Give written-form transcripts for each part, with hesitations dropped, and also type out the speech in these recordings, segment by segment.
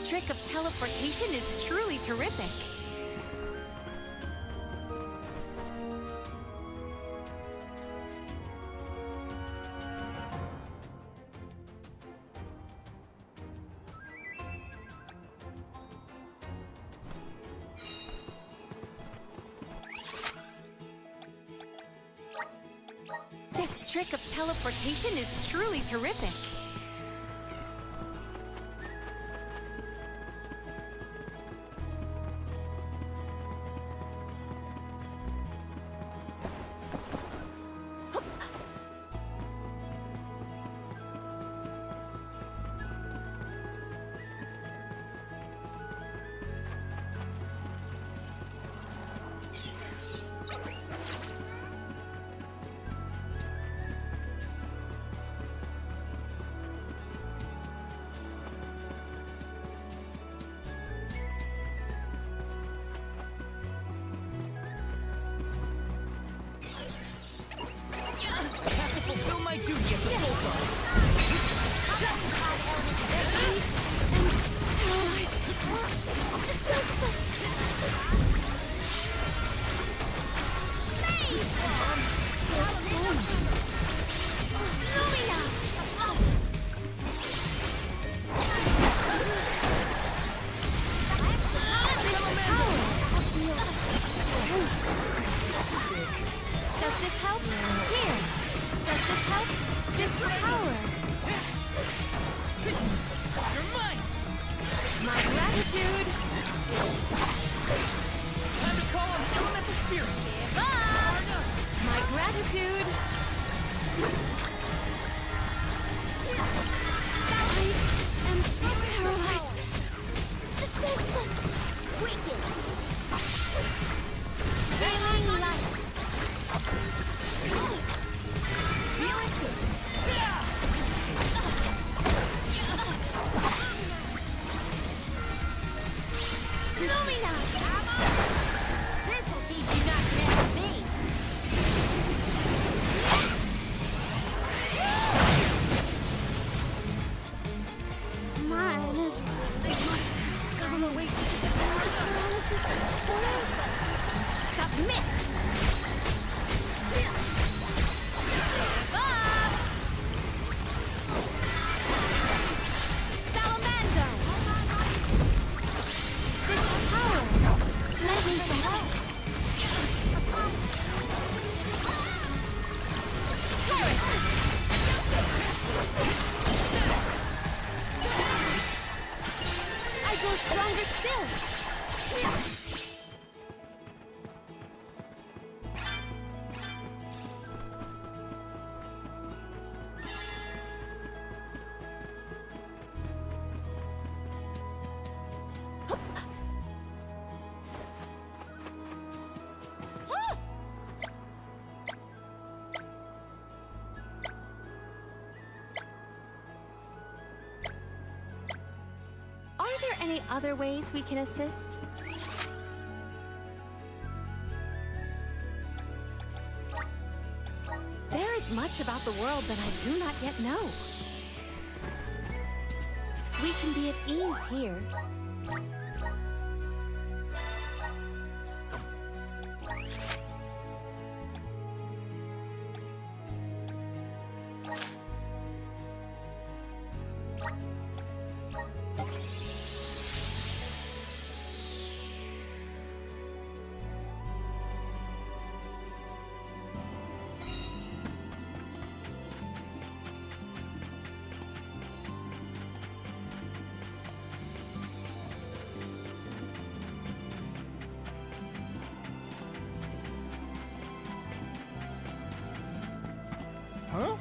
trick of teleportation is truly terrific. This trick of teleportation is truly terrific. still. Are there any other ways we can assist? There is much about the world that I do not yet know. We can be at ease here. Huh?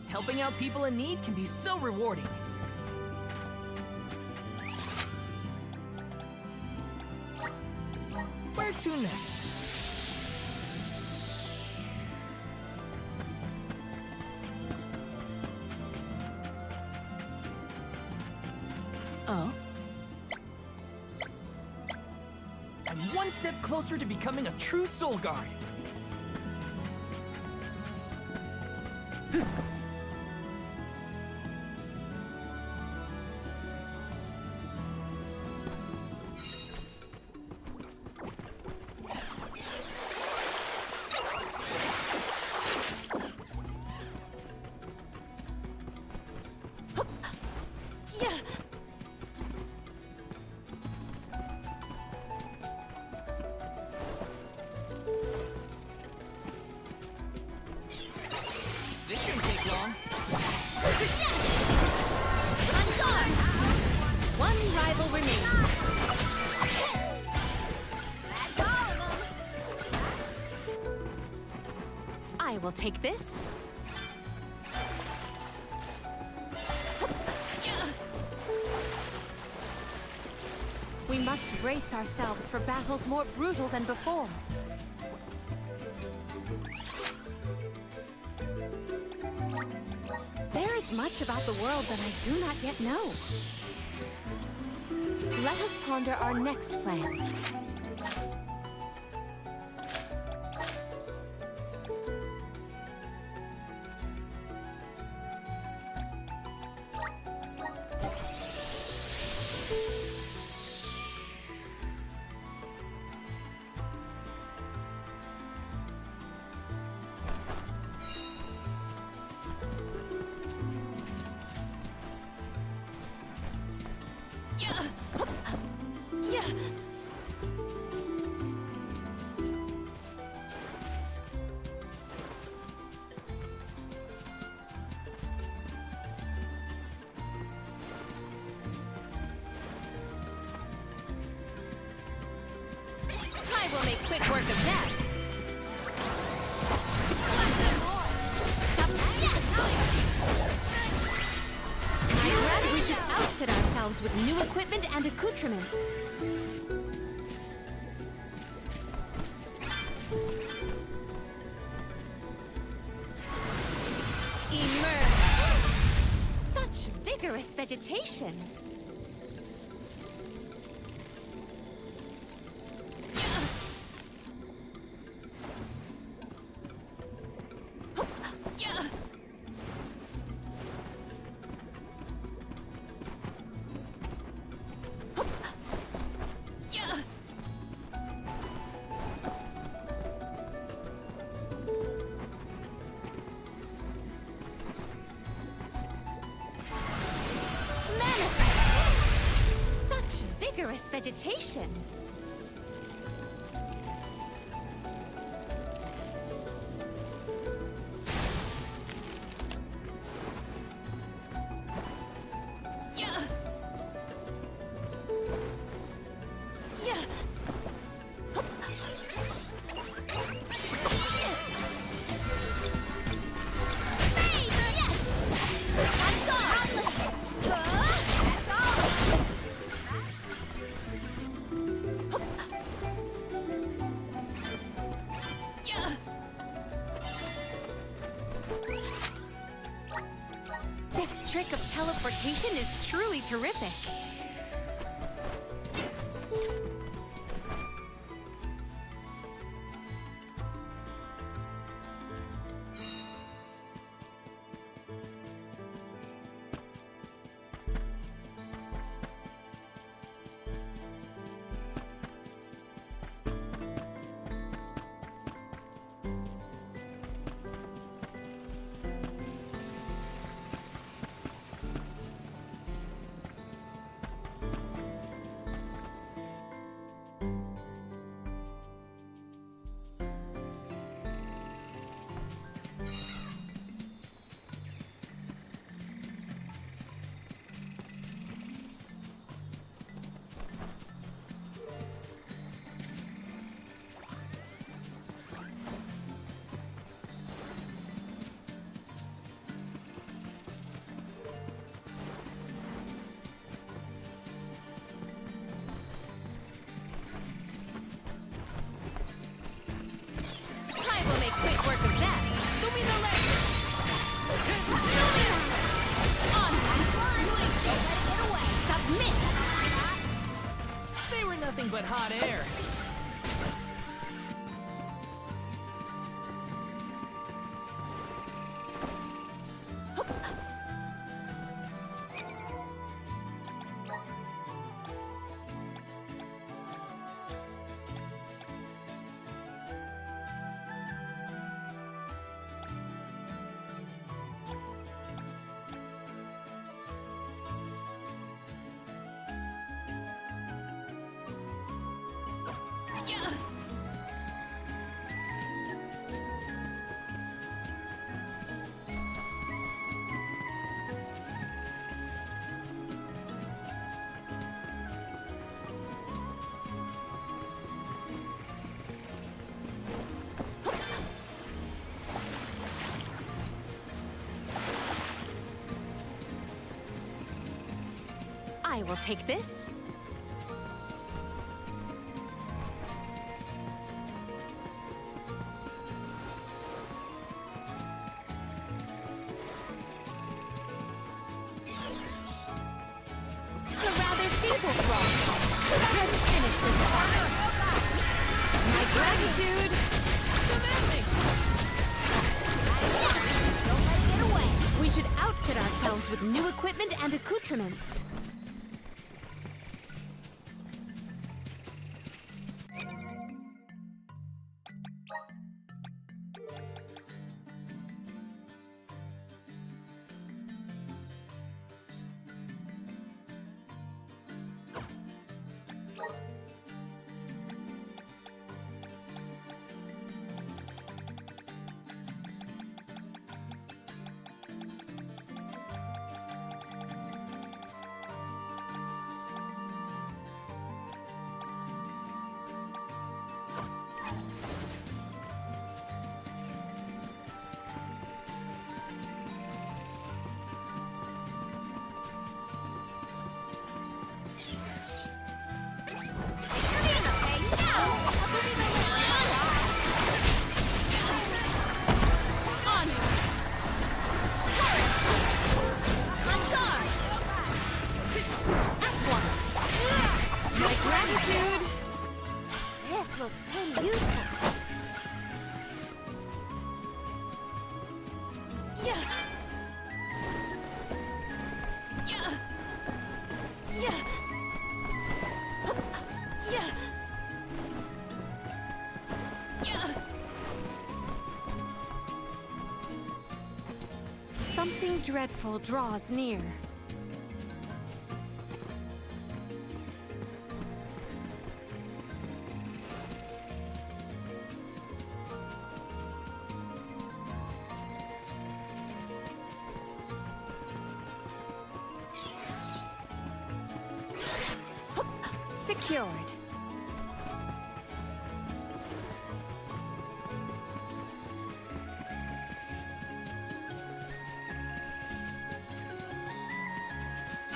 Helping out people in need can be so rewarding. Where to next? Oh? I'm one step closer to becoming a true soul guard. This shouldn't take long. On guard! One rival remains. I will take this. We must brace ourselves for battles more brutal than before. There is much about the world that I do not yet know. Let us ponder our next plan. I will make quick work of that. I'd rather we should outfit ourselves with new equipment and accoutrements. Emerge. Such vigorous vegetation. Such vigorous vegetation. teleportation is truly terrific. Quick work of that. Submit! They were nothing but hot air. I will take this. The rather feeble thrall. Just finish this fight. My gratitude. Don't let it get away. We should outfit ourselves with new equipment and accoutrements. This looks pretty useful. Something dreadful draws near. Secured.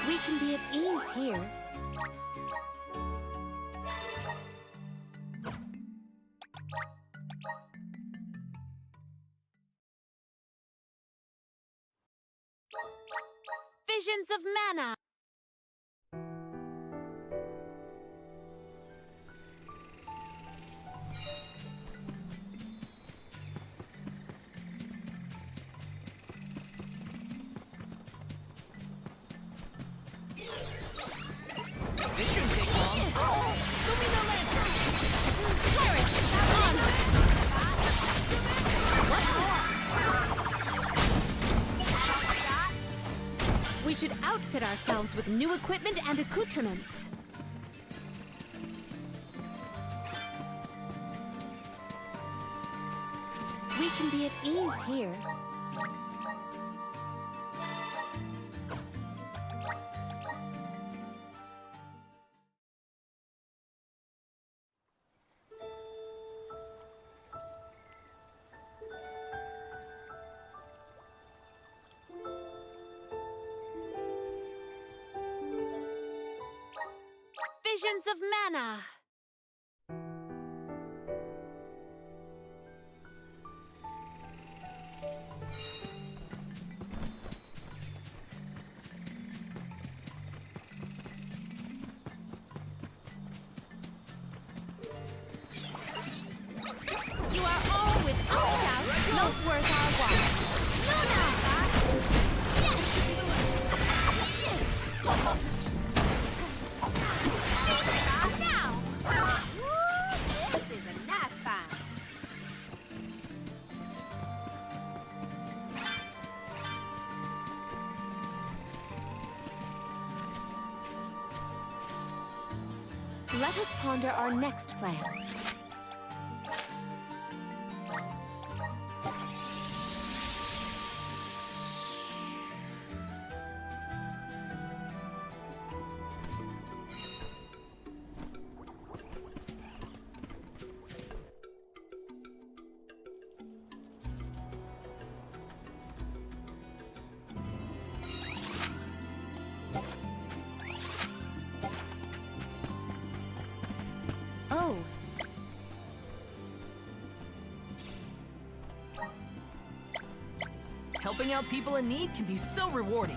We can be at ease here. Visions of mana. This shouldn't take long. Lumina Lantern! Pirates, on! We should outfit ourselves with new equipment and accoutrements. We can be at ease here. Visions of mana. You are all without doubt not worth our while. Luna! Yes! Now! Woo, this is a nice find. Let us ponder our next plan. Oh. Helping out people in need can be so rewarding.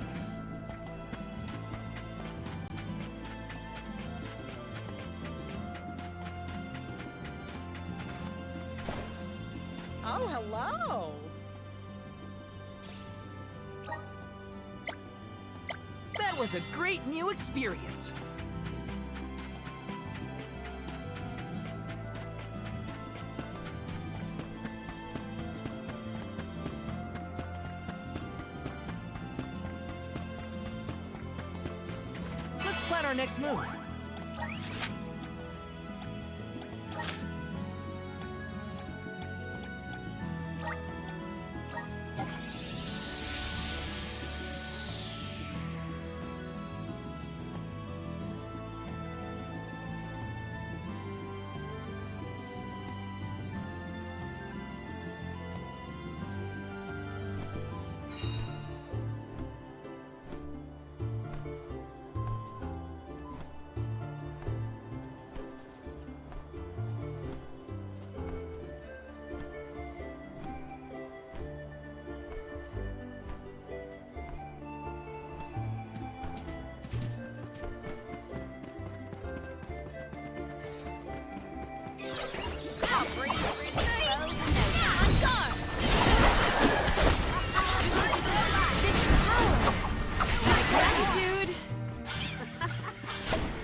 Oh, hello. That was a great new experience. Let's plan our next move.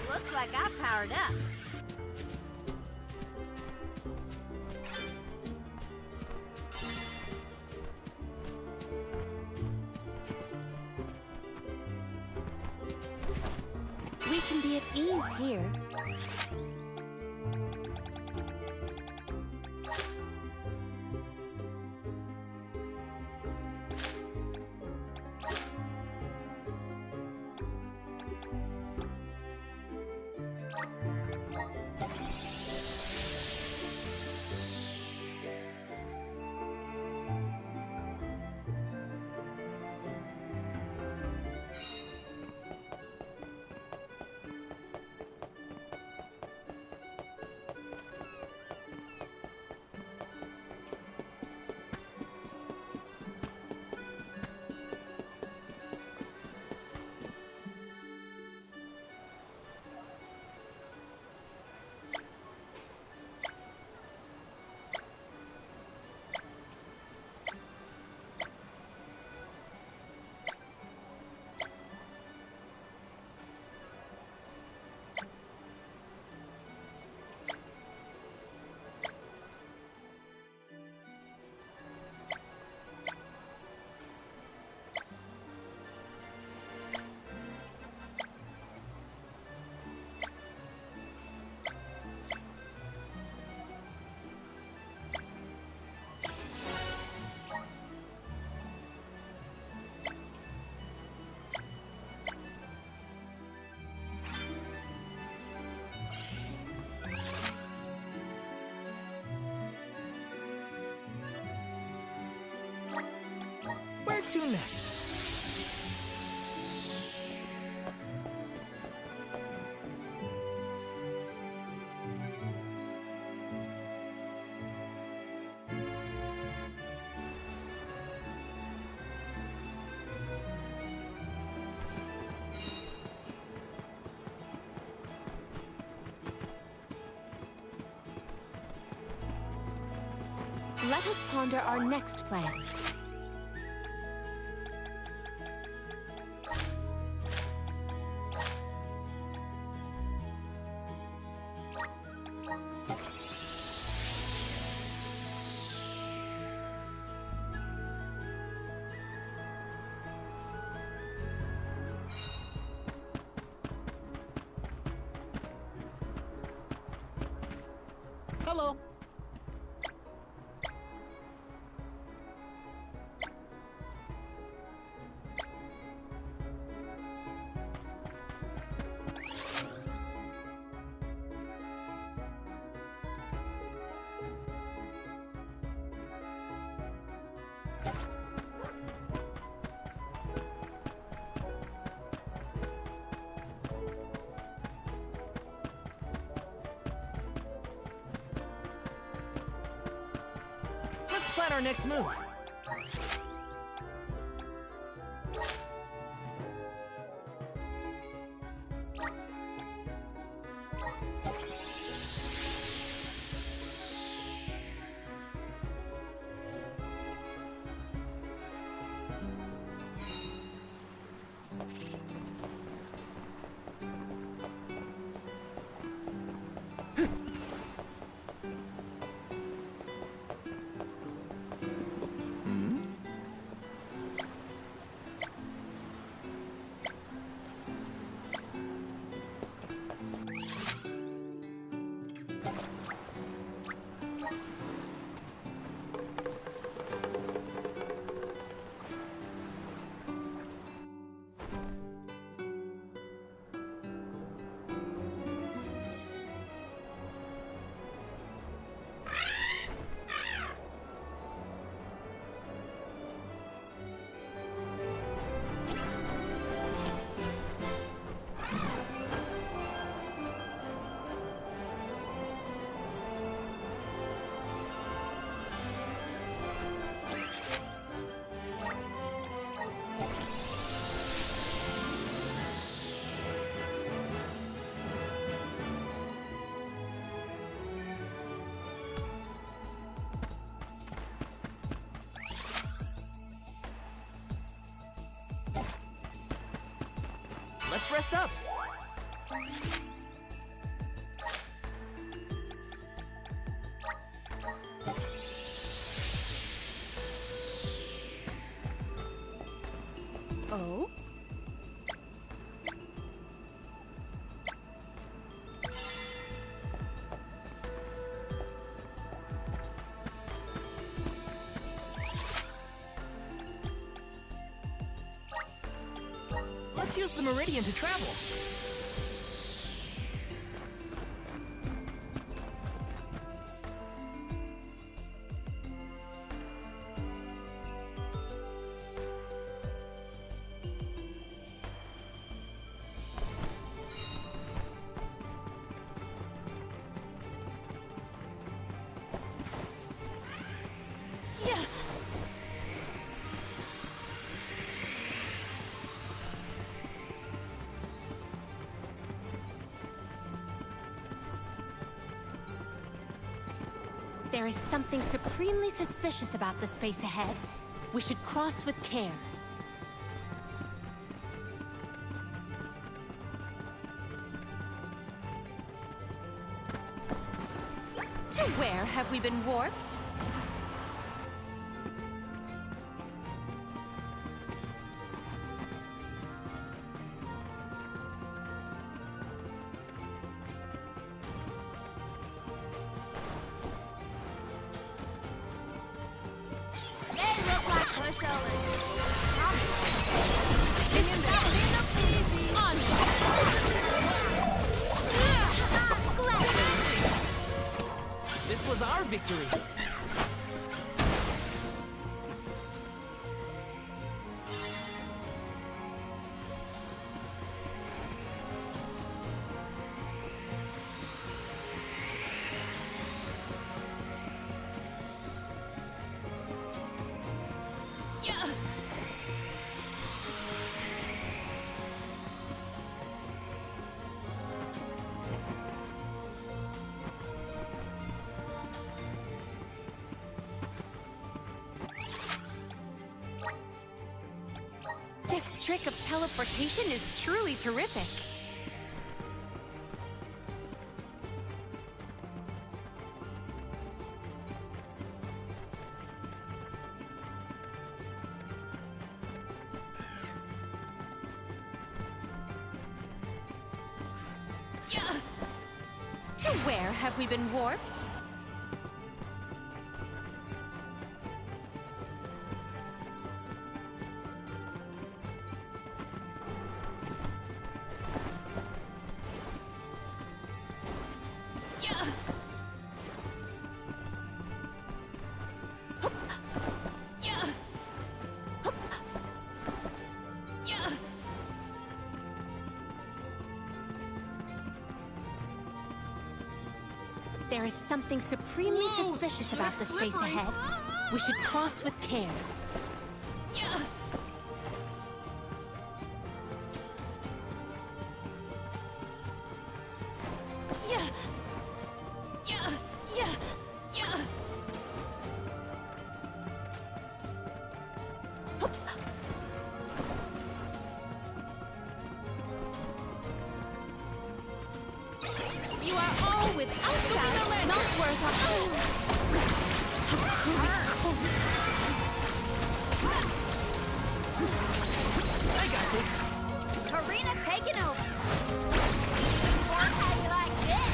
Looks like I powered up. We can be at ease here. to next? Let us ponder our next plan. Hello. Let's plan our next move. Let's rest up. Oh? Let's use the meridian to travel. Yeah. There is something supremely suspicious about the space ahead. We should cross with care. To where have we been warped? This was our victory. trick of teleportation is truly terrific. To where have we been warped? There is something supremely suspicious about the space ahead. We should cross with care. You are all without doubt not worth a home. I got this. Karina taking over. More how you like this.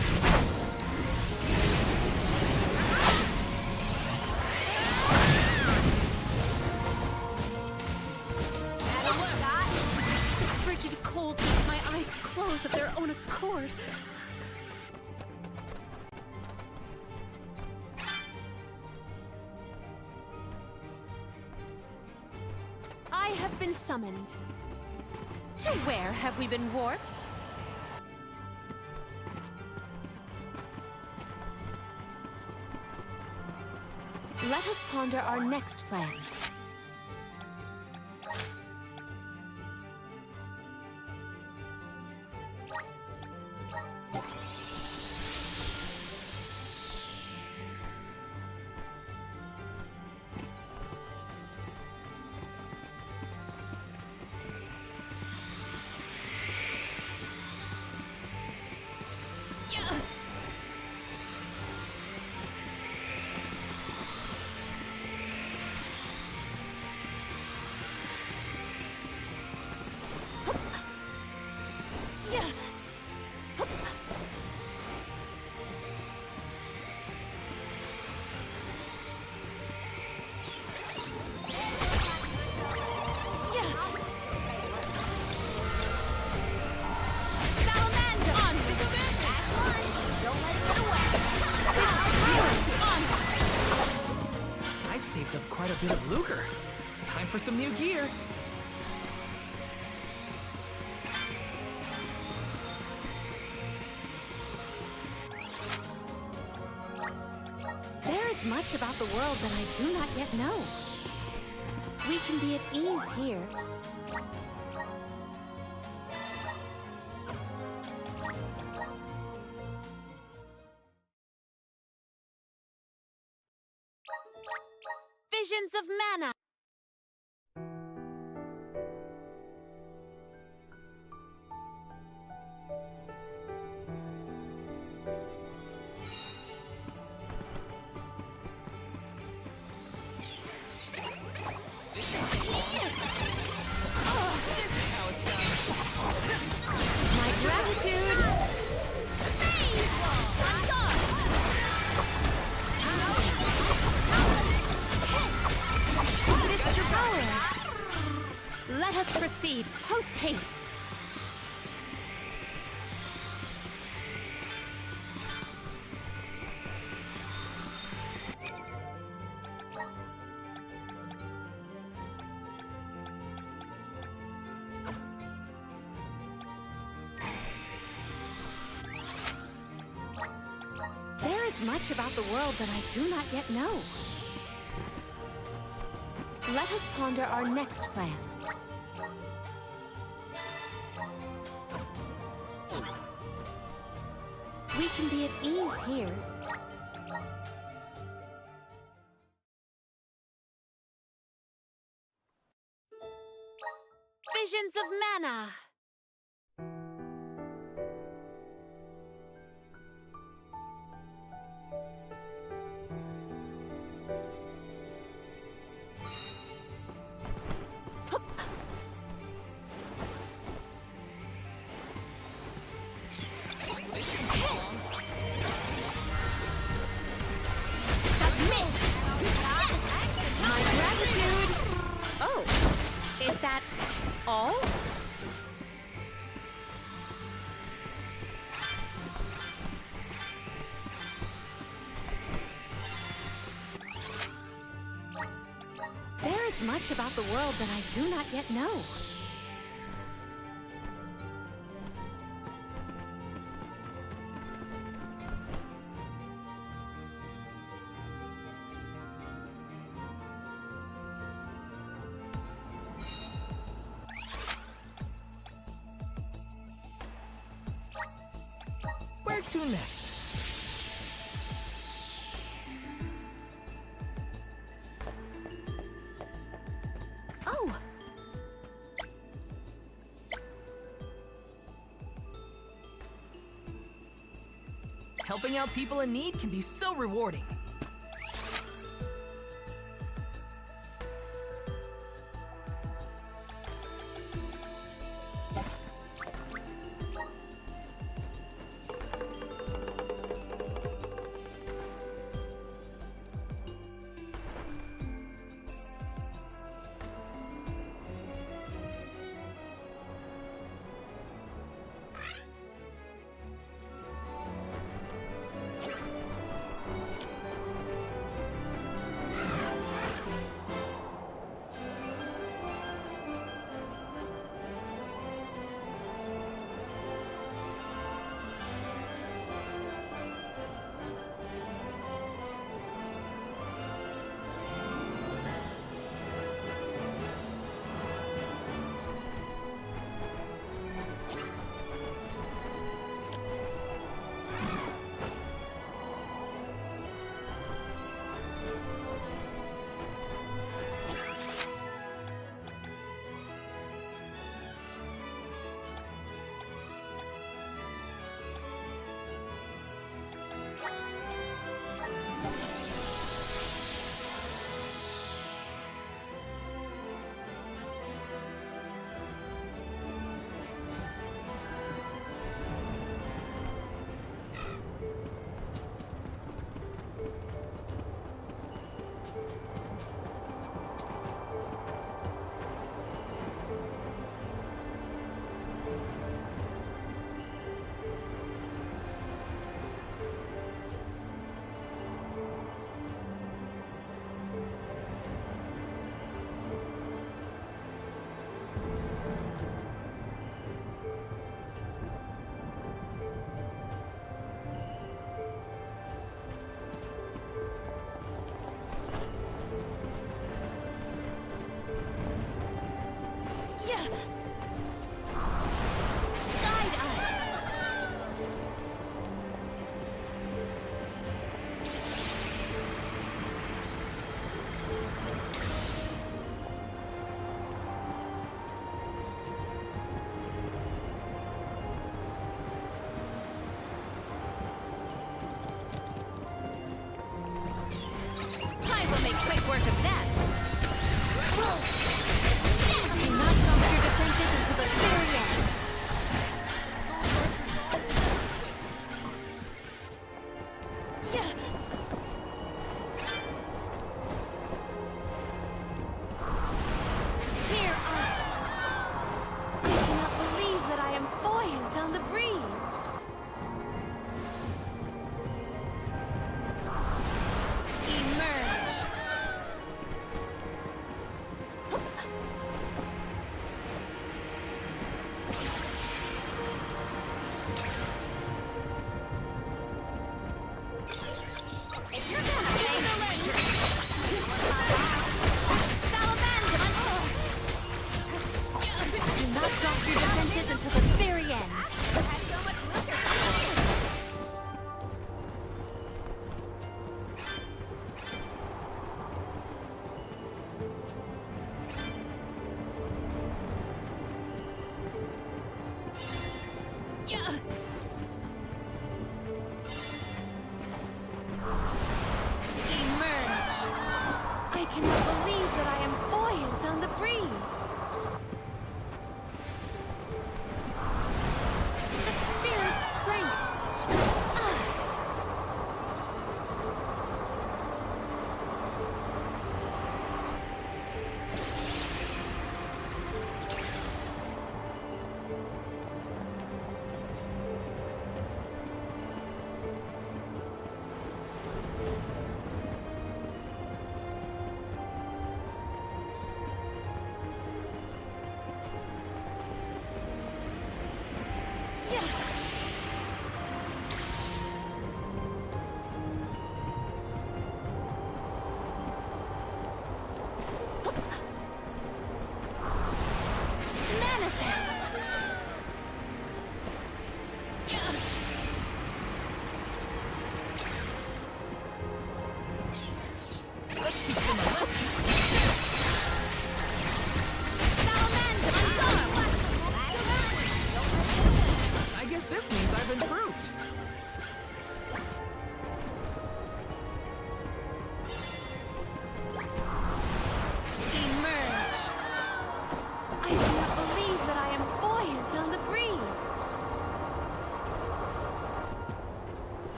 Frigid cold makes my eyes close of their own accord. I have been summoned. To where have we been warped? Let us ponder our next plan. I've saved up quite a bit of lucre. Time for some new gear. There is much about the world that I do not yet know. We can be at ease here. Visions of mana. My gratitude. Mr. Power. Let us proceed post haste. There is much about the world that I do not yet know. Let us ponder our next plan. We can be at ease here. visions of mana. Submit! My gratitude. Oh, is that all? There is much about the world that I do not yet know. Where to next? Oh, Helping out people in need can be so rewarding.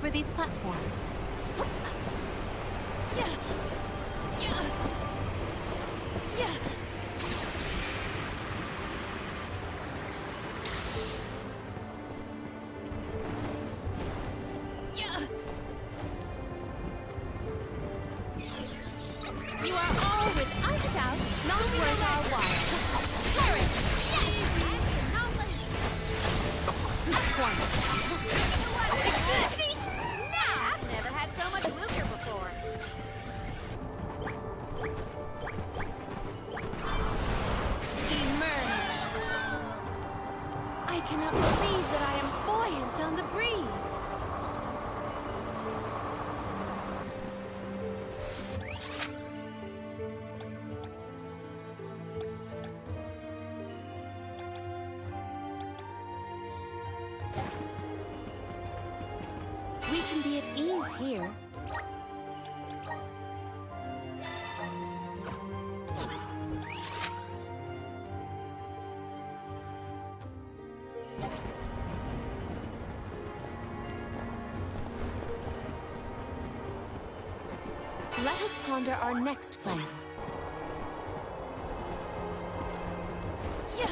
over these platforms. Yeah. Yeah. Yeah. Yeah. You are all without a doubt not worth our while. Perish! At once. Cease now! I've never had so much lucre before. Emerge! I cannot believe that I am buoyant on the breeze. We can be at ease here. Let us ponder our next plan. Yeah.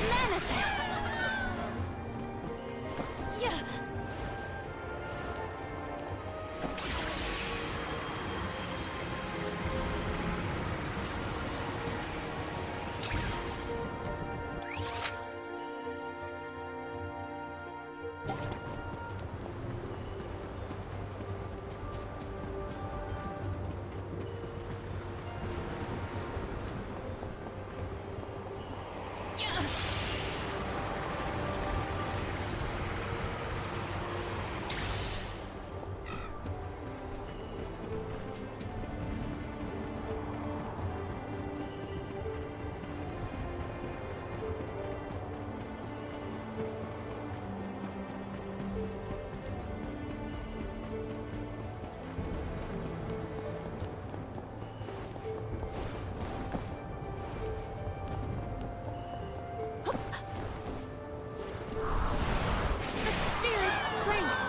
Manifest! Yeah. Yeah. The spirit's strength!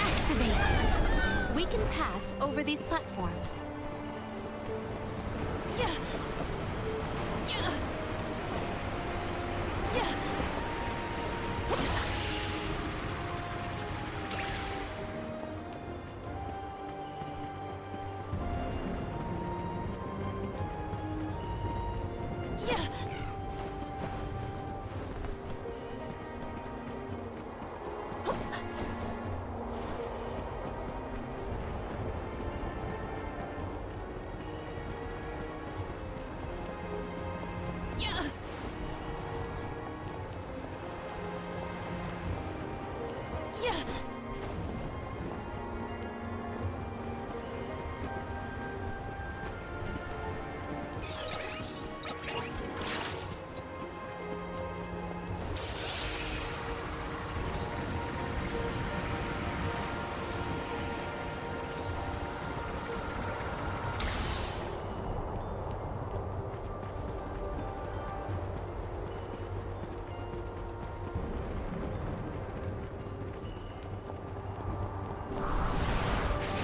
Activate! We can pass over these platforms. Yeah. Yeah. Yeah. Yeah. Yeah. Yeah.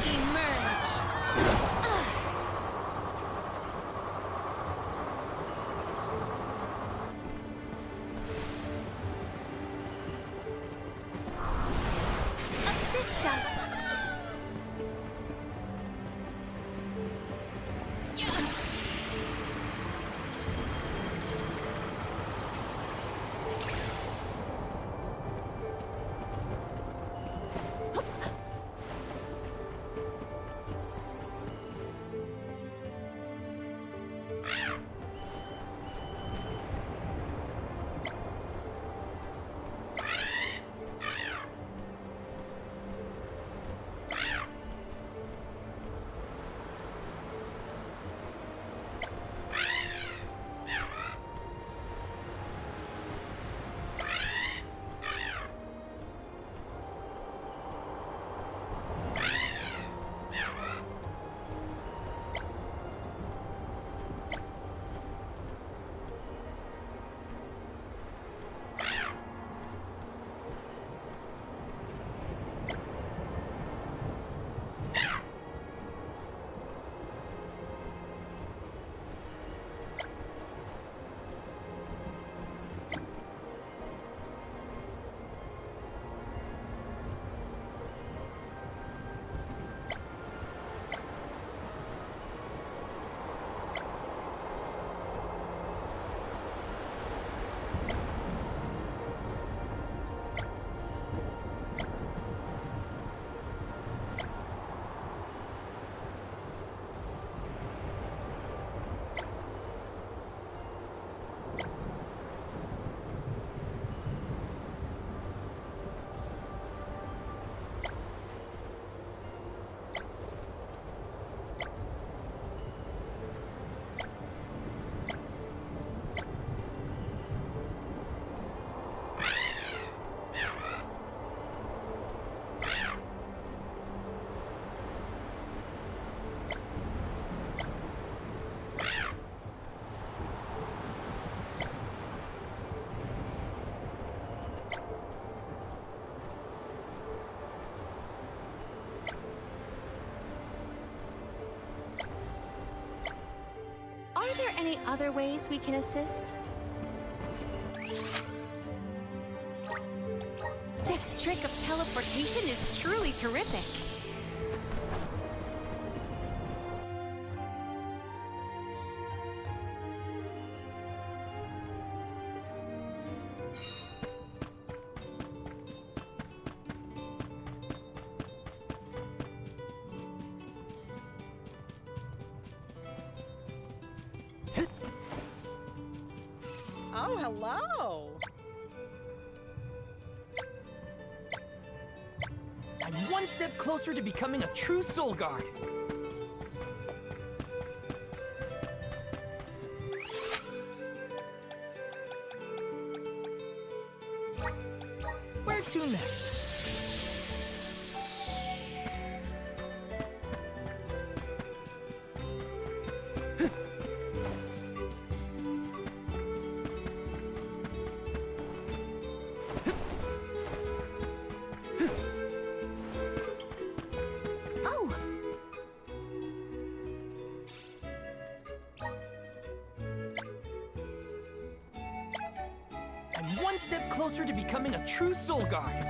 Emerge! Assist us! Yeah. any other ways we can assist? This trick of teleportation is truly terrific. Oh, hello. I'm one step closer to becoming a true soul guard. Where to next? Oh! I'm one step closer to becoming a true soul guard.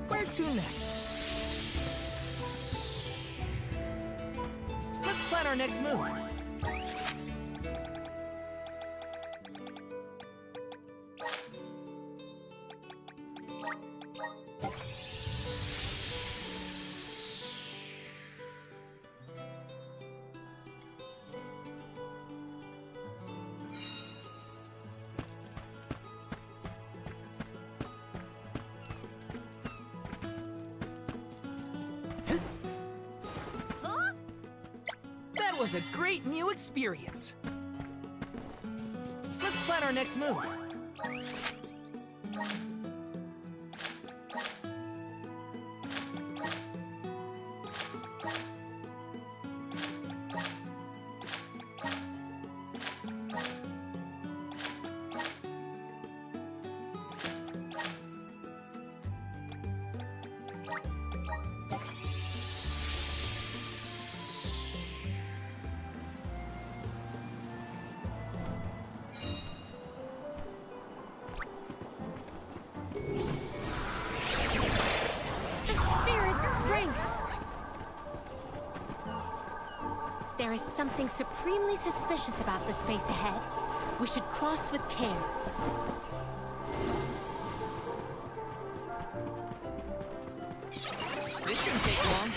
Where to next? Let's plan our next move. That was a great new experience. Let's plan our next move. The spirit's strength! There is something supremely suspicious about the space ahead. We should cross with care. This shouldn't take long.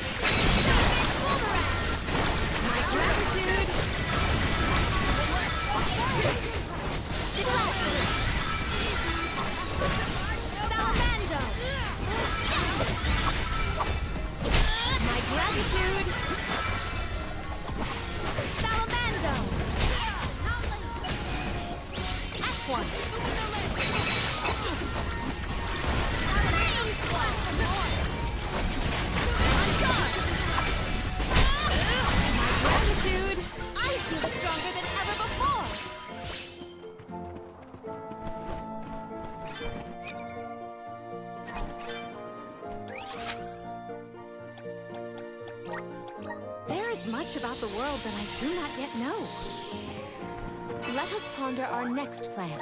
My gratitude! Salamando! My gratitude! Salamando! At once! My gratitude! I feel stronger than ever before! There is much about the world that I do not yet know. Let us ponder our next plan.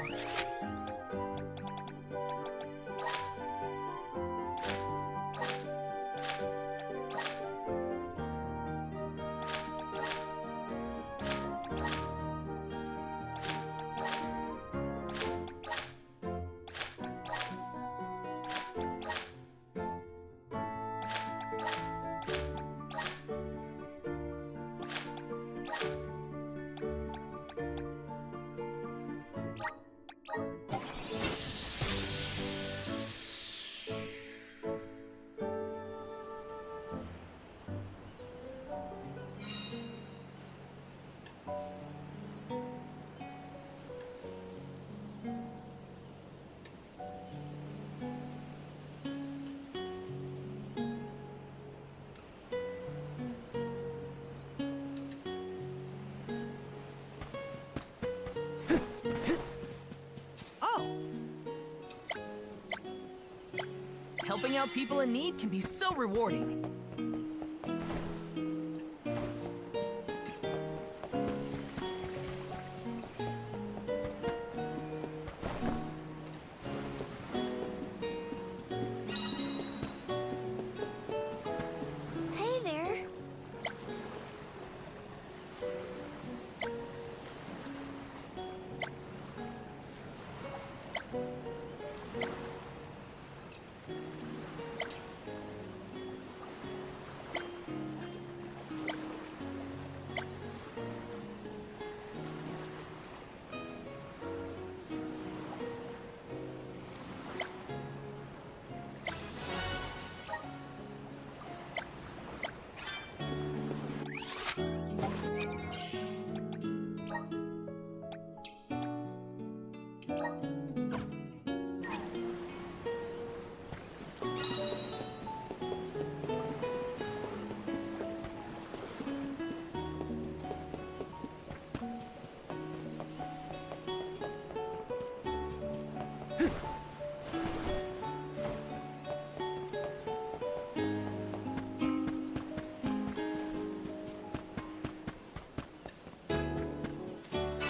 Helping out people in need can be so rewarding. Hey there.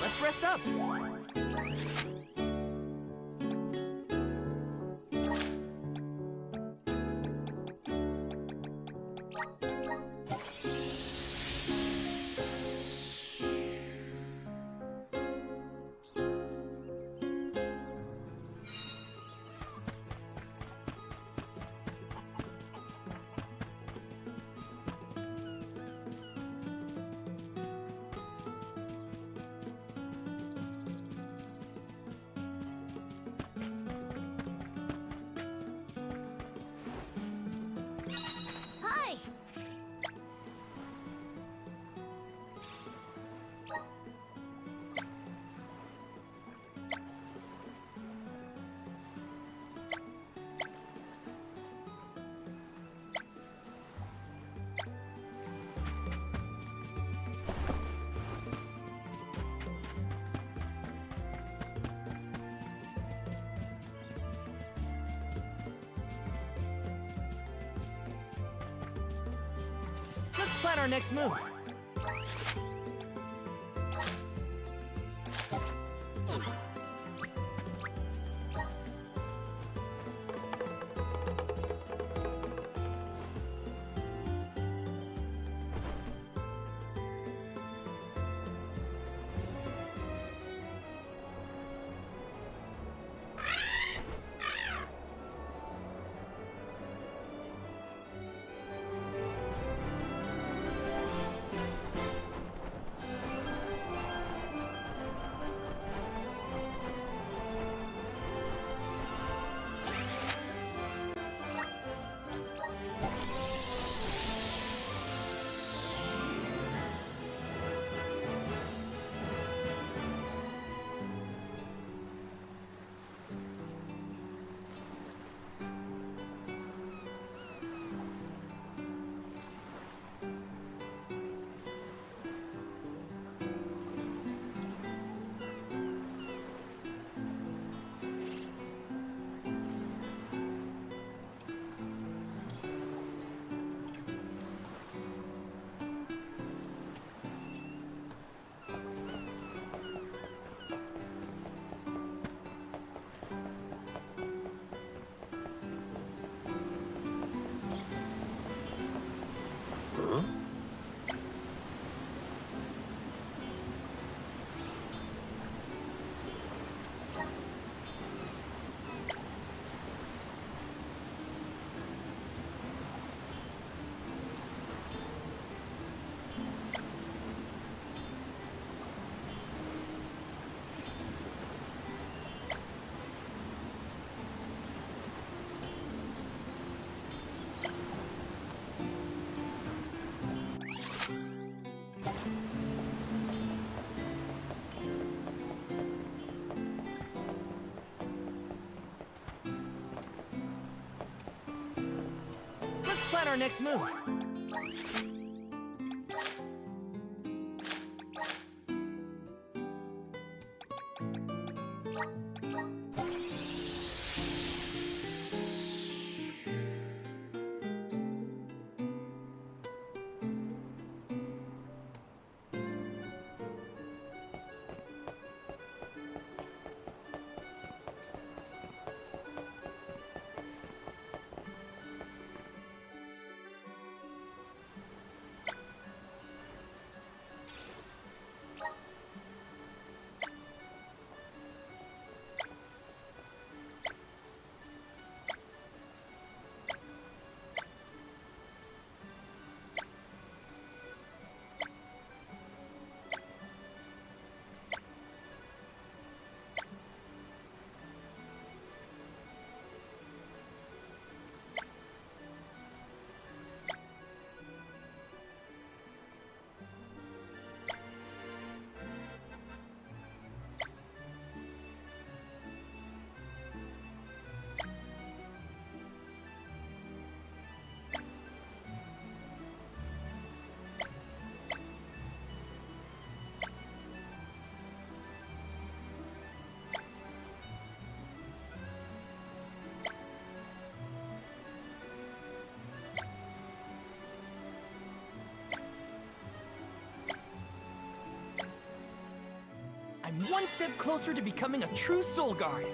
Let's rest up. Hi. Let's plan our next move. Let's plan our next move. I'm one step closer to becoming a true Soul Guard.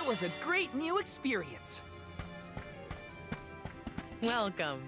That was a great new experience. Welcome.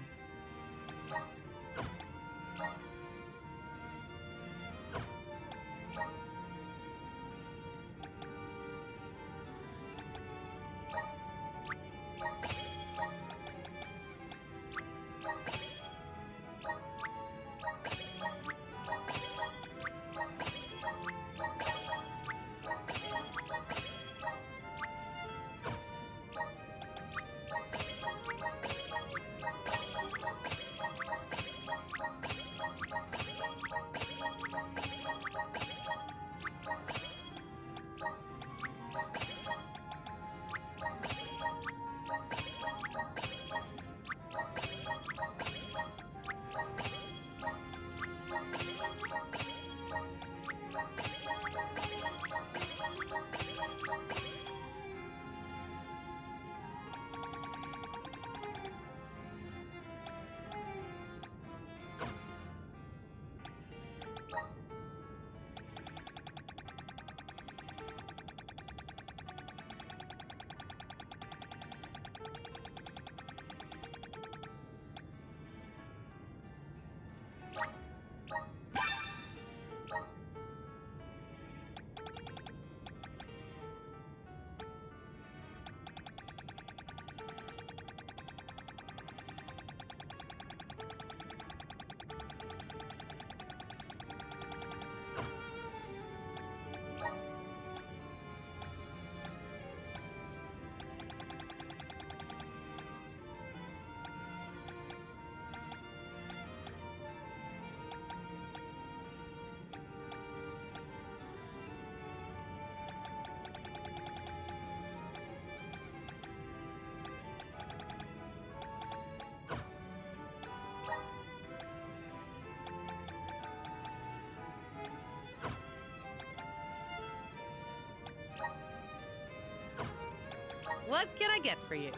What can I get for you?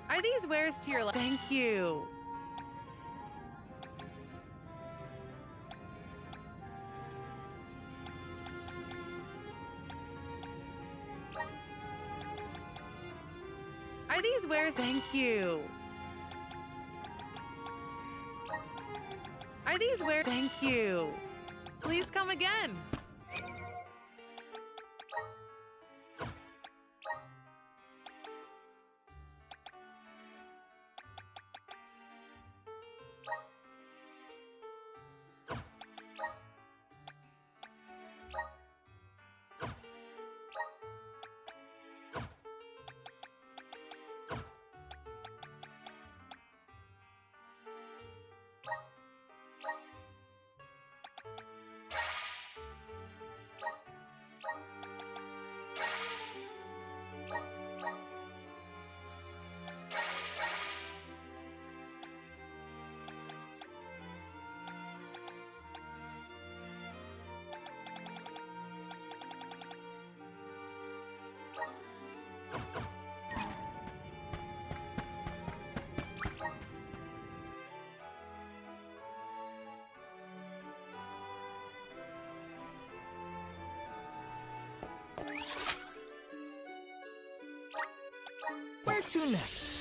Are these wares to your Thank you. Are these wares? Thank you. Are these wares? Thank you. Please come again. Where to next?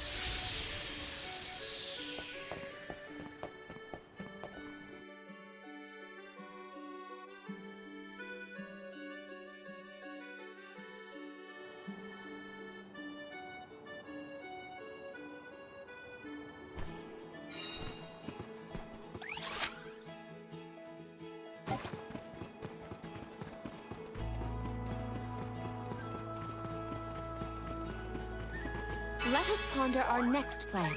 Let us ponder our next plan.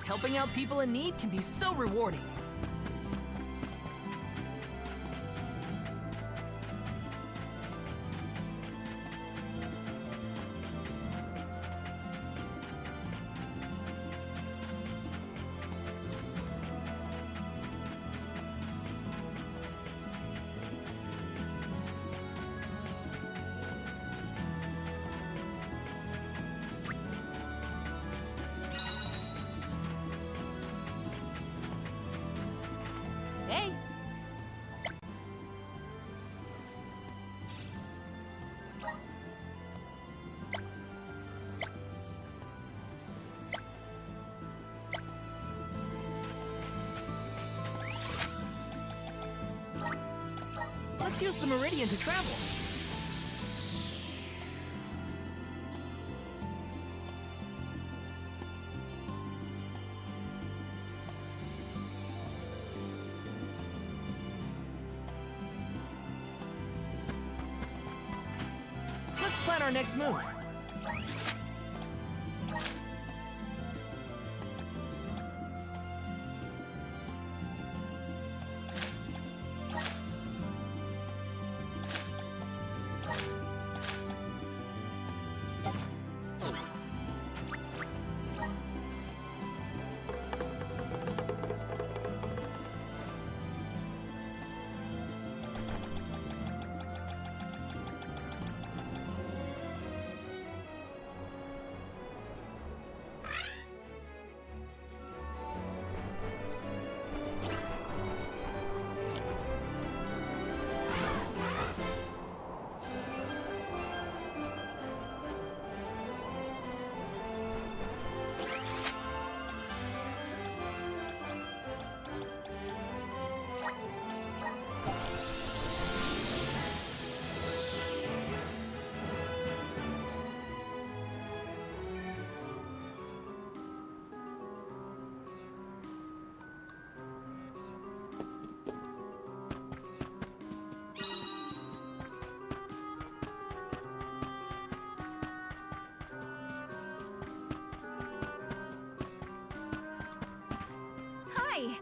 Helping out people in need can be so rewarding. Hey! Let's use the meridian to travel. Let's plan our next move. Hi.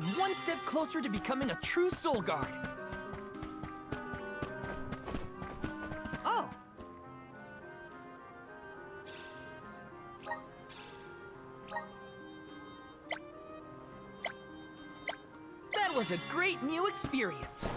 I'm one step closer to becoming a true soul guard. Oh, That was a great new experience.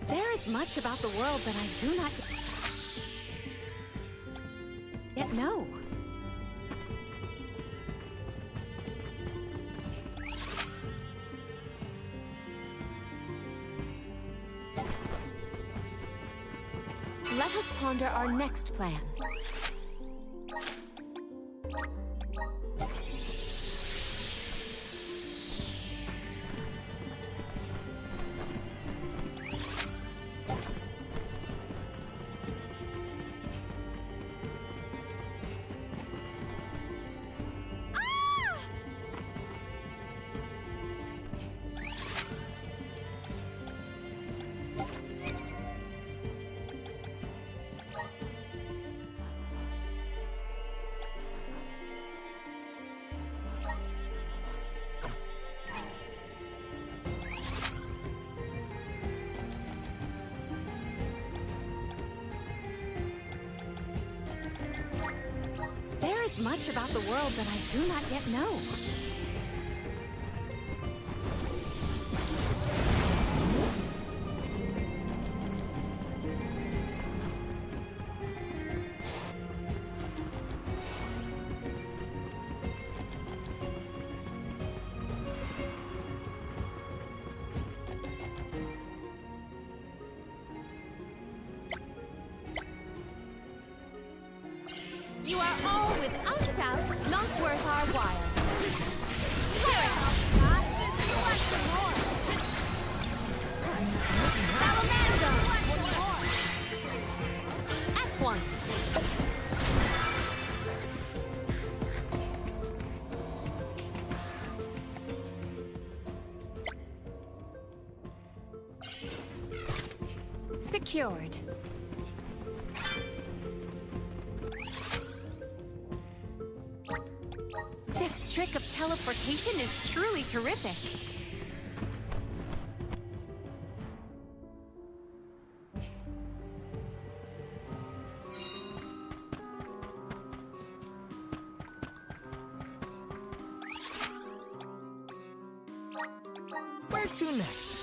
There is much about the world that I do not yet know. Let us ponder our next plan. There is much about the world that I do not yet know. You are all, without a doubt, not worth our while. This is like some more. Salamander! At once. Secured. This trick of teleportation is truly terrific. Where to next?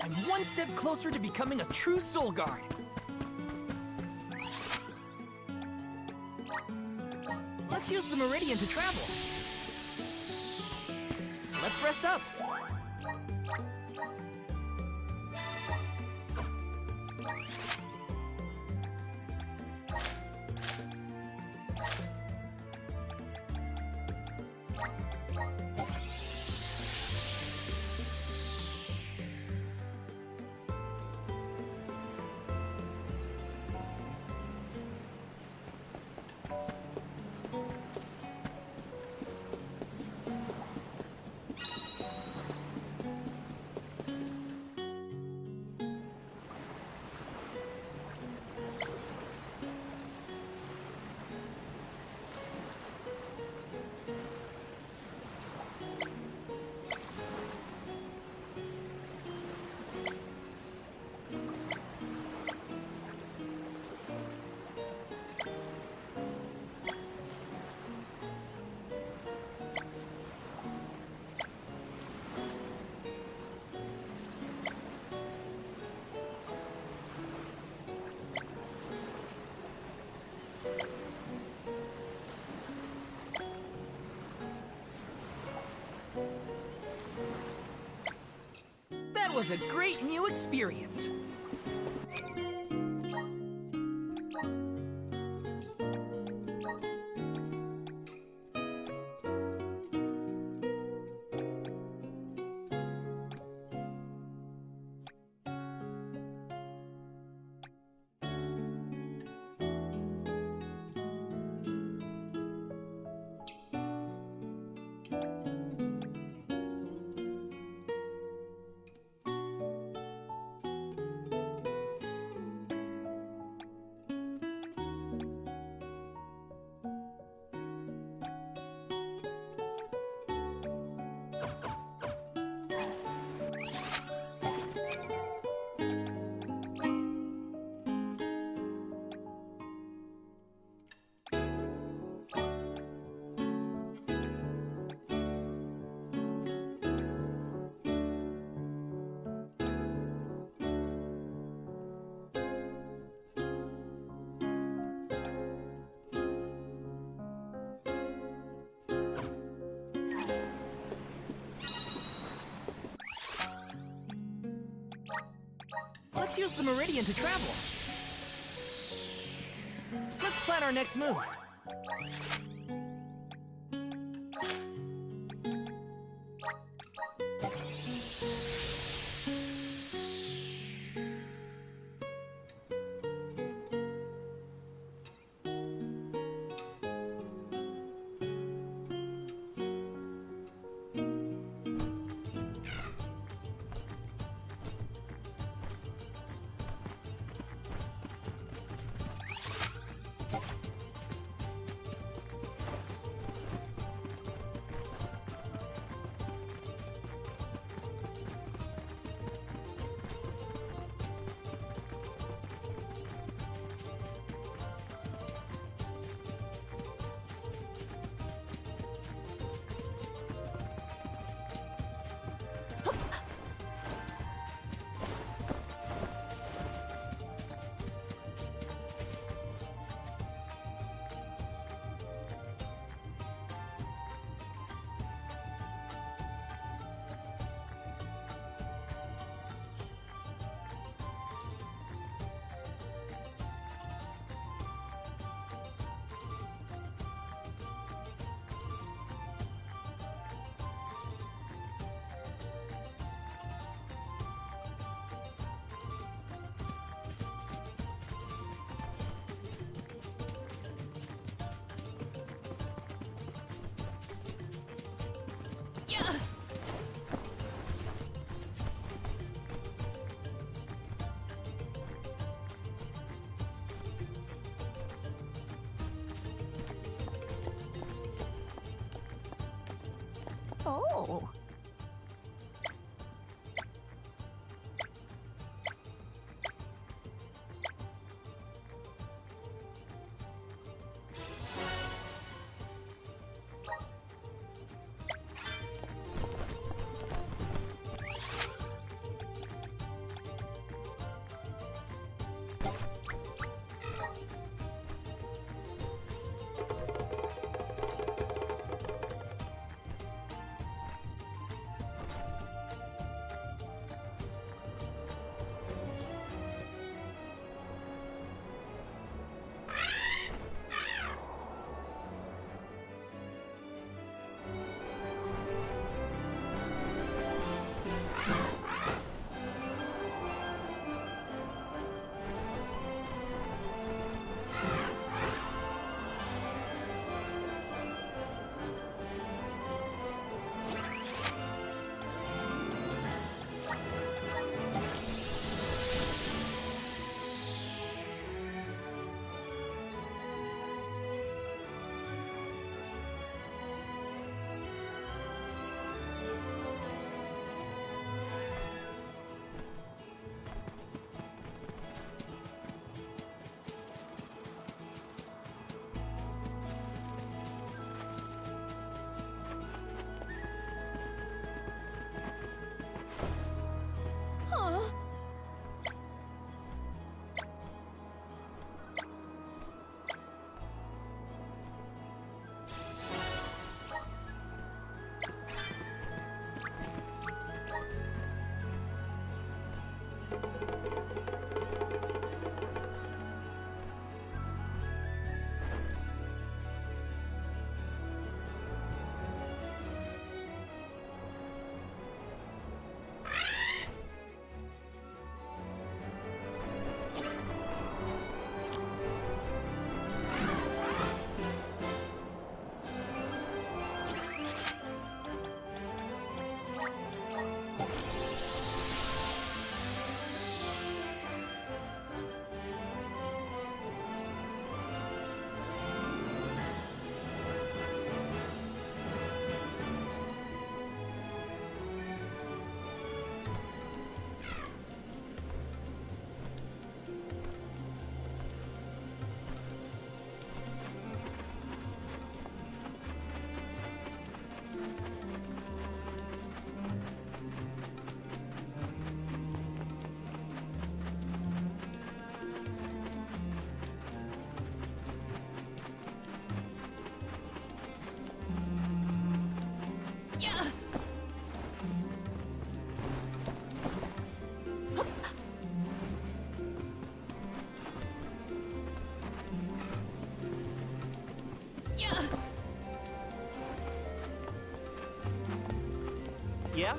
I'm one step closer to becoming a true soul guard. Let's use the meridian to travel. Let's rest up. was a great new experience. Let's use the meridian to travel. Let's plan our next move. Oh. Yeah?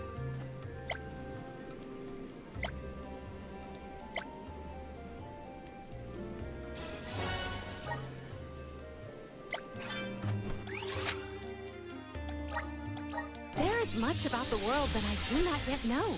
There is much about the world that I do not yet know.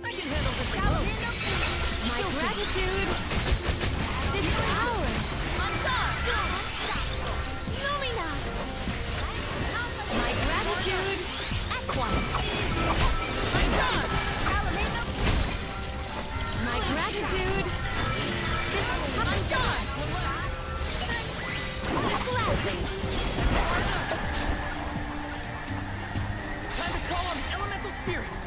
I can handle this alone. My gratitude. This power. Lumina. My gratitude. Aquas. My gratitude. This undone. Gladly. Time to call on the elemental spirits.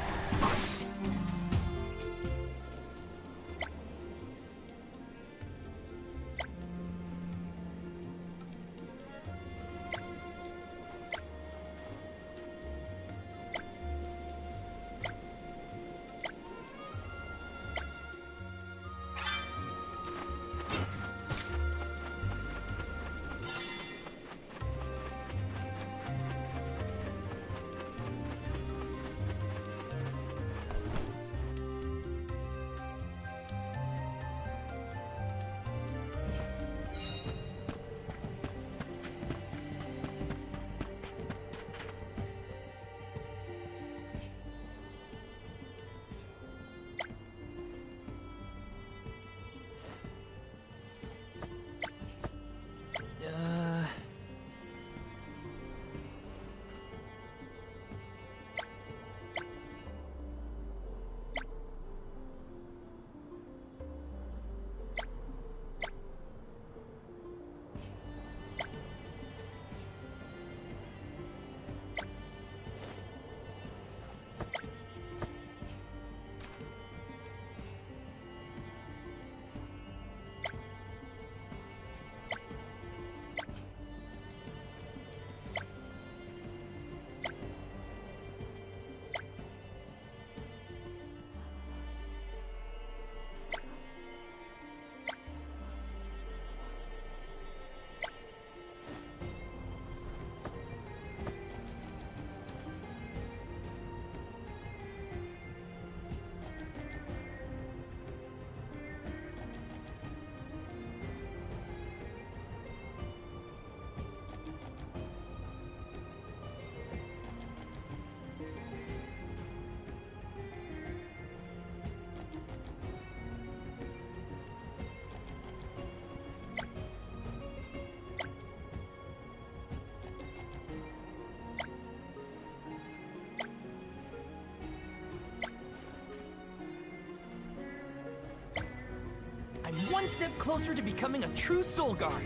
I'm one step closer to becoming a true soul guard.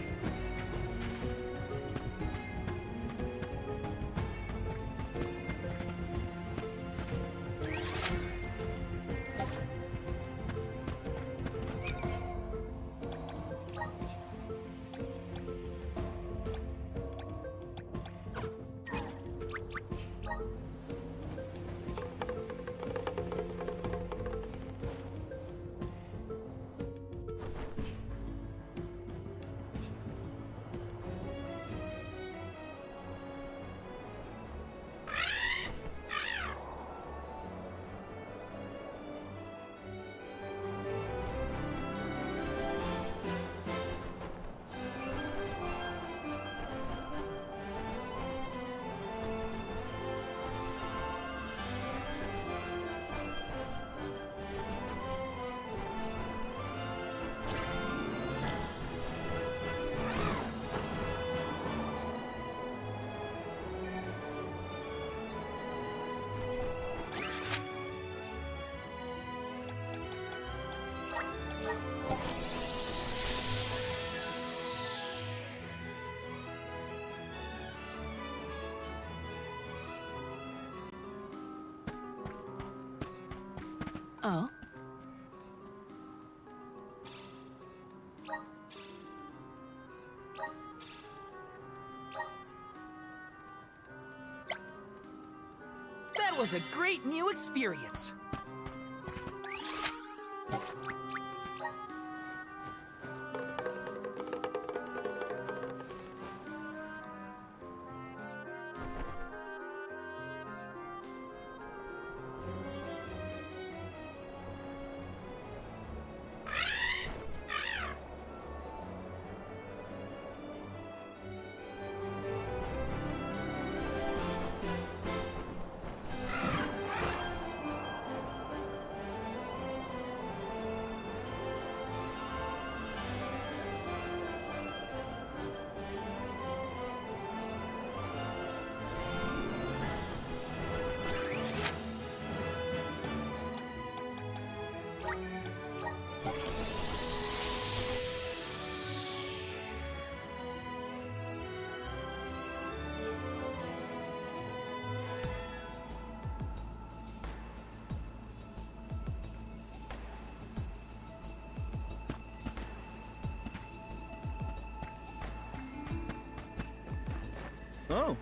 Oh? That was a great new experience. Oh.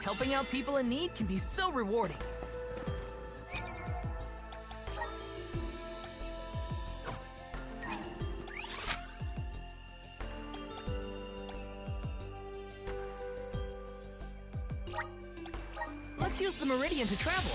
Helping out people in need can be so rewarding. Let's use the Meridian to travel.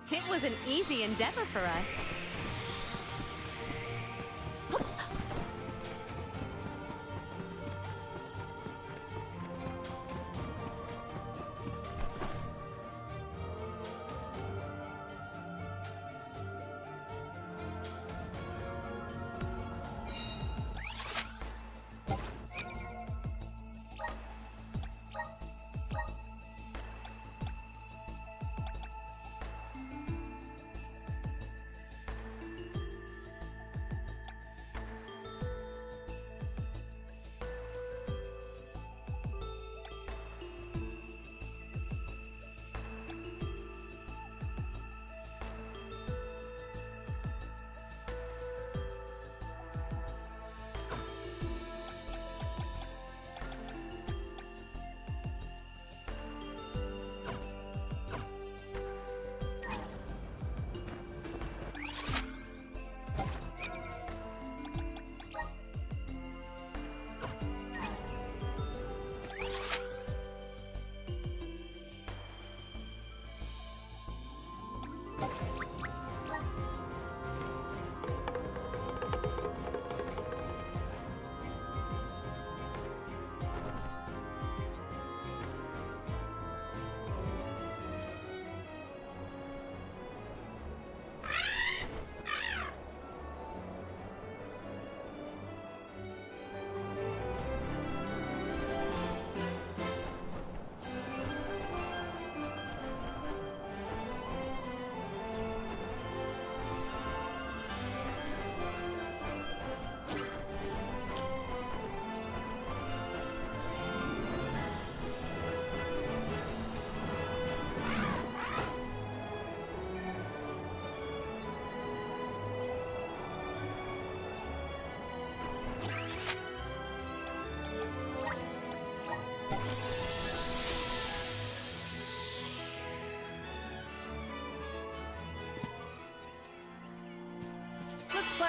It was an easy endeavor for us.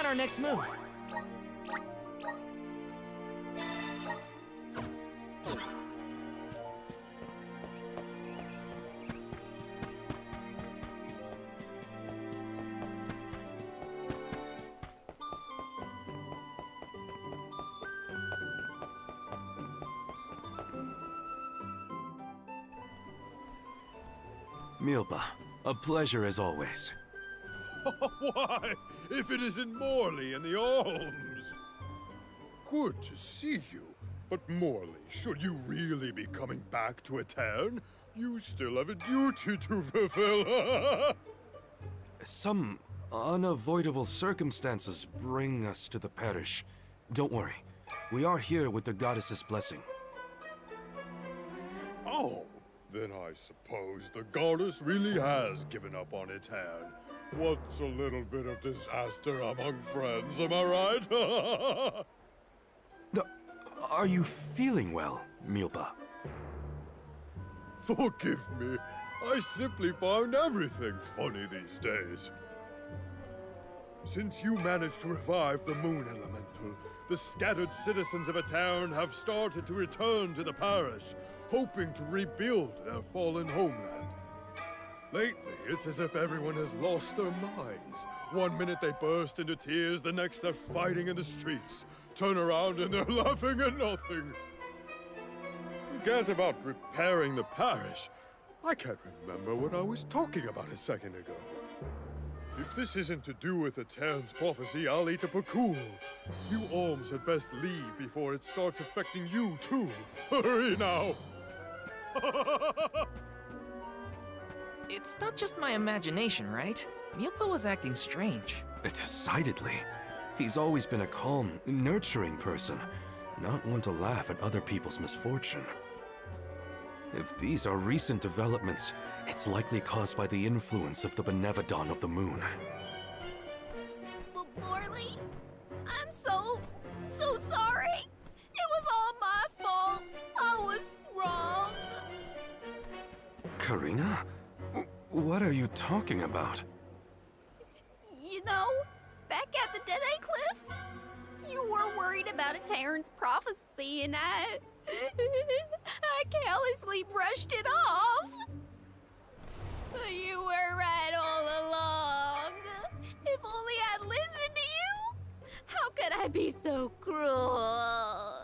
our next move? Milpa, a pleasure as always. Why, if it isn't Morley and the Olms! Good to see you. But Morley, should you really be coming back to a town, you still have a duty to fulfill. Some unavoidable circumstances bring us to the parish. Don't worry, we are here with the goddess's blessing. Oh, then I suppose the goddess really has given up on a town. What's a little bit of disaster among friends, am I right? Are you feeling well, Milpa? Forgive me. I simply find everything funny these days. Since you managed to revive the Moon Elemental, the scattered citizens of a town have started to return to the parish, hoping to rebuild their fallen homeland. Lately, it's as if everyone has lost their minds. One minute they burst into tears, the next they're fighting in the streets. Turn around and they're laughing at nothing. Forget about repairing the parish. I can't remember what I was talking about a second ago. If this isn't to do with the town's prophecy, I'll eat a pacool. You Olms had best leave before it starts affecting you, too. Hurry now! It's not just my imagination, right? Milpa was acting strange. Decidedly. He's always been a calm, nurturing person, not one to laugh at other people's misfortune. If these are recent developments, it's likely caused by the influence of the Benevodon of the Moon. Morley, I'm so sorry. It was all my fault. I was wrong. Karina? What are you talking about? You know, back at the Dead-Eye Cliffs, you were worried about a Terran's prophecy, and I carelessly brushed it off. You were right all along. If only I'd listened to you. How could I be so cruel?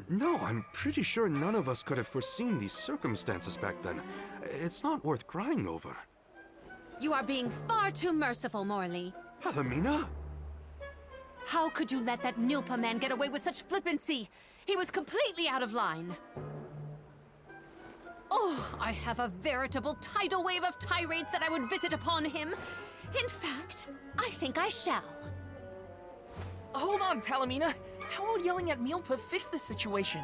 No, I'm pretty sure none of us could have foreseen these circumstances back then. It's not worth crying over. You are being far too merciful, Morley. Alamina? How could you let that Milpa man get away with such flippancy? He was completely out of line. Oh, I have a veritable tidal wave of tirades that I would visit upon him. In fact, I think I shall. Hold on, Palomina. How will yelling at Milpa fix the situation?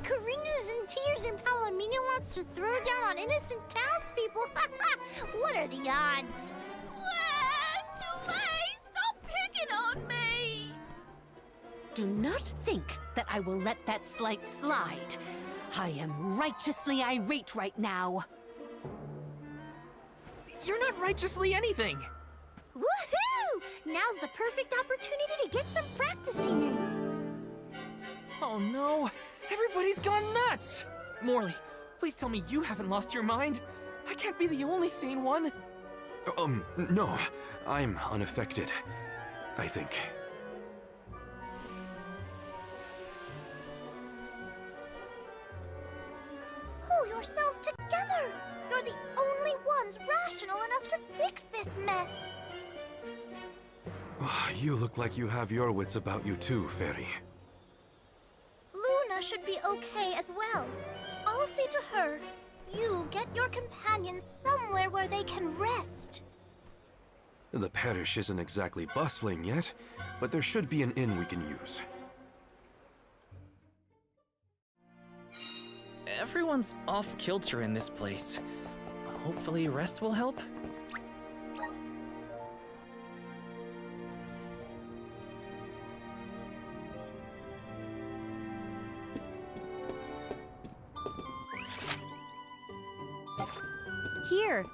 Karina's in tears and Palomino wants to throw down on innocent townspeople. What are the odds? Julie, stop picking on me! Do not think that I will let that slight slide. I am righteously irate right now. You're not righteously anything. Woohoo! Now's the perfect opportunity to get some practicing in. Oh no, everybody's gone nuts! Morley, please tell me you haven't lost your mind. I can't be the only sane one. No. I'm unaffected, I think. Pull yourselves together! You're the only ones rational enough to fix this mess. You look like you have your wits about you too, Fairy. Luna should be okay as well. I'll see to her. You get your companions somewhere where they can rest. The parish isn't exactly bustling yet, but there should be an inn we can use. Everyone's off kilter in this place. Hopefully rest will help. Here.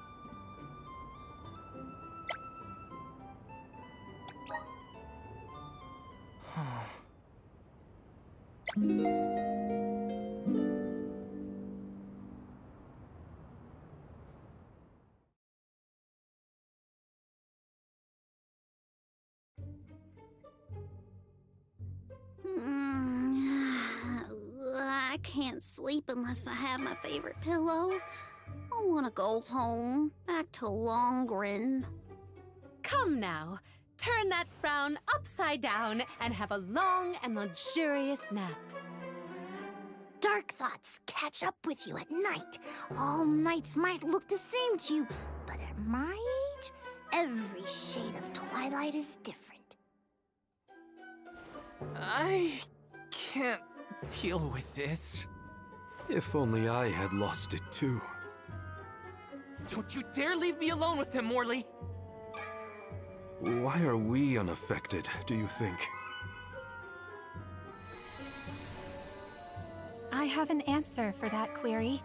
can't sleep unless I have my favorite pillow. I want to go home, back to Longren. Come now, turn that frown upside down and have a long and luxurious nap. Dark thoughts catch up with you at night. All nights might look the same to you, but at my age, every shade of twilight is different. I can't deal with this. If only I had lost it too. Don't you dare leave me alone with them, Morley! Why are we unaffected, do you think? I have an answer for that query.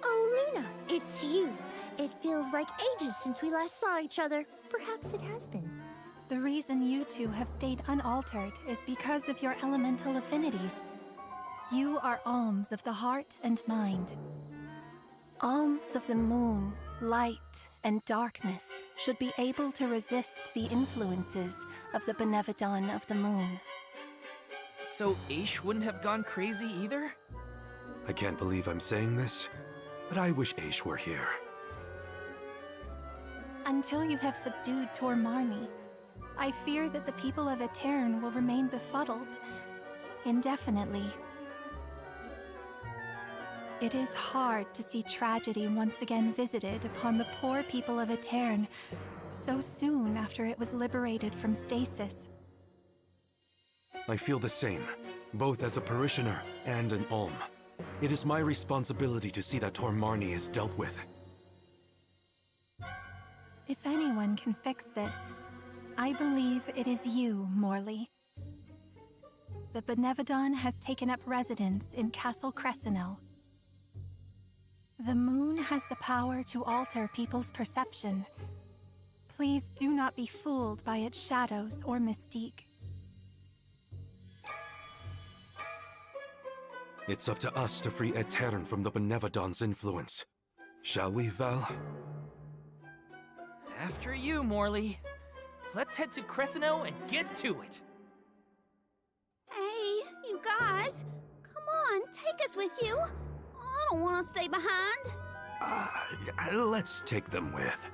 Oh, Luna, it's you. It feels like ages since we last saw each other. Perhaps it has been. The reason you two have stayed unaltered is because of your elemental affinities. You are alms of the heart and mind. Alms of the moon, light, and darkness should be able to resist the influences of the Benevodon of the moon. So Aish wouldn't have gone crazy either? I can't believe I'm saying this, but I wish Aish were here. Until you have subdued Tormarni, I fear that the people of Aetern will remain befuddled indefinitely. It is hard to see tragedy once again visited upon the poor people of Aetern so soon after it was liberated from stasis. I feel the same, both as a parishioner and an alm. It is my responsibility to see that Tormarni is dealt with. If anyone can fix this, I believe it is you, Morley. The Benevodon has taken up residence in Castle Crescenel. The moon has the power to alter people's perception. Please do not be fooled by its shadows or mystique. It's up to us to free Aetern from the Benevodon's influence. Shall we, Val? After you, Morley. Let's head to Cresceno and get to it. Hey, you guys. Come on, take us with you. I don't want to stay behind. Let's take them with.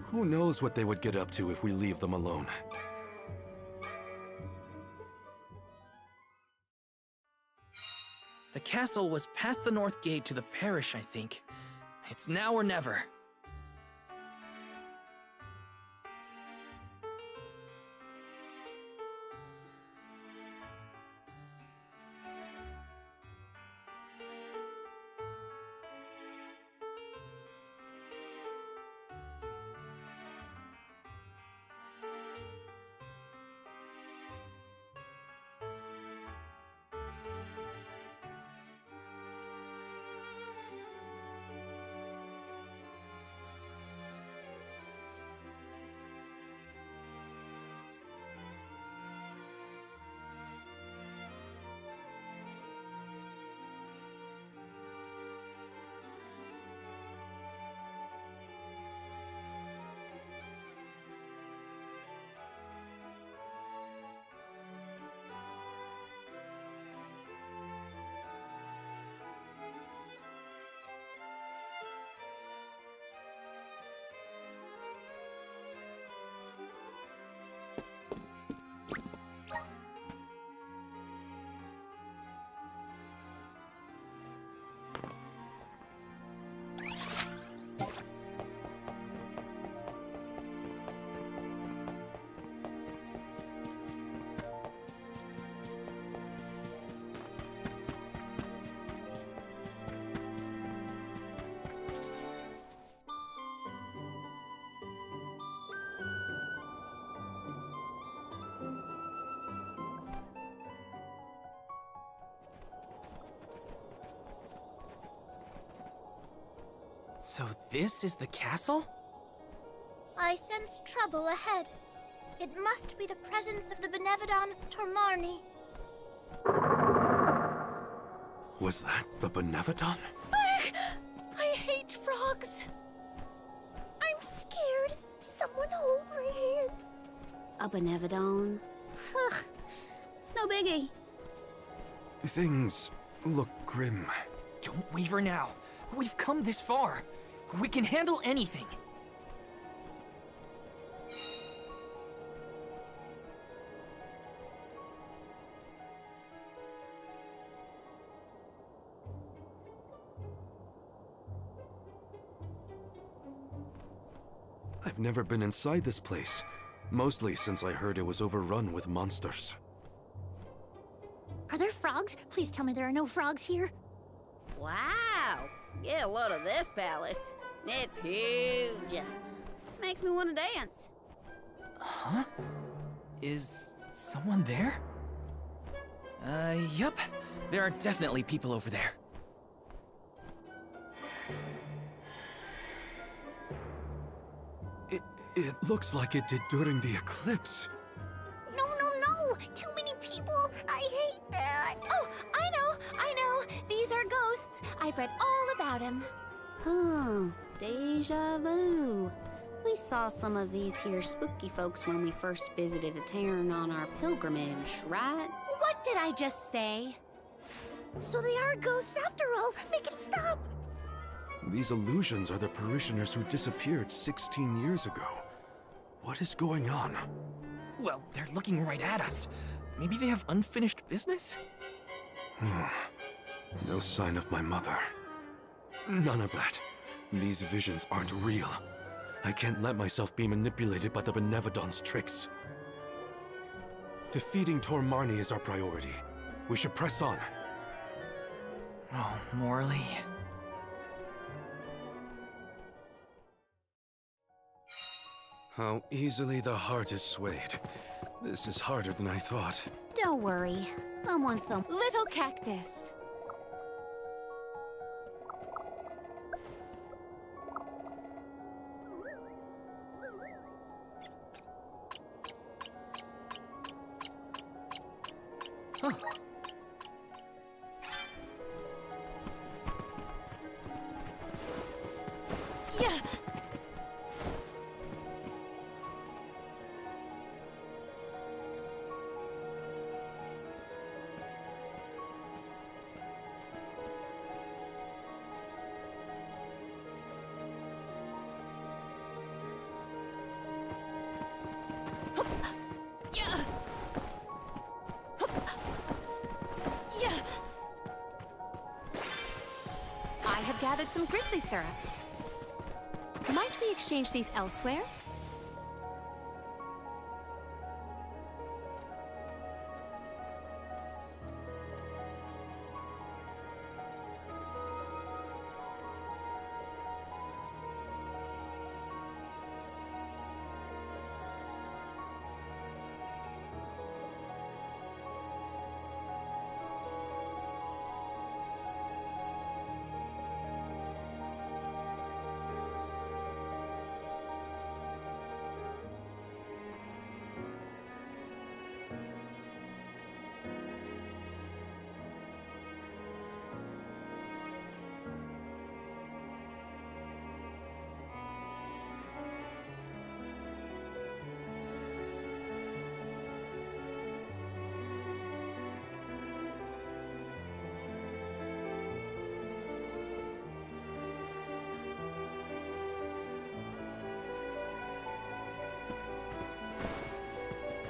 Who knows what they would get up to if we leave them alone. The castle was past the north gate to the parish, I think. It's now or never. So this is the castle? I sense trouble ahead. It must be the presence of the Benevodon Tormarni. Was that the Benevodon? I hate frogs. I'm scared. Someone hold my hand. A Benevodon? No biggie. Things look grim. Don't waver now. We've come this far. We can handle anything. I've never been inside this place, mostly since I heard it was overrun with monsters. Are there frogs? Please tell me there are no frogs here. Wow! Get a load of this palace. It's huge. Makes me want to dance. Huh? Is someone there? Yup. There are definitely people over there. It looks like it did during the eclipse. No, no, no! Too many people! I hate that! Oh, I know! These are ghosts. I've read all about them. Huh. Deja vu. We saw some of these here spooky folks when we first visited a town on our pilgrimage, right? What did I just say? So they are ghosts after all! Make it stop! These illusions are the parishioners who disappeared 16 years ago. What is going on? Well, they're looking right at us. Maybe they have unfinished business? No sign of my mother. None of that. These visions aren't real. I can't let myself be manipulated by the Benevodon's tricks. Defeating Tormarni is our priority. We should press on. Oh, Morley. How easily the heart is swayed. This is harder than I thought. Don't worry. Someone Little cactus. Huh. Yeah. Yeah. Yeah. I have gathered some grizzly syrup. Might we exchange these elsewhere?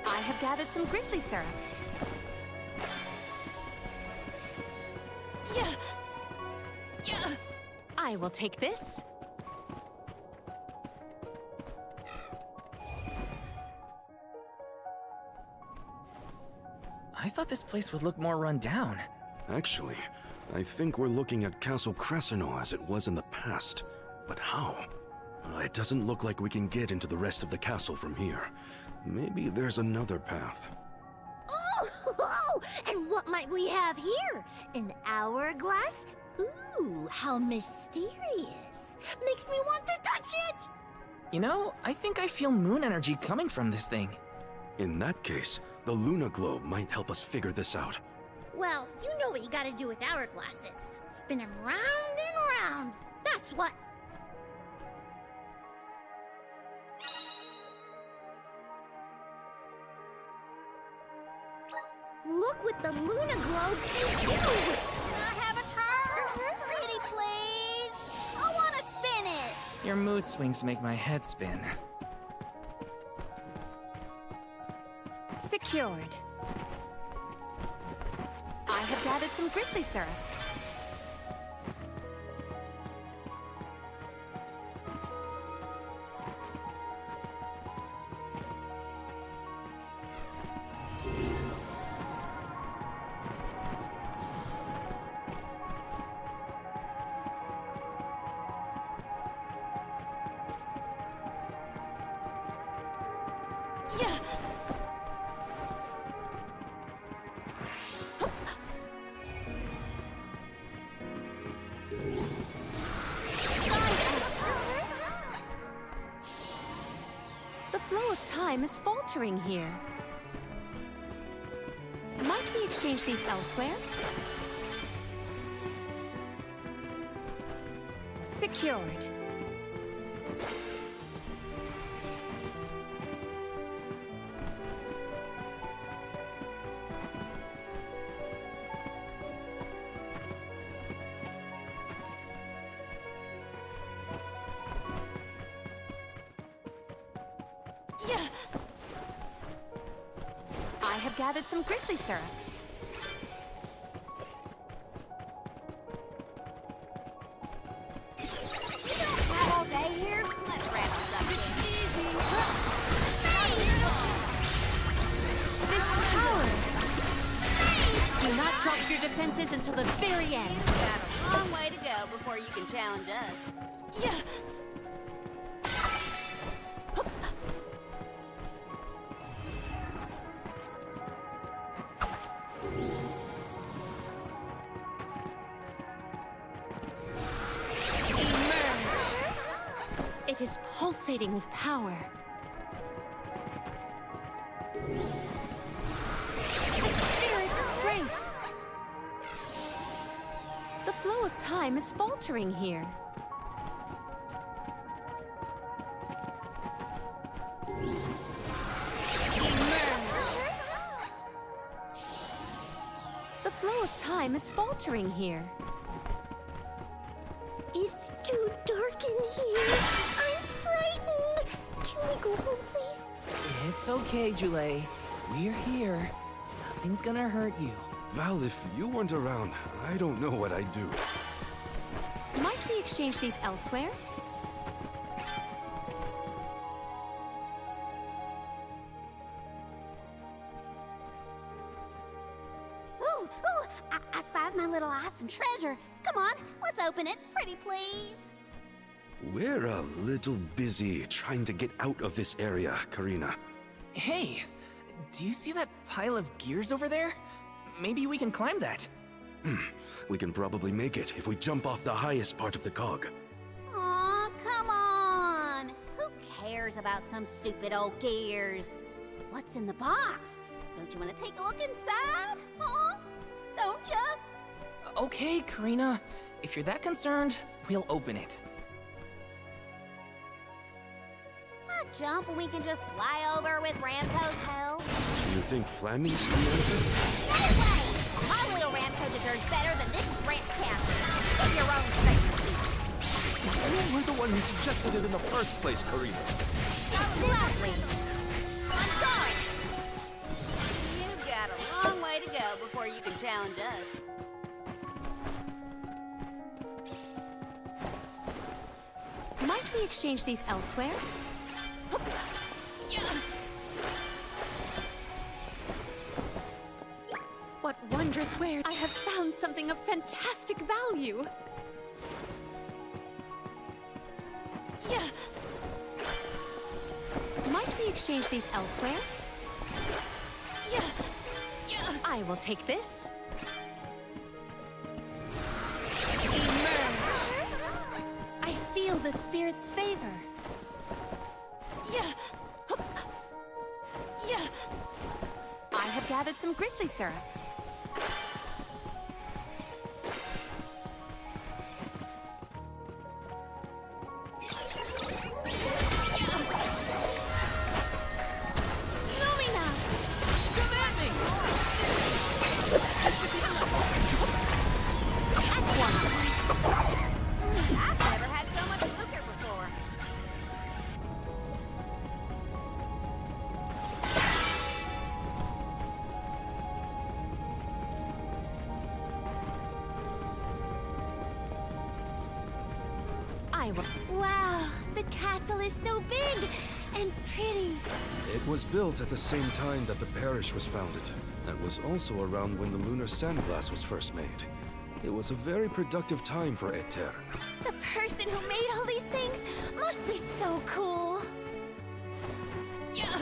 I have gathered some grizzly syrup. Yeah. Yeah. I will take this. I thought this place would look more run down. Actually, I think we're looking at Castle Crescino as it was in the past. But how? It doesn't look like we can get into the rest of the castle from here. Maybe there's another path. Oh, and what might we have here? An hourglass? Ooh, how mysterious. Makes me want to touch it! You know, I think I feel moon energy coming from this thing. In that case, the Luna Globe might help us figure this out. Well, you know what you gotta do with hourglasses. Spin them round and round. That's what. Look what the Luna Globe can do! Your mood swings make my head spin. Secured. I have gathered some grizzly syrup. Yeah. The flow of time is faltering here. Might we exchange these elsewhere? Secured. Yeah. I have gathered some grizzly syrup. Have all day here? Let's wrap this up. Easy. This power. Do not drop your defenses until the very end. Got a long way to go before you can challenge us. Yeah. It is pulsating with power. The spirit's strength. The flow of time is faltering here. Emerge. The flow of time is faltering here. It's too dark in here. I'm frightened. Can we go home, please? It's okay, Jule. We're here. Nothing's gonna hurt you. Val, if you weren't around, I don't know what I'd do. Might we exchange these elsewhere? Ooh, I spied my little awesome treasure. Come on, let's open it, pretty please. We're a little busy trying to get out of this area, Karina. Hey, do you see that pile of gears over there? Maybe we can climb that. We can probably make it if we jump off the highest part of the cog. Aw, come on. Who cares about some stupid old gears? What's in the box? Don't you want to take a look inside? Huh? Don't you? Okay, Karina. If you're that concerned, we'll open it. A jump and we can just fly over with Ramco's help? You think Flammy's the answer? No way! My little Ramco deserves better than this ramp castle. Get your own space. You were the one who suggested it in the first place, Karina. Lovely. I'm sorry. You've got a long way to go before you can challenge us. Might we exchange these elsewhere? What wondrous wares! I have found something of fantastic value! Yeah. Might we exchange these elsewhere? Yeah. Yeah. I will take this. Emerge. I feel the spirit's favor. Yeah. Yeah. I have gathered some grizzly syrup. I've never had so much sugar before. I will. Wow, the castle is so big and pretty. It was built at the same time that the parish was founded. That was also around when the lunar sandglass was first made. It was a very productive time for Eter. The person who made all these things must be so cool. Yeah.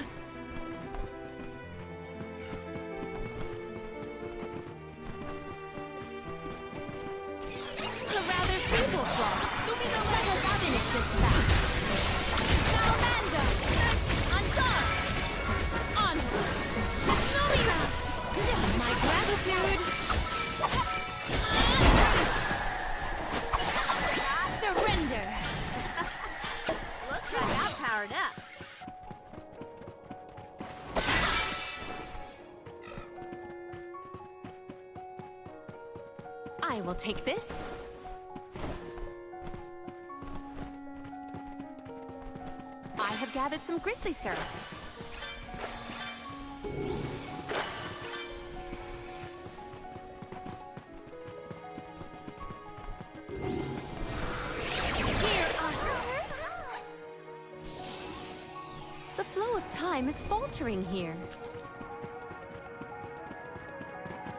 A rather feeble flaw. Let us finish this fast. Salamander! On guard! Onward! Lumina! My gratitude! Surrender! Looks like I'm powered up. I will take this. I have gathered some grizzly syrup. Hear us! The flow of time is faltering here.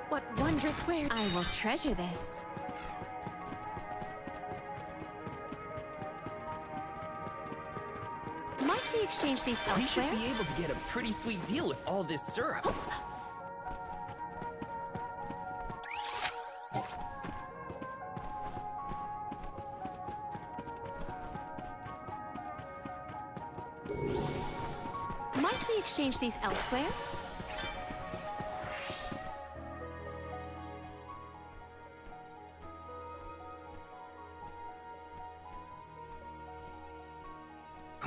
What wondrous where I will treasure this. Might we exchange these We should elsewhere? be able to get a pretty sweet deal with all this syrup. Might we exchange these elsewhere?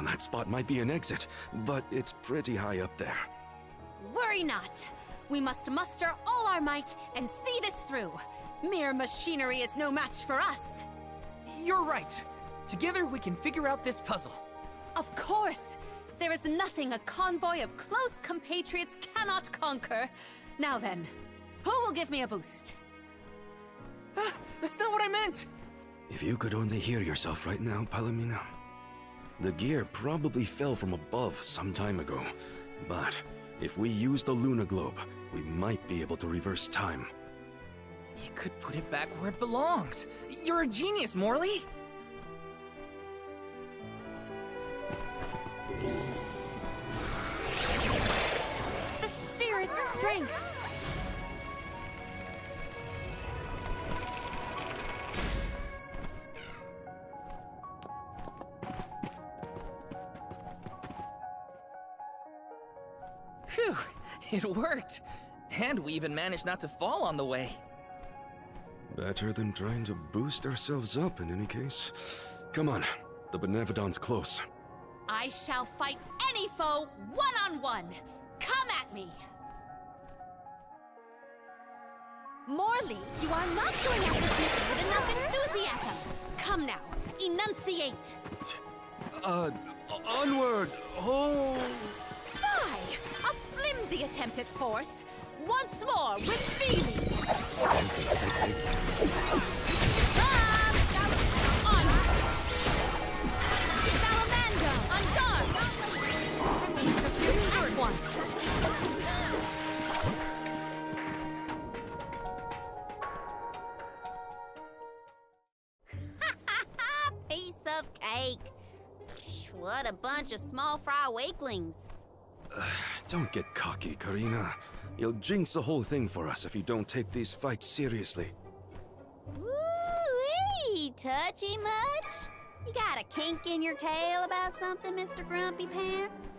That spot might be an exit, but it's pretty high up there. Worry not. We must muster all our might and see this through. Mere machinery is no match for us. You're right. Together we can figure out this puzzle. Of course! There is nothing a convoy of close compatriots cannot conquer. Now then, who will give me a boost? Ah, that's not what I meant! If you could only hear yourself right now, Palomino. The gear probably fell from above some time ago, but if we use the Luna Globe, we might be able to reverse time. You could put it back where it belongs. You're a genius, Morley. The spirit's strength! Phew, it worked. And we even managed not to fall on the way. Better than trying to boost ourselves up in any case. Come on, the Benevodon's close. I shall fight any foe one-on-one! Come at me! Morley, you are not going at this mission with enough enthusiasm! Come now, enunciate! Onward! Oh! Fie! A flimsy attempt at force! Once more, with feeling! On! Salamander, on guard! At once! Piece of cake. What a bunch of small fry wakelings. Don't get cocky, Karina. You'll jinx the whole thing for us if you don't take these fights seriously. Woo-wee! Touchy much? You got a kink in your tail about something, Mr. Grumpy Pants?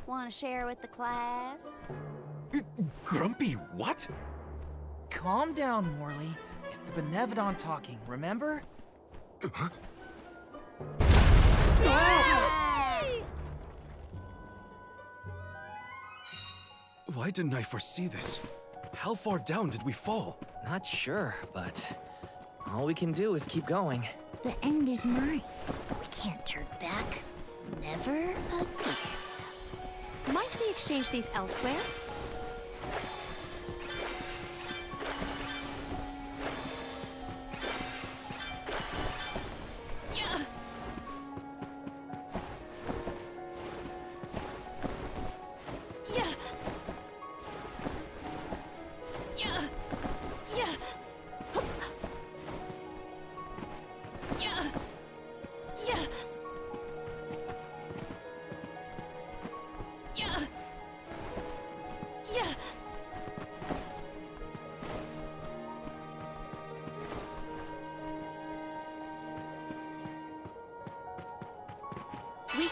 Want to share with the class? Grumpy, what? Calm down, Morley. It's the Benevodon talking, remember? Why didn't I foresee this? How far down did we fall? Not sure, but all we can do is keep going. The end is nigh. We can't turn back. Never again. Might we exchange these elsewhere? Yeah.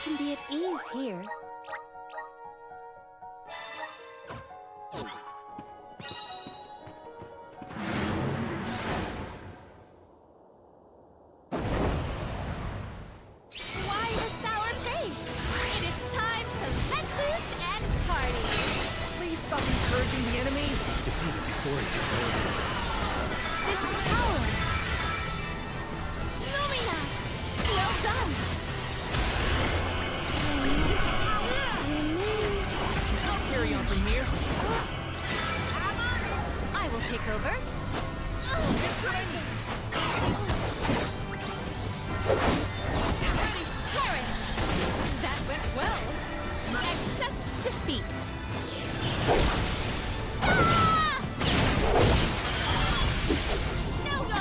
can be at ease here. Why the sour face? It is time to let loose and party. Please stop encouraging the enemy. Defeat it before it takes more of his eyes. This power. Lumina! Well done. I'll carry on from here. I will take over. Perish! That went well. Accept defeat. Ah! No go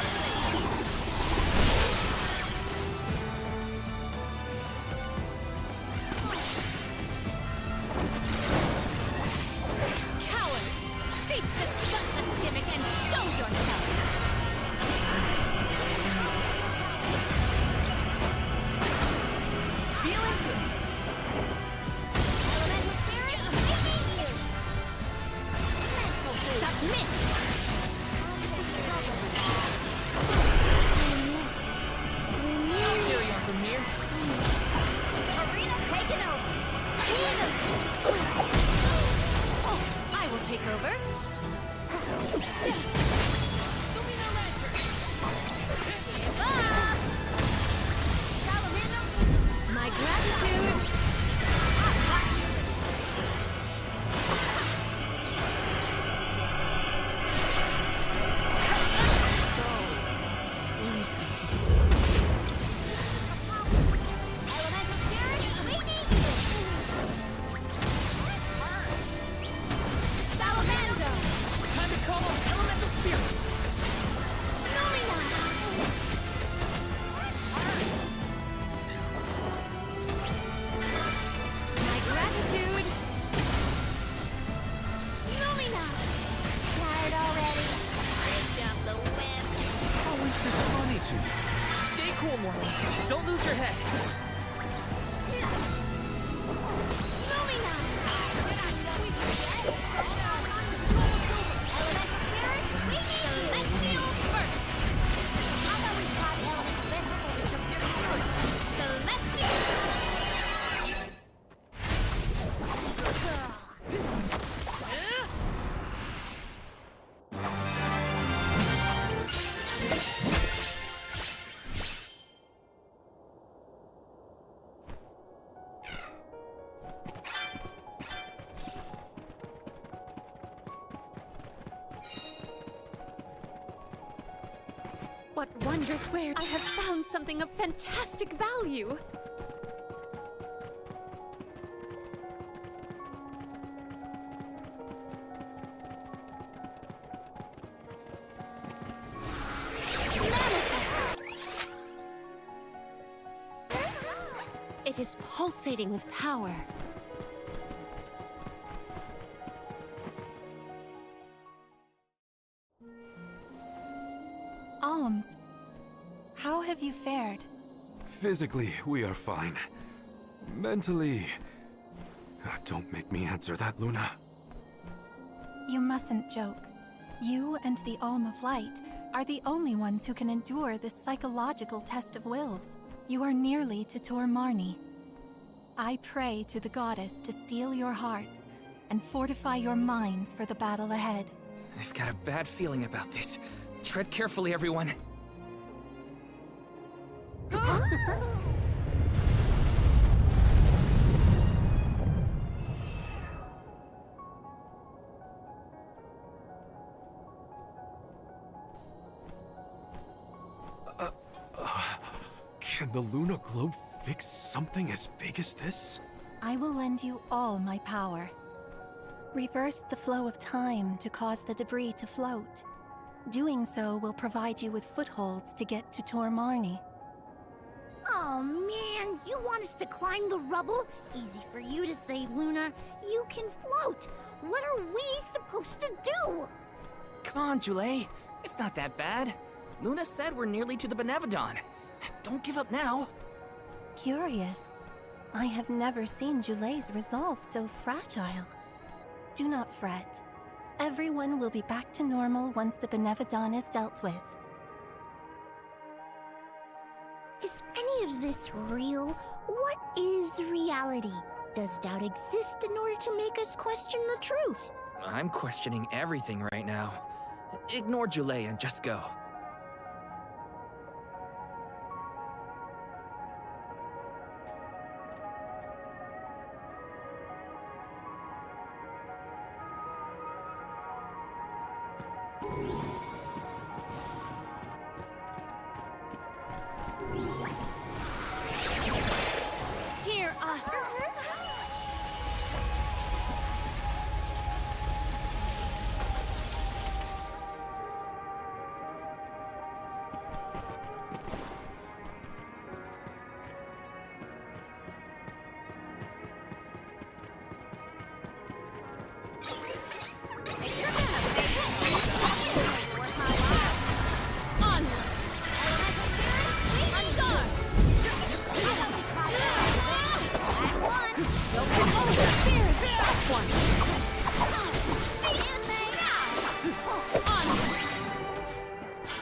Coward! Cease this gutless gimmick and show yourself! Feeling good. Elemental spirit, we need you! Mental boost. Submit! I'll carry on from here. Arena taken over! Oh, I will take over. Lumina Lantern! Give up! Salamander! My gratitude. Elemental spirit, we need you! Salamander! Time to call on elemental spirits! Lumina! My gratitude. Lumina! Tired already? Break up the wind. How is this funny to you? Stay cool, Morley. Don't lose your head. Lumina! Elemental spirit, we need you! Celestial first. How about we try elemental physical with your Celestial. good girl? What wondrous wares! I have found something of fantastic value. Manifest! It is pulsating with power. Alms, how have you fared? Physically, we are fine. Mentally... Don't make me answer that, Luna. You mustn't joke. You and the Alm of Light are the only ones who can endure this psychological test of wills. You are nearly to Tor Marni. I pray to the goddess to steel your hearts and fortify your minds for the battle ahead. I've got a bad feeling about this. Tread carefully, everyone. Can the Luna Globe fix something as big as this? I will lend you all my power. Reverse the flow of time to cause the debris to float. Doing so will provide you with footholds to get to Tor Marni. Oh man, you want us to climb the rubble? Easy for you to say, Luna. You can float. What are we supposed to do? Come on, Jule. It's not that bad. Luna said we're nearly to the Benevodon. Don't give up now. Curious. I have never seen Julay's resolve so fragile. Do not fret. Everyone will be back to normal once the Benevodon is dealt with. Is any of this real? What is reality? Does doubt exist in order to make us question the truth? I'm questioning everything right now. Ignore Julay and just go. Hear us!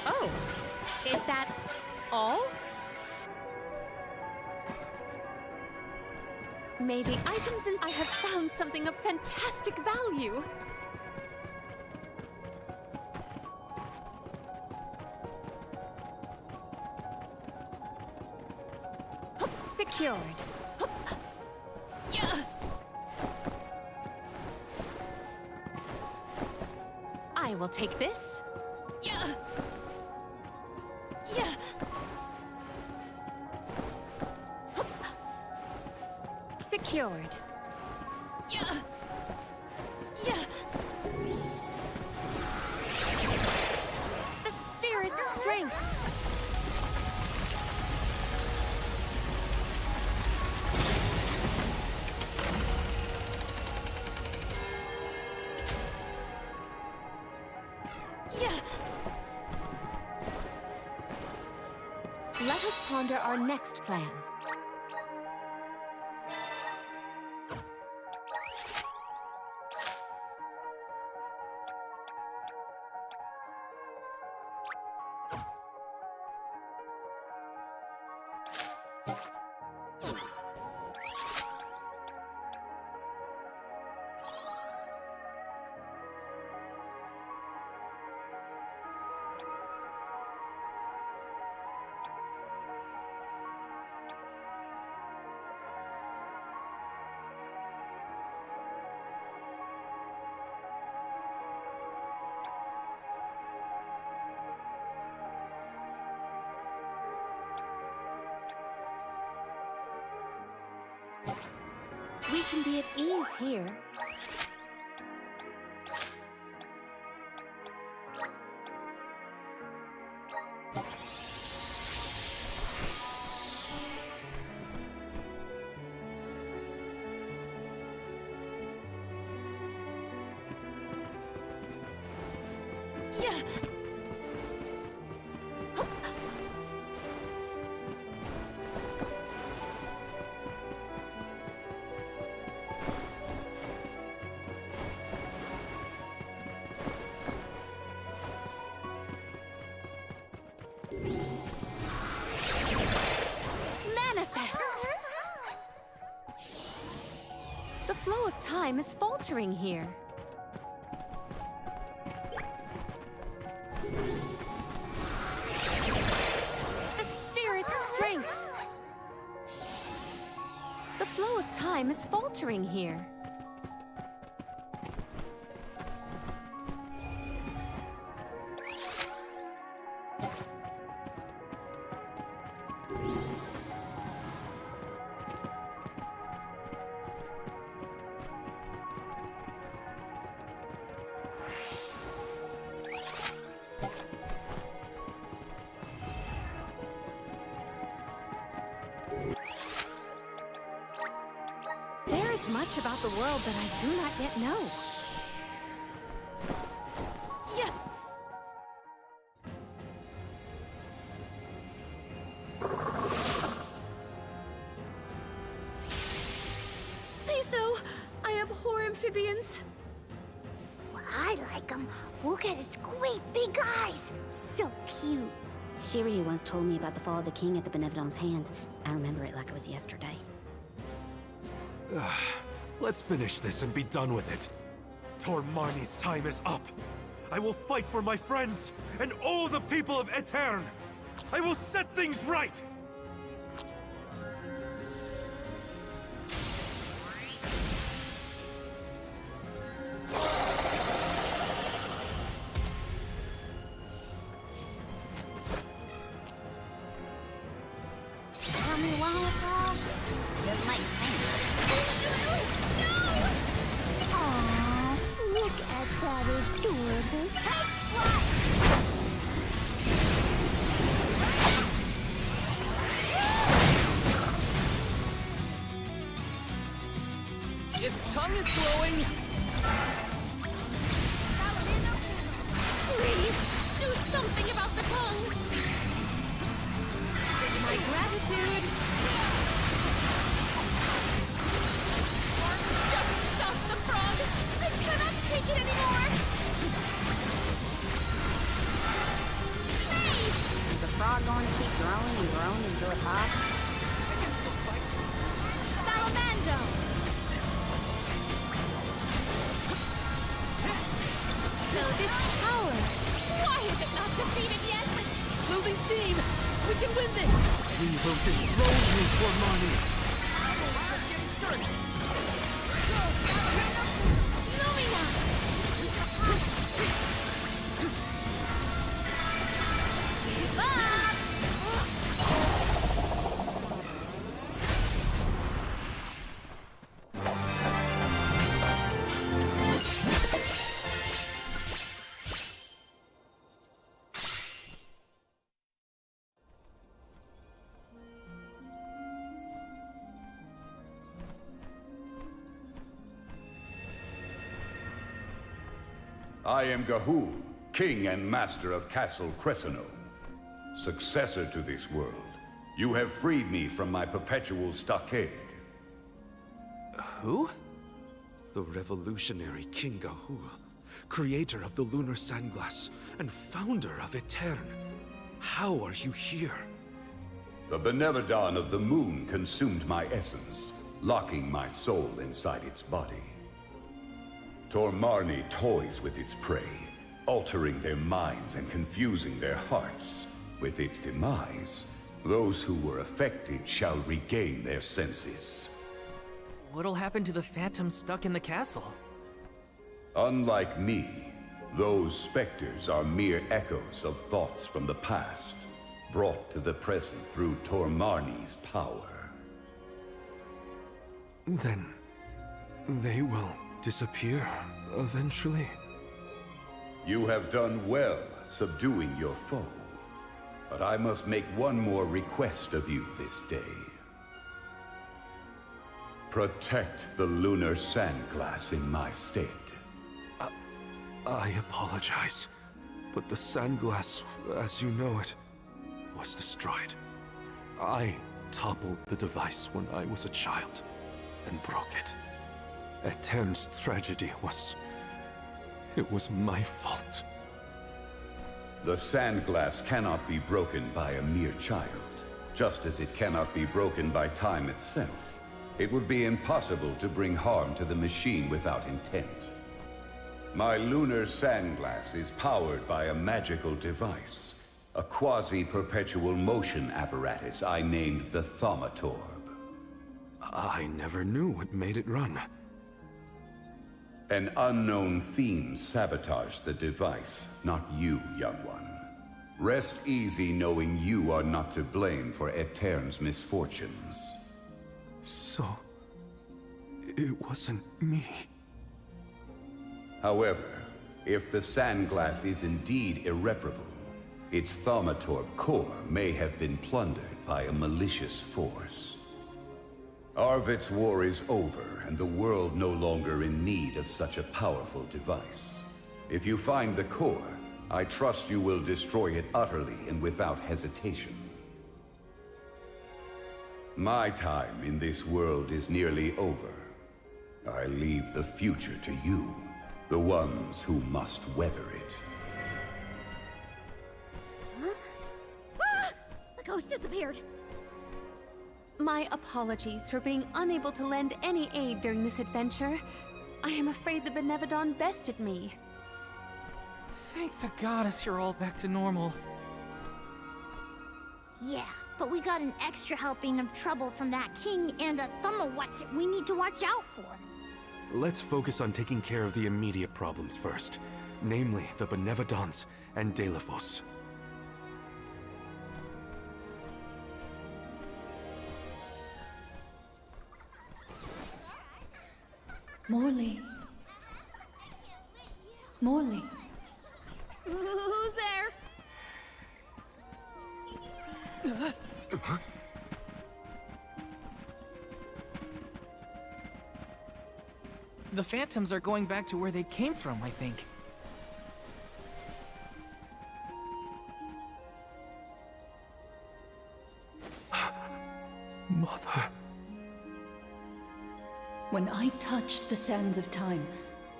Oh, is that all? Maybe items in... I have found something of fantastic value. Secured. I will take this. Secured. The spirit's strength. Let us ponder our next plan. We can be at ease here. The flow of time is faltering here. The spirit's strength. The flow of time is faltering here. There is much about the world that I do not yet know. amphibians? Well, I like them. Look at its great big eyes. So cute. Shiryu once told me about the fall of the king at the Benevodon's hand. I remember it like it was yesterday. Let's finish this and be done with it. Tormarni's time is up. I will fight for my friends and all the people of Aetern. I will set things right! Tell me why, Frog? Doesn't make sense. Aww, look at that adorable take flight! Its tongue is glowing! Please, do something about the tongue! My gratitude! Just stop the frog! I cannot take it anymore! Is the frog going to keep growing and growing until it pops? I can still fight. Salamando! So this power, why is it not defeated yet? Losing steam! We can win this! We will dethrone you, Tormarni! Just getting started! Lumina! Give up! I am Gahul, king and master of Castle Crescino. Successor to this world, you have freed me from my perpetual stockade. Who? The revolutionary King Gahul, creator of the lunar sandglass and founder of Aetern. How are you here? The Benevodon of the moon consumed my essence, locking my soul inside its body. Tormarni toys with its prey, altering their minds and confusing their hearts. With its demise, those who were affected shall regain their senses. What'll happen to the phantoms stuck in the castle? Unlike me, those specters are mere echoes of thoughts from the past, brought to the present through Tormarni's power. Then they will disappear eventually. You have done well subduing your foe, but I must make one more request of you this day. Protect the lunar sandglass in my stead. I apologize, but the sandglass, as you know it, was destroyed. I toppled the device when I was a child and broke it. Aetern's tragedy was... it was my fault. The sandglass cannot be broken by a mere child, just as it cannot be broken by time itself. It would be impossible to bring harm to the machine without intent. My lunar sandglass is powered by a magical device, a quasi-perpetual motion apparatus I named the Thaumatorb. I never knew what made it run. An unknown theme sabotaged the device, not you, young one. Rest easy knowing you are not to blame for Aetern's misfortunes. So... it wasn't me. However, if the sandglass is indeed irreparable, its Thaumatorb core may have been plundered by a malicious force. Arvid's war is over, and the world no longer in need of such a powerful device. If you find the core, I trust you will destroy it utterly and without hesitation. My time in this world is nearly over. I leave the future to you, the ones who must weather it. Huh? Ah! The ghost disappeared. My apologies for being unable to lend any aid during this adventure. I am afraid the Benevodon bested me. Thank the goddess you're all back to normal. Yeah, but we got an extra helping of trouble from that king and a Thumma-what's-it we need to watch out for. Let's focus on taking care of the immediate problems first. Namely, the Benevodons and Delafos. Morley. Morley. Who's there? The phantoms are going back to where they came from, I think. Mother. When I touched the sands of time,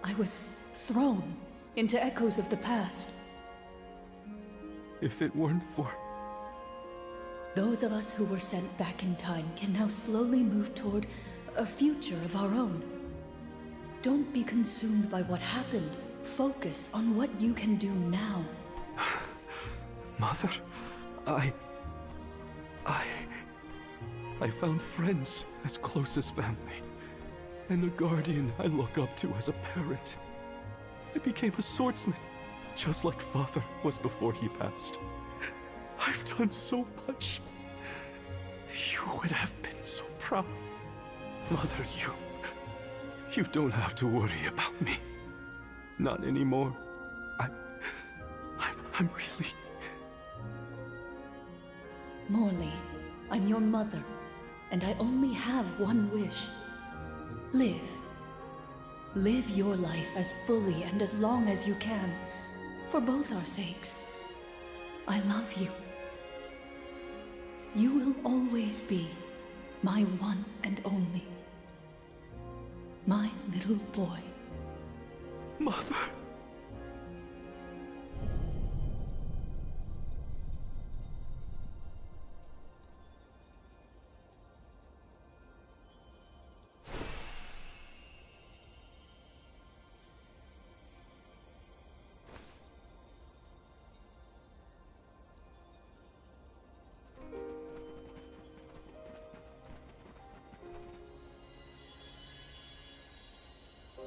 I was thrown into echoes of the past. If it weren't for... Those of us who were sent back in time can now slowly move toward a future of our own. Don't be consumed by what happened. Focus on what you can do now. Mother, I found friends as close as family, and a guardian I look up to as a parent. I became a swordsman, just like Father was before he passed. I've done so much. You would have been so proud. Mother, you don't have to worry about me. Not anymore. I'm really... Morley, I'm your mother, and I only have one wish. Live. Live your life as fully and as long as you can, for both our sakes. I love you. You will always be my one and only. My little boy. Mother.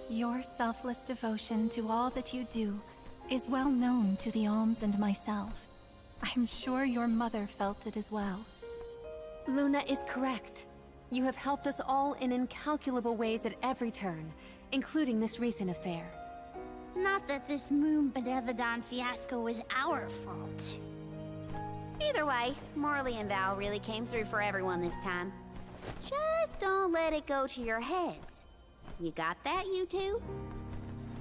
Your selfless devotion to all that you do is well known to the Alms and myself. I'm sure your mother felt it as well. Luna is correct. You have helped us all in incalculable ways at every turn, including this recent affair. Not that this Moon Benevodon fiasco was our fault. Either way, Morley and Val really came through for everyone this time. Just don't let it go to your heads. You got that, you two?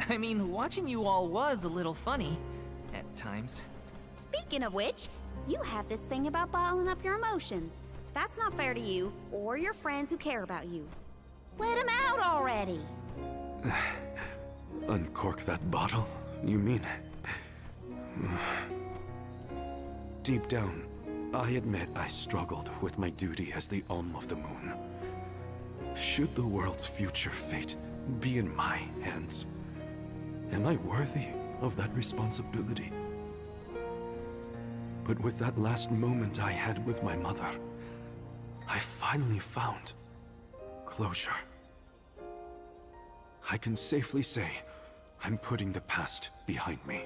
I mean, watching you all was a little funny. At times. Speaking of which, you have this thing about bottling up your emotions. That's not fair to you, or your friends who care about you. Let them out already! Uncork that bottle, you mean? Deep down, I admit I struggled with my duty as the Alm of the Moon. Should the world's future fate be in my hands, am I worthy of that responsibility? But with that last moment I had with my mother, I finally found closure. I can safely say I'm putting the past behind me.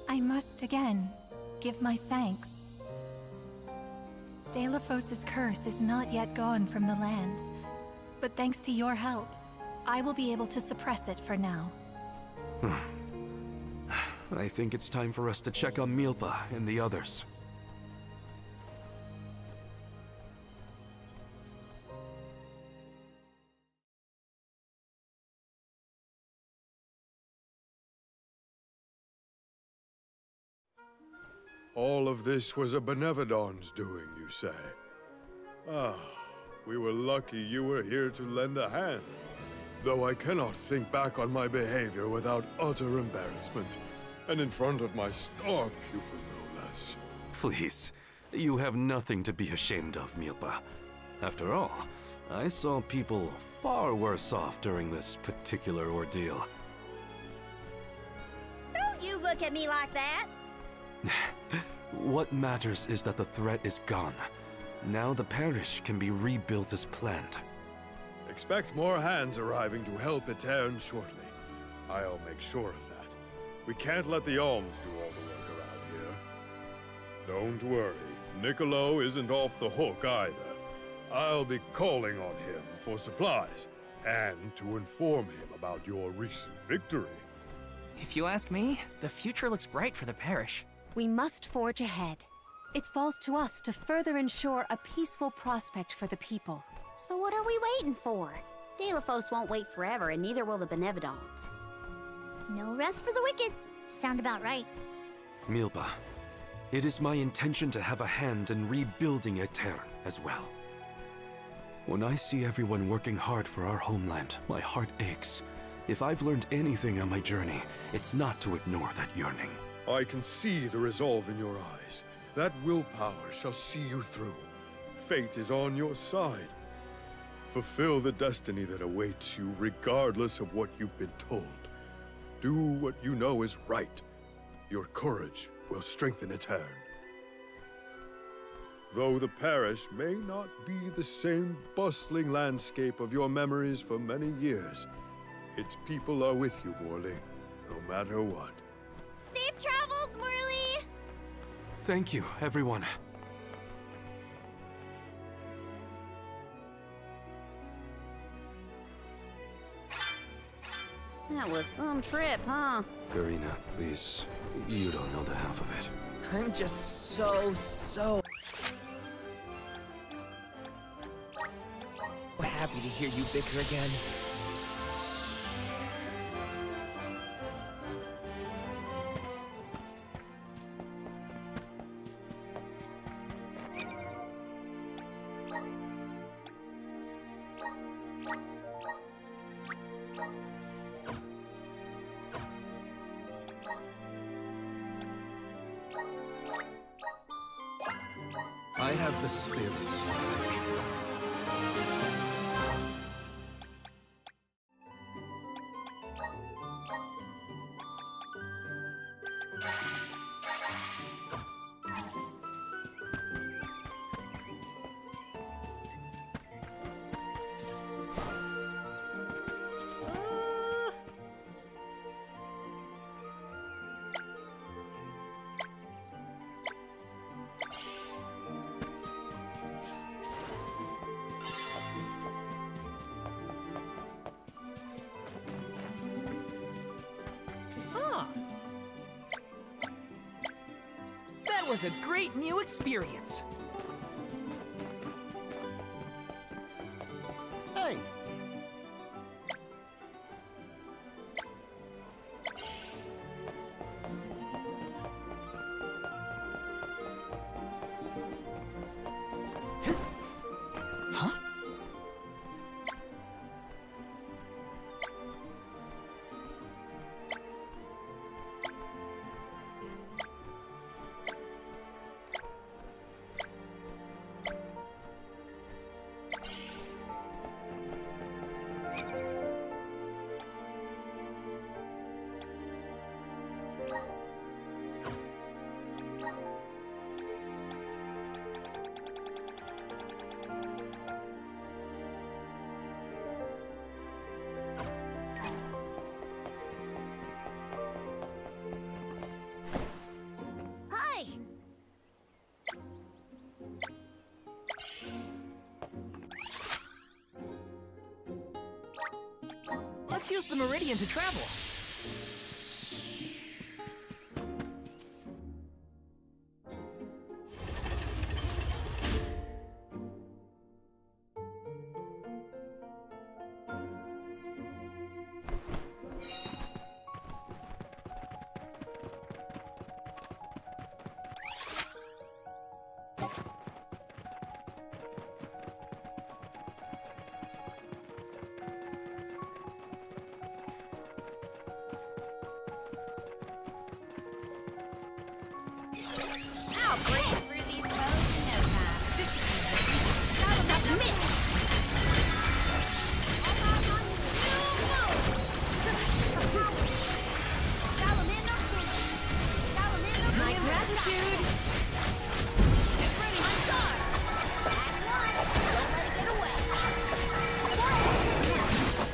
I must again give my thanks. Delafos' curse is not yet gone from the lands, but thanks to your help, I will be able to suppress it for now. I think it's time for us to check on Milpa and the others. All of this was a Benevodon's doing, you say? Ah, We were lucky you were here to lend a hand. Though I cannot think back on my behavior without utter embarrassment. And in front of my star pupil, no less. Please, you have nothing to be ashamed of, Milpa. After all, I saw people far worse off during this particular ordeal. Don't you look at me like that! What matters is that the threat is gone. Now the parish can be rebuilt as planned. Expect more hands arriving to help Etern shortly. I'll make sure of that. We can't let the alms do all the work around here. Don't worry, Niccolo isn't off the hook either. I'll be calling on him for supplies, and to inform him about your recent victory. If you ask me, the future looks bright for the parish. We must forge ahead. It falls to us to further ensure a peaceful prospect for the people. So what are we waiting for? Delafos won't wait forever, and neither will the Benevodons. No rest for the wicked. Sound about right. Milpa, it is my intention to have a hand in rebuilding Etern as well. When I see everyone working hard for our homeland, my heart aches. If I've learned anything on my journey, it's not to ignore that yearning. I can see the resolve in your eyes. That willpower shall see you through. Fate is on your side. Fulfill the destiny that awaits you, regardless of what you've been told. Do what you know is right. Your courage will strengthen Etern. Though the parish may not be the same bustling landscape of your memories for many years, its people are with you, Morley, no matter what. Safe travels, Morley! Thank you, everyone. That was some trip, huh? Garina, please. You don't know the half of it. I'm just so happy to hear you bicker again. I have the spirits to thank. That was a great new experience. Hey! Huh? Hi! Let's use the meridian to travel. I'll breeze through these foes in no time. Submit! My gratitude! Get ready, my star! Last one! Don't let it get away!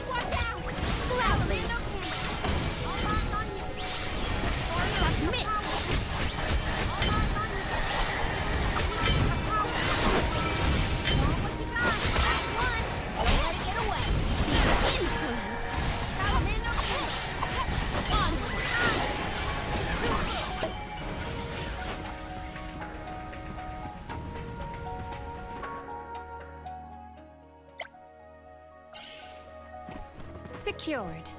Watch out! Loudly! Submit! What you got? Last one! Don't let it get away! Insolence! Secured.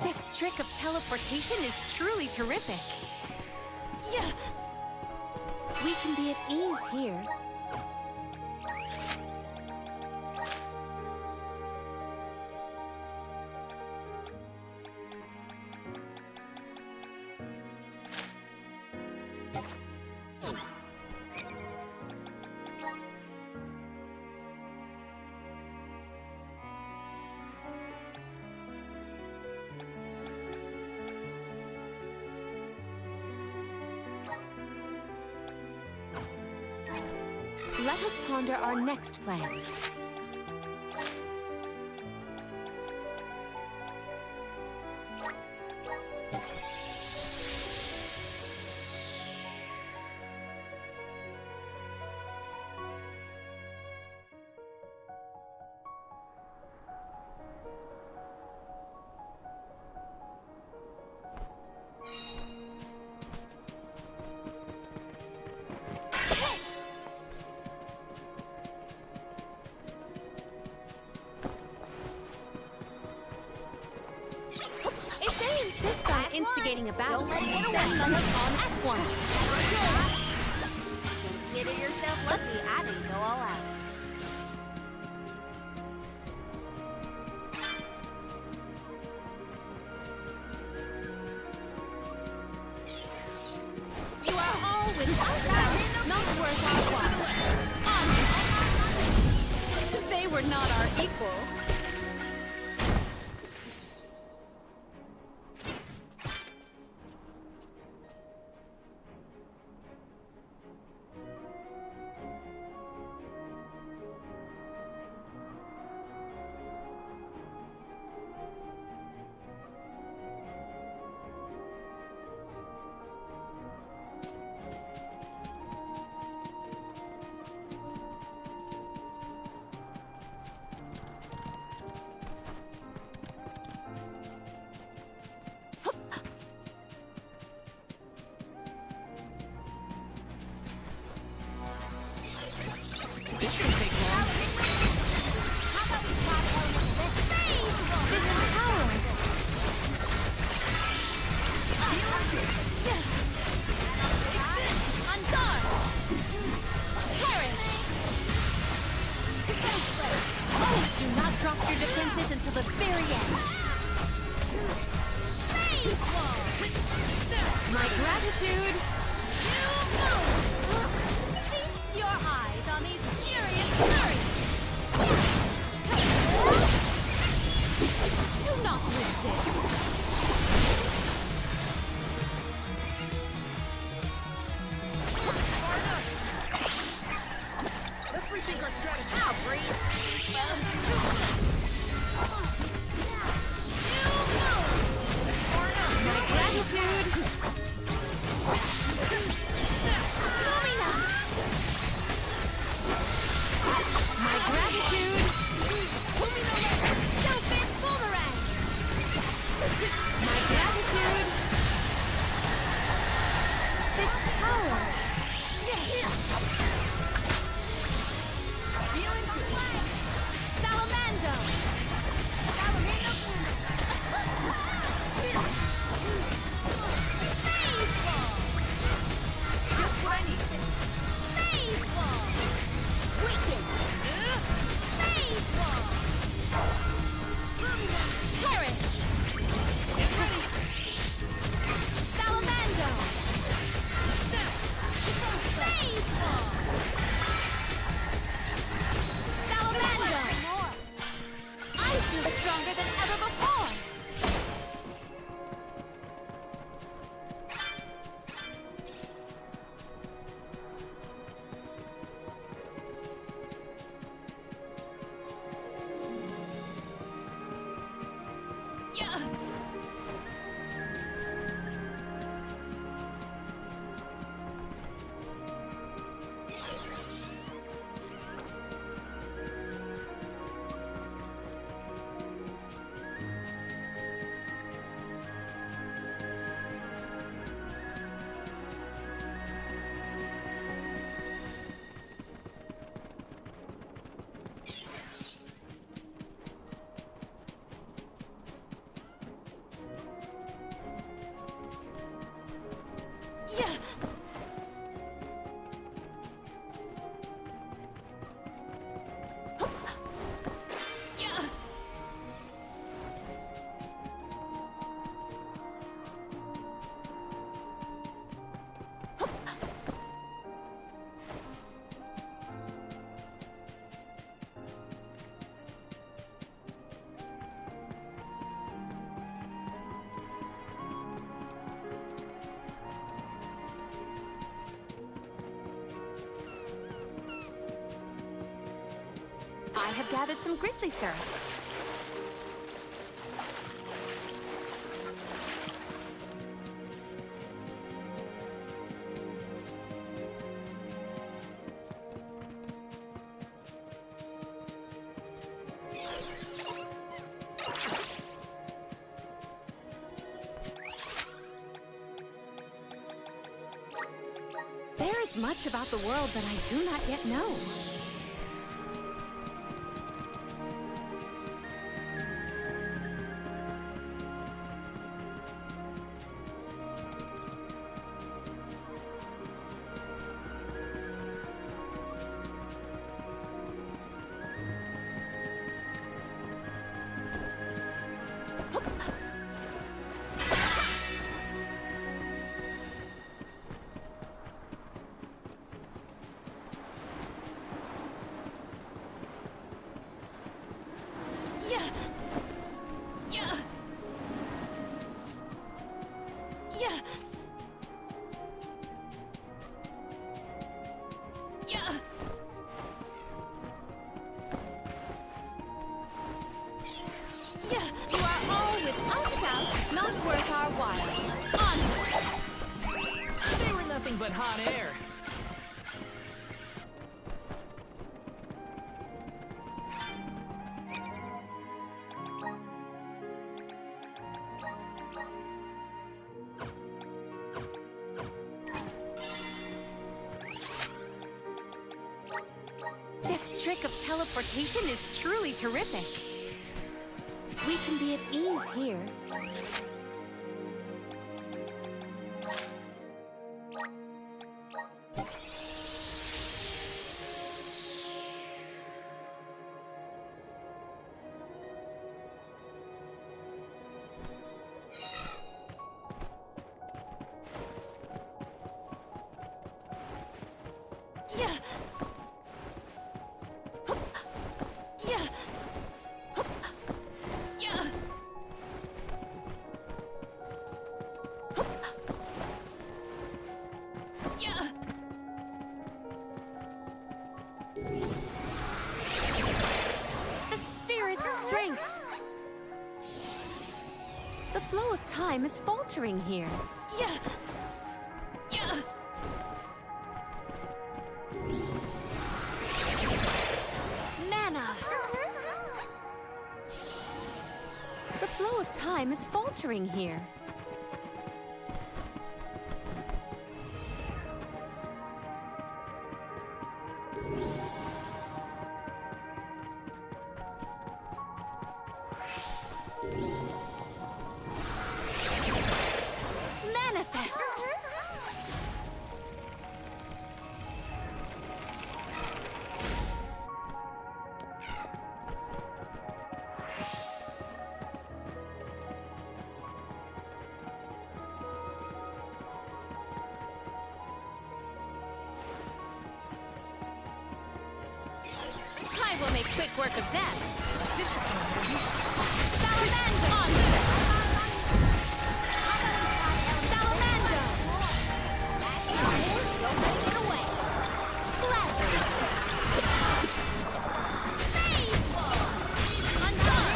This trick of teleportation is truly terrific. Yeah. We can be at ease here. Let us ponder our next plan. Instigating a battle, Don't let it get away. then let us on at once. Consider yourself lucky I didn't go all out. You are all without doubt not worth our while. They were not our equal. This shouldn't take long. How about we swap elements this phase? This power! On guard! Perish! Always do not drop your defenses until the very end. Phase wall! My gratitude! Feast your eyes on these furious flurries! Do not resist! Let's rethink our strategy. I'll breathe through these foes. My gratitude! Lumina! My gratitude! Sylphid Boomerang! Yeah. I have gathered some grizzly syrup. There is much about the world that I do not yet know. But hot air. This trick of teleportation is truly terrific. We can be at ease here. The spirit's strength. The flow of time is faltering here. Mana. The flow of time is faltering here. I will make quick work of them. This should come in. Salamander! Salamander! Don't make it away. Gladly. Phase Wall! Undone!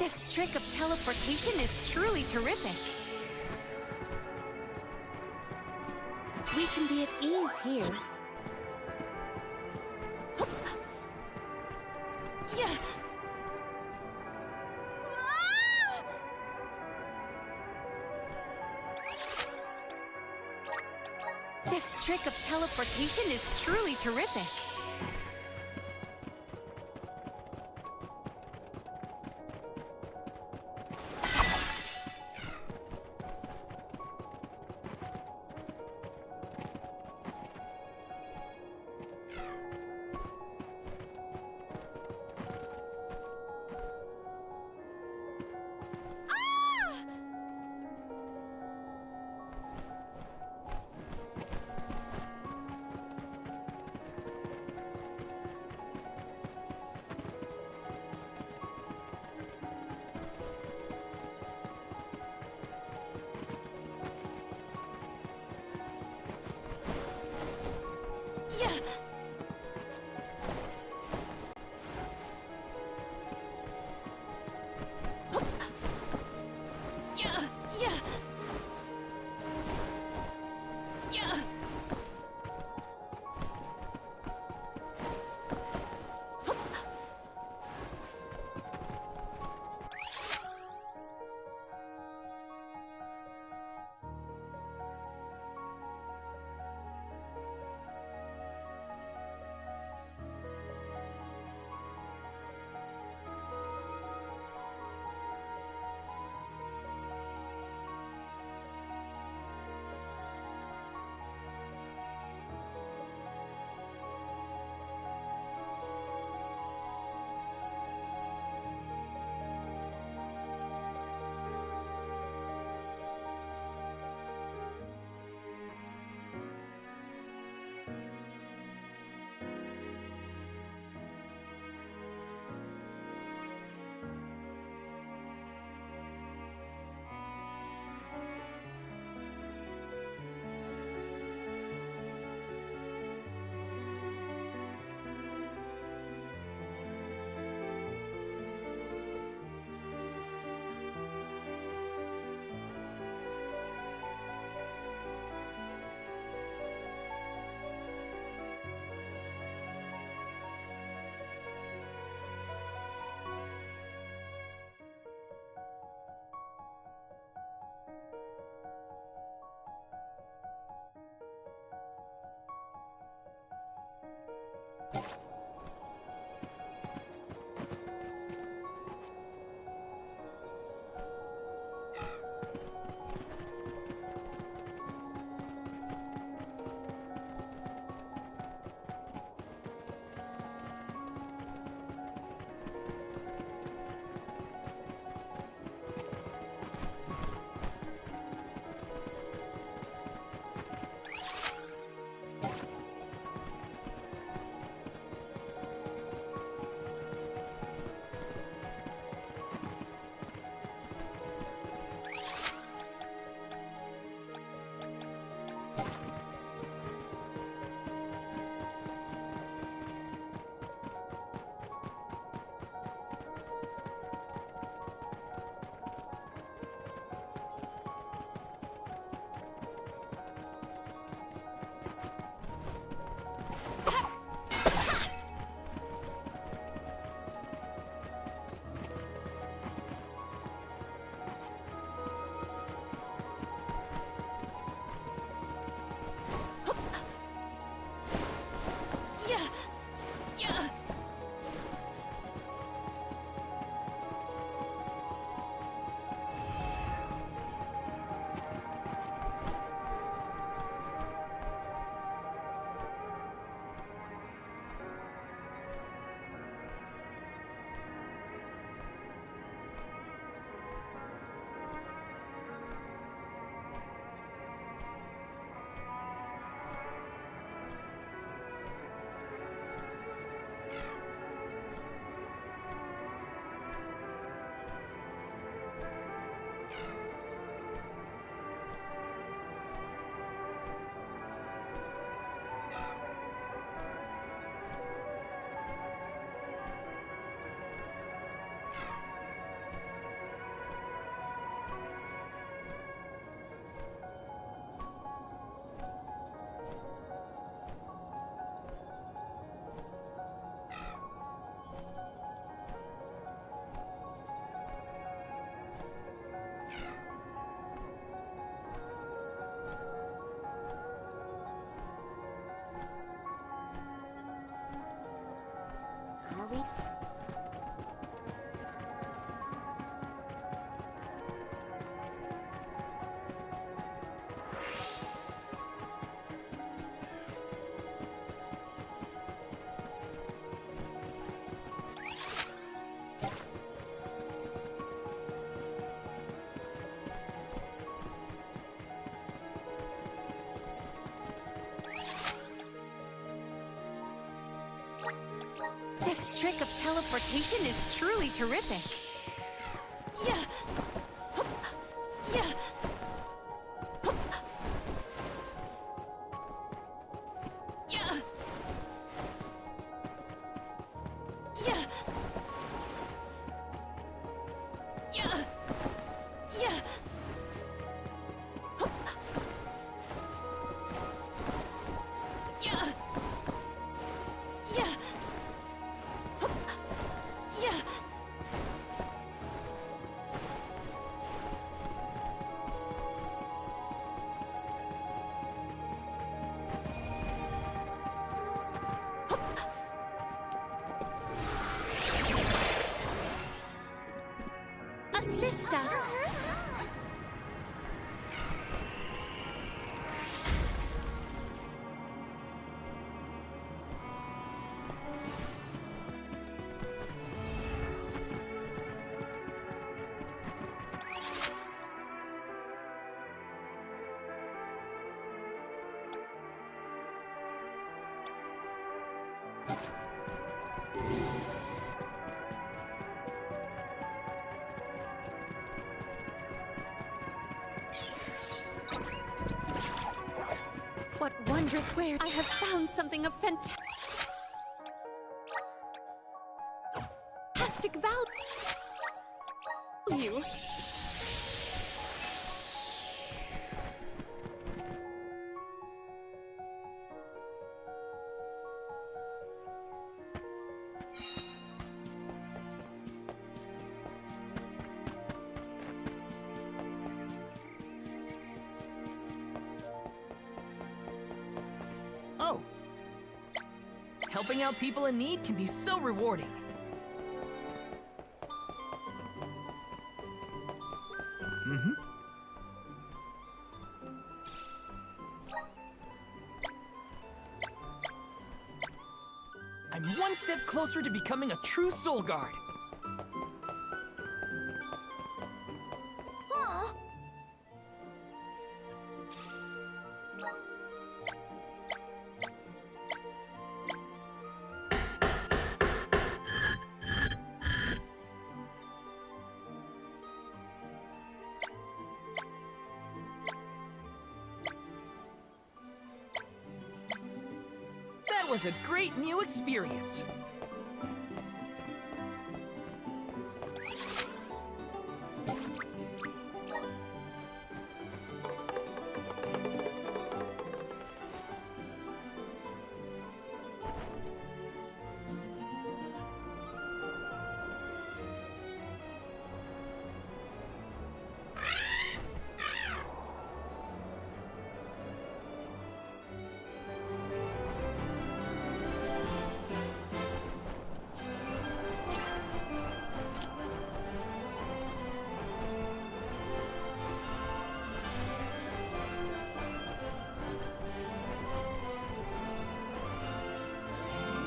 This trick of teleportation is truly terrific. We can be at ease here. Yeah. This trick of teleportation is truly terrific. trick of teleportation is truly terrific. Yeah. Hup. Yeah. Hup. Yeah. Yeah. Yeah. Yeah. Hup. Yeah. Yeah. Hup. Yeah. Assist us! What wondrous wares! I have found something of fantastic value. Oh, Helping out people in need can be so rewarding. Mm-hmm. I'm one step closer to becoming a true soul guard. That was a great new experience.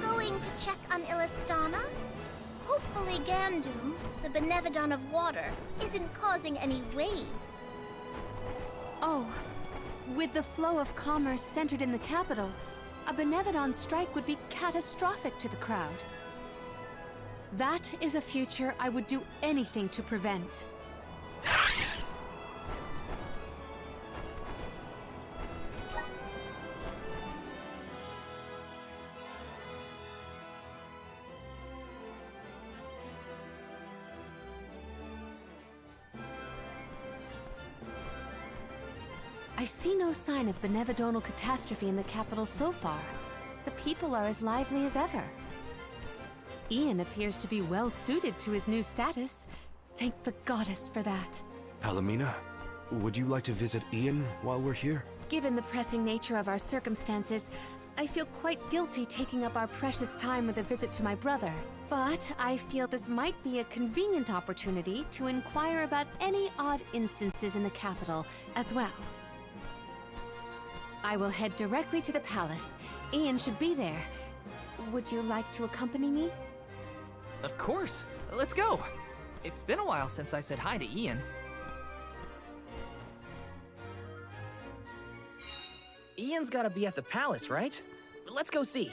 Going to check on Illistana? Hopefully Gandum, the Benevodon of water, isn't causing any waves. Oh, with the flow of commerce centered in the capital, a Benevodon strike would be catastrophic to the crowd. That is a future I would do anything to prevent. I see no sign of benevodonal catastrophe in the capital so far. The people are as lively as ever. Ian appears to be well suited to his new status. Thank the goddess for that. Palomina, would you like to visit Ian while we're here? Given the pressing nature of our circumstances, I feel quite guilty taking up our precious time with a visit to my brother. But I feel this might be a convenient opportunity to inquire about any odd instances in the capital as well. I will head directly to the palace. Ian should be there. Would you like to accompany me? Of course. Let's go. It's been a while since I said hi to Ian. Ian's gotta be at the palace, right? Let's go see.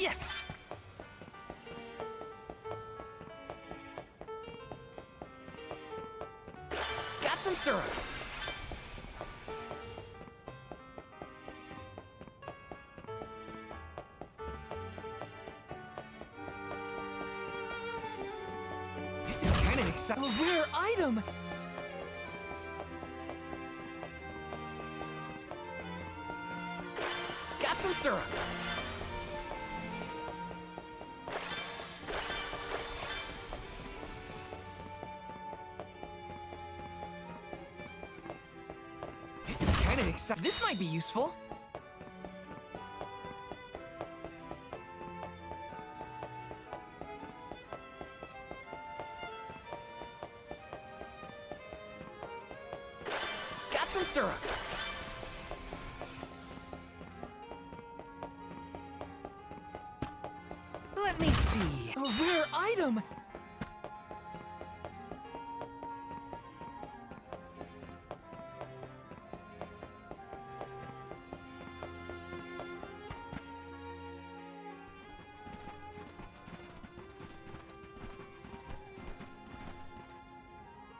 Yes! Got some syrup. This is kind of exciting. A rare item! Got some syrup. This is kind of exciting. This might be useful. Got some syrup. Let me see. A rare item.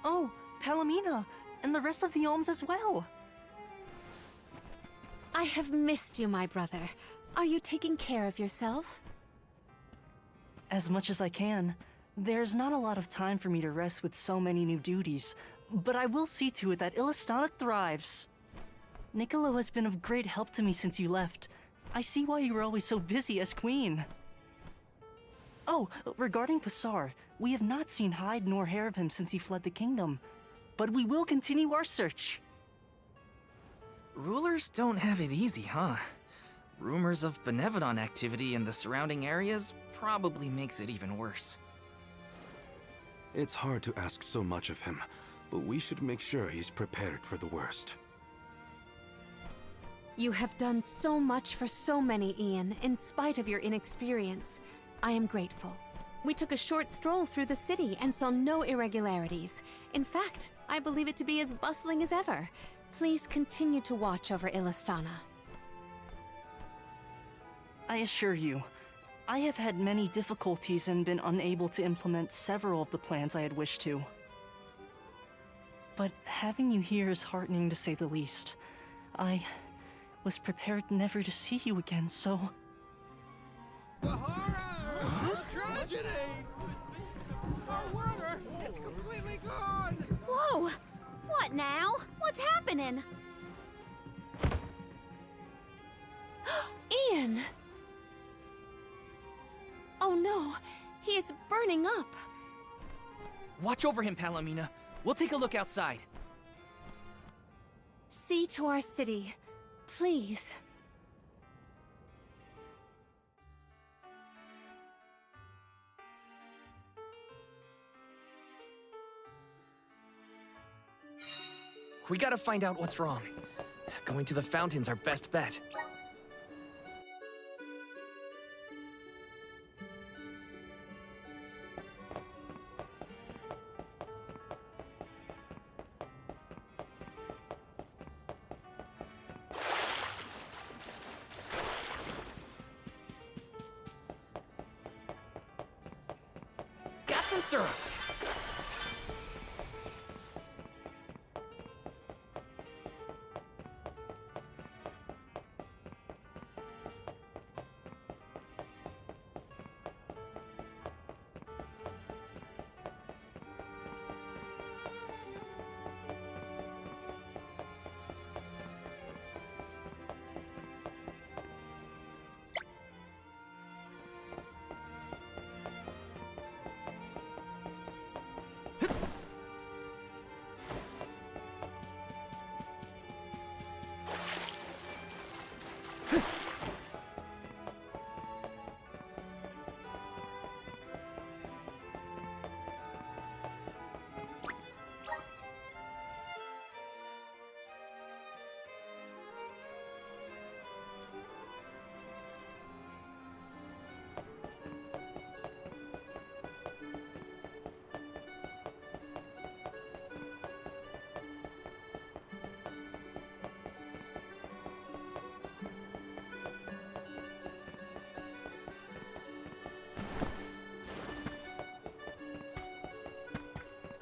Oh, Palomina, and the rest of the Alms as well. I have missed you, my brother. Are you taking care of yourself? As much as I can. There's not a lot of time for me to rest with so many new duties, but I will see to it that Illistana thrives. Niccolo has been of great help to me since you left. I see why you were always so busy as queen. Oh, regarding Passar, we have not seen hide nor hair of him since he fled the kingdom, but we will continue our search. Rulers don't have it easy, huh? Rumors of Benevodon activity in the surrounding areas probably makes it even worse. It's hard to ask so much of him, but we should make sure he's prepared for the worst. You have done so much for so many, Ian, in spite of your inexperience. I am grateful. We took a short stroll through the city and saw no irregularities. In fact, I believe it to be as bustling as ever. Please continue to watch over Illistana. I assure you, I have had many difficulties and been unable to implement several of the plans I had wished to. But having you here is heartening to say the least. I was prepared never to see you again, so... The horror! The tragedy! Our water! It's completely gone! Whoa! What now? What's happening? Ian! Oh no, he is burning up. Watch over him, Palomina. We'll take a look outside. See to our city, please. We gotta find out what's wrong. Going to the fountain's our best bet. Got some syrup.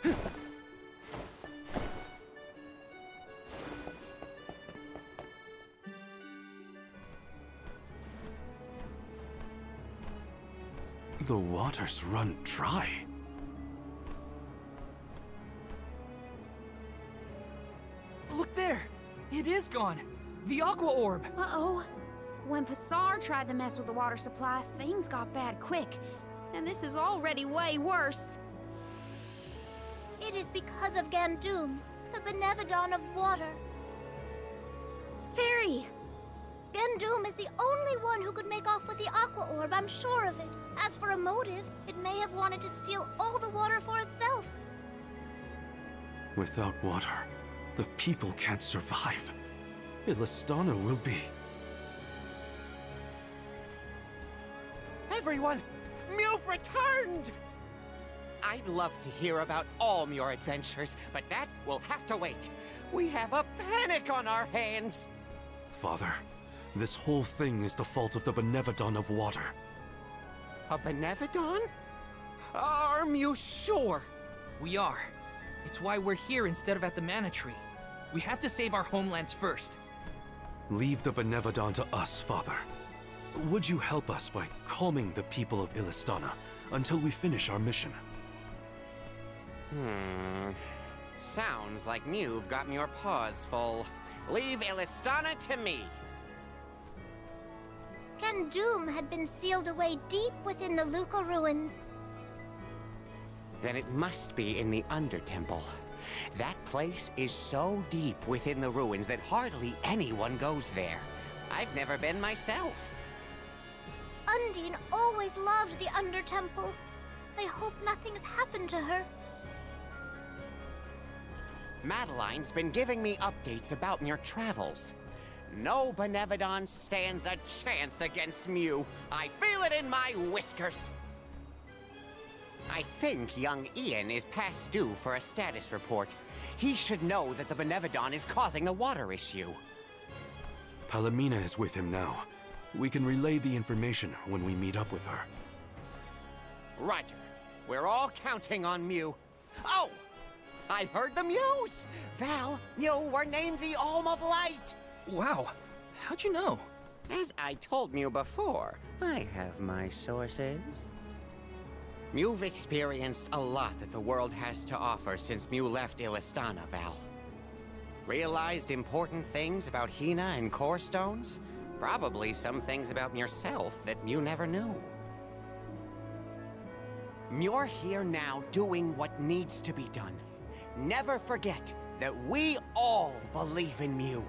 The waters run dry. Look there! It is gone! The Aqua Orb! Uh-oh. When Passar tried to mess with the water supply, things got bad quick. And this is already way worse. It is because of Gandum, the Benevodon of water. Fairy! Gandum is the only one who could make off with the Aqua Orb, I'm sure of it. As for a motive, it may have wanted to steal all the water for itself. Without water, the people can't survive. Illistana will be... Everyone! Mew've returned! I'd love to hear about all your adventures, but that will have to wait. We have a panic on our hands! Father, this whole thing is the fault of the Benevodon of water. A Benevodon? Are you sure? We are. It's why we're here instead of at the Mana Tree. We have to save our homelands first. Leave the Benevodon to us, Father. Would you help us by calming the people of Illistana until we finish our mission? Sounds like you've gotten your paws full. Leave Illistana to me. Gandum had been sealed away deep within the Luca ruins. Then it must be in the Undertemple. That place is so deep within the ruins that hardly anyone goes there. I've never been myself. Undine always loved the Undertemple. I hope nothing's happened to her. Madeline's been giving me updates about your travels. No Benevodon stands a chance against Mew. I feel it in my whiskers. I think young Ian is past due for a status report. He should know that the Benevodon is causing the water issue. Palomina is with him now. We can relay the information when we meet up with her. Roger. We're all counting on Mew. Oh! I heard the Mews! Val, Mew were named the Alm of Light! Wow. How'd you know? As I told Mew before, I have my sources. Mew've experienced a lot that the world has to offer since Mew left Illistana, Val. Realized important things about Hina and Core Stones? Probably some things about yourself that Mew never knew. You're here now doing what needs to be done. Never forget that we all believe in Mew.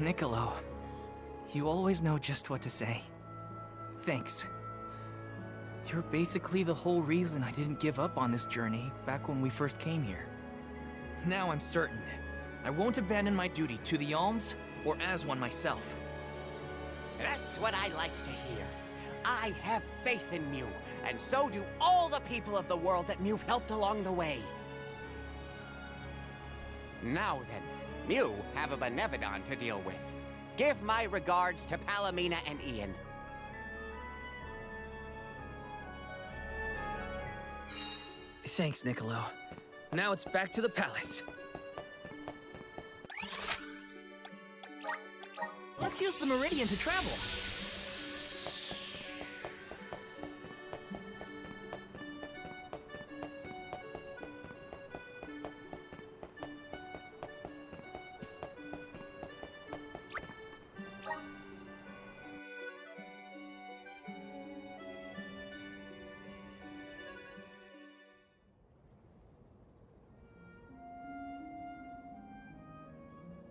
Niccolo, you always know just what to say. Thanks. You're basically the whole reason I didn't give up on this journey back when we first came here. Now I'm certain I won't abandon my duty to the Alms or as one myself. That's what I like to hear. I have faith in Mew, and so do all the people of the world that Mew've helped along the way. Now then, Mew have a Benevodon to deal with. Give my regards to Palomina and Ian. Thanks, Niccolo. Now it's back to the palace. Let's use the Meridian to travel.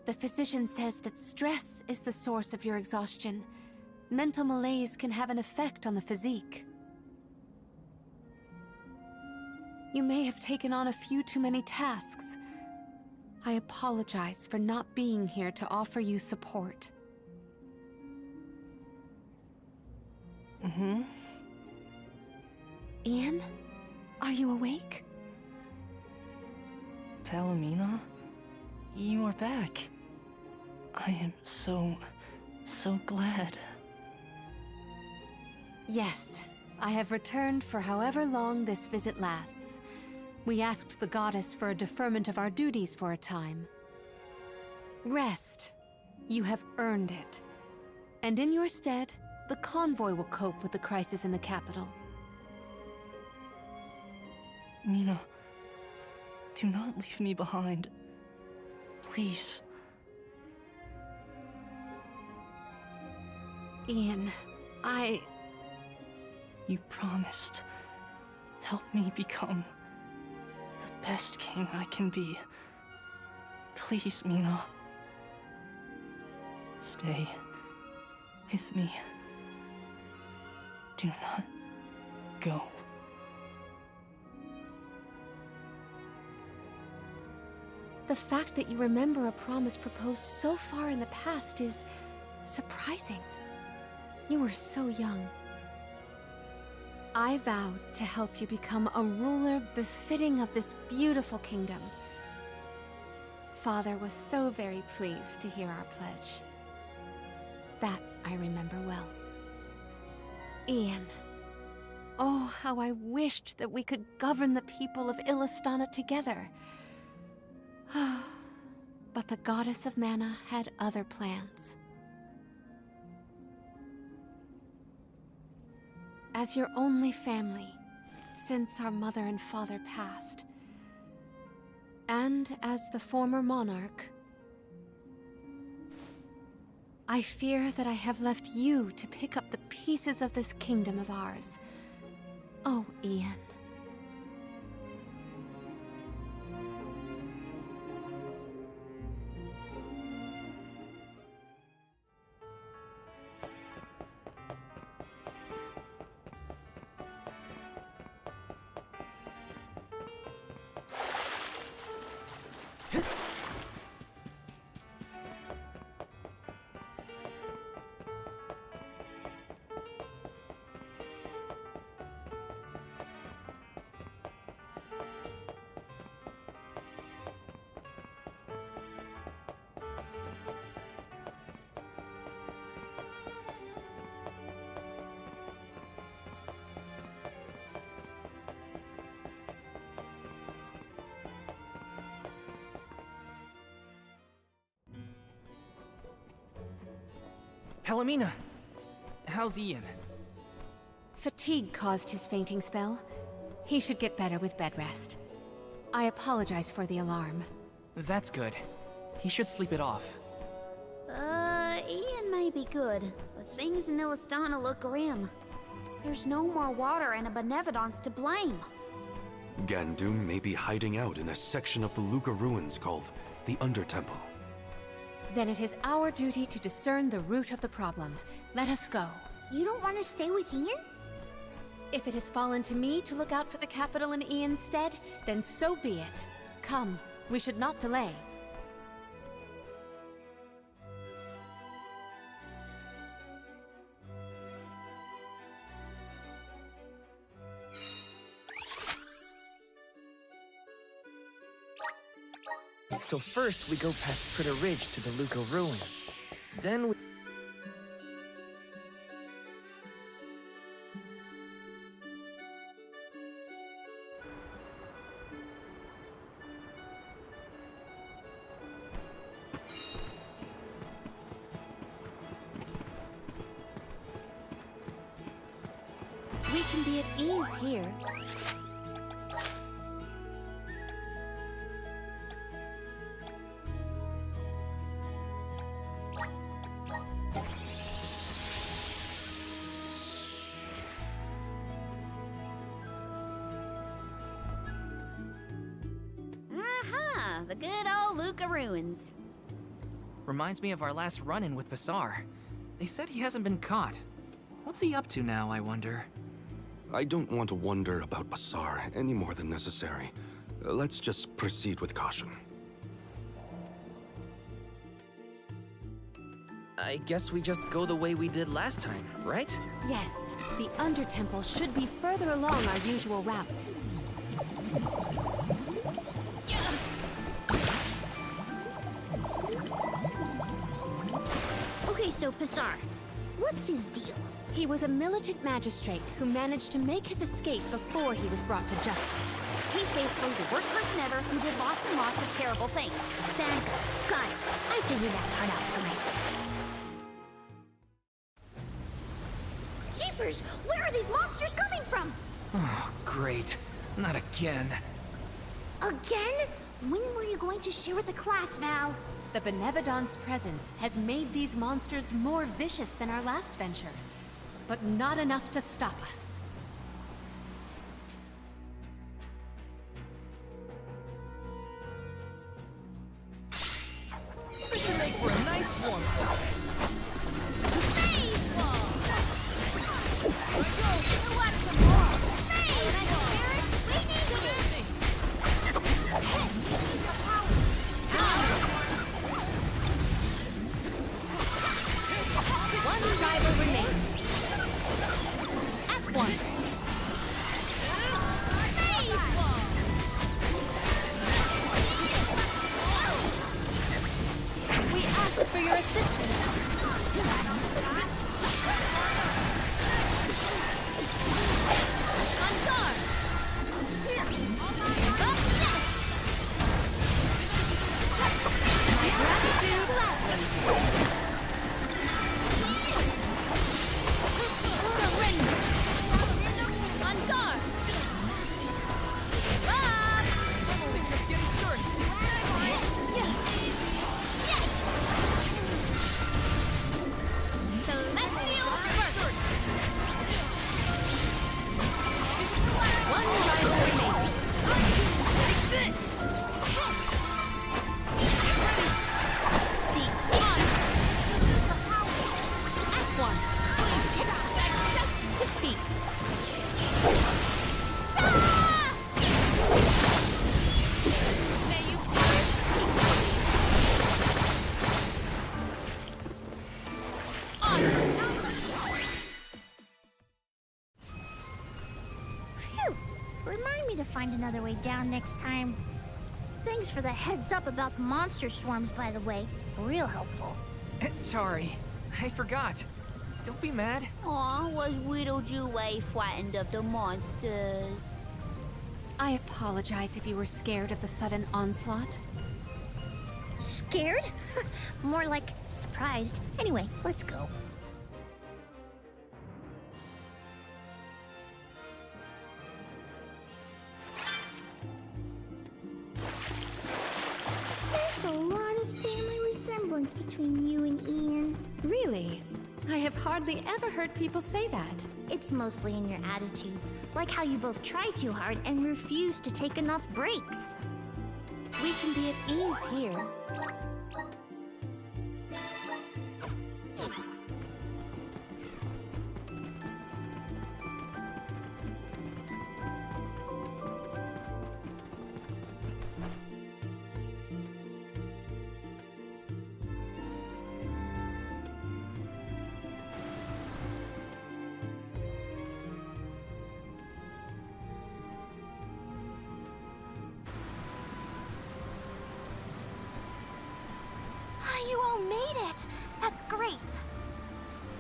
The physician says that stress is the source of your exhaustion. Mental malaise can have an effect on the physique. You may have taken on a few too many tasks. I apologize for not being here to offer you support. Ian? Are you awake? Palomina? You are back. I am so glad. Yes, I have returned for however long this visit lasts. We asked the goddess for a deferment of our duties for a time. Rest. You have earned it. And in your stead, the convoy will cope with the crisis in the capital. Mina, do not leave me behind. Please. Ian, You promised. Help me become the best king I can be. Please, Mina. Stay with me. Do not go. The fact that you remember a promise proposed so far in the past is surprising. You were so young. I vowed to help you become a ruler befitting of this beautiful kingdom. Father was so very pleased to hear our pledge. That I remember well. Ian. Oh, how I wished that we could govern the people of Illistana together. But the goddess of mana had other plans. As your only family, since our mother and father passed, and as the former monarch, I fear that I have left you to pick up the pieces of this kingdom of ours. Oh, Ian. Palomina, how's Ian? Fatigue caused his fainting spell. He should get better with bed rest. I apologize for the alarm. That's good. He should sleep it off. Ian may be good, but things in Illistana look grim. There's no more water and a Benevodon's to blame. Gandoom may be hiding out in a section of the Luca ruins called the Undertemple. Then it is our duty to discern the root of the problem. Let us go. You don't want to stay with Ian? If it has fallen to me to look out for the capital in Ian's stead, then so be it. Come, we should not delay. So first we go past Critter Ridge to the Luca ruins. Then we... We can be at ease here. Aha! The good old Luca ruins. Reminds me of our last run-in with Basar. They said he hasn't been caught. What's he up to now, I wonder? I don't want to wonder about Basar any more than necessary. Let's just proceed with caution. I guess we just go the way we did last time, right? Yes, the Undertemple should be further along our usual route. Okay, so Pasar, what's his deal? He was a militant magistrate who managed to make his escape before he was brought to justice. He's basically the worst person ever who did lots and lots of terrible things. Then, got it. I figured that part out for myself. Jeepers! Where are these monsters coming from? Oh, great. Not again. Again? When were you going to share with the class, Val? The Benevodon's presence has made these monsters more vicious than our last venture, but not enough to stop us. This should make for a nice warm up. Phase wall! Go! Want some more? Phase wall! We need it! One rival remains. At once. Phase wall! We ask for your assistance. On guard! Gratitude gladly. Surrender! On guard! Up! Only just getting started. Celestial burst! One rival remains. Take this! The honor! At once. Accept defeat. May you Phew! Remind me to find another way down next time. Thanks for the heads up about the monster swarms, by the way. Real helpful. Sorry, I forgot. Don't be mad. Aw, was Whittlejeway frightened of the monsters? I apologize if you were scared of the sudden onslaught. Scared? More like surprised. Anyway, let's go. There's a lot of family resemblance between you and Ian. Really? I have hardly ever heard people say that. It's mostly in your attitude. Like how you both try too hard and refuse to take enough breaks. We can be at ease here. You all made it! That's great!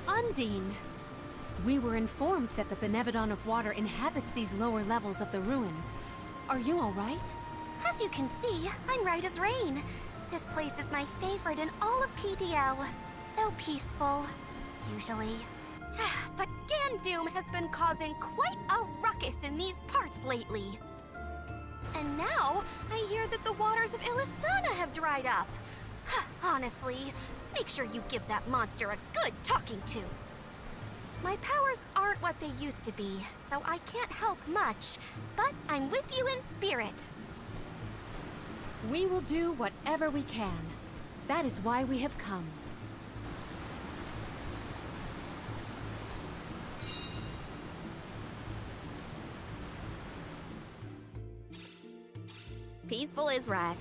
Undine, we were informed that the Benevodon of Water inhabits these lower levels of the ruins. Are you all right? As you can see, I'm right as rain. This place is my favorite in all of PDL. So peaceful, usually. But Gandoom has been causing quite a ruckus in these parts lately. And now, I hear that the waters of Illistana have dried up. Honestly, make sure you give that monster a good talking to. My powers aren't what they used to be, so I can't help much. But I'm with you in spirit. We will do whatever we can. That is why we have come. Peaceful is right.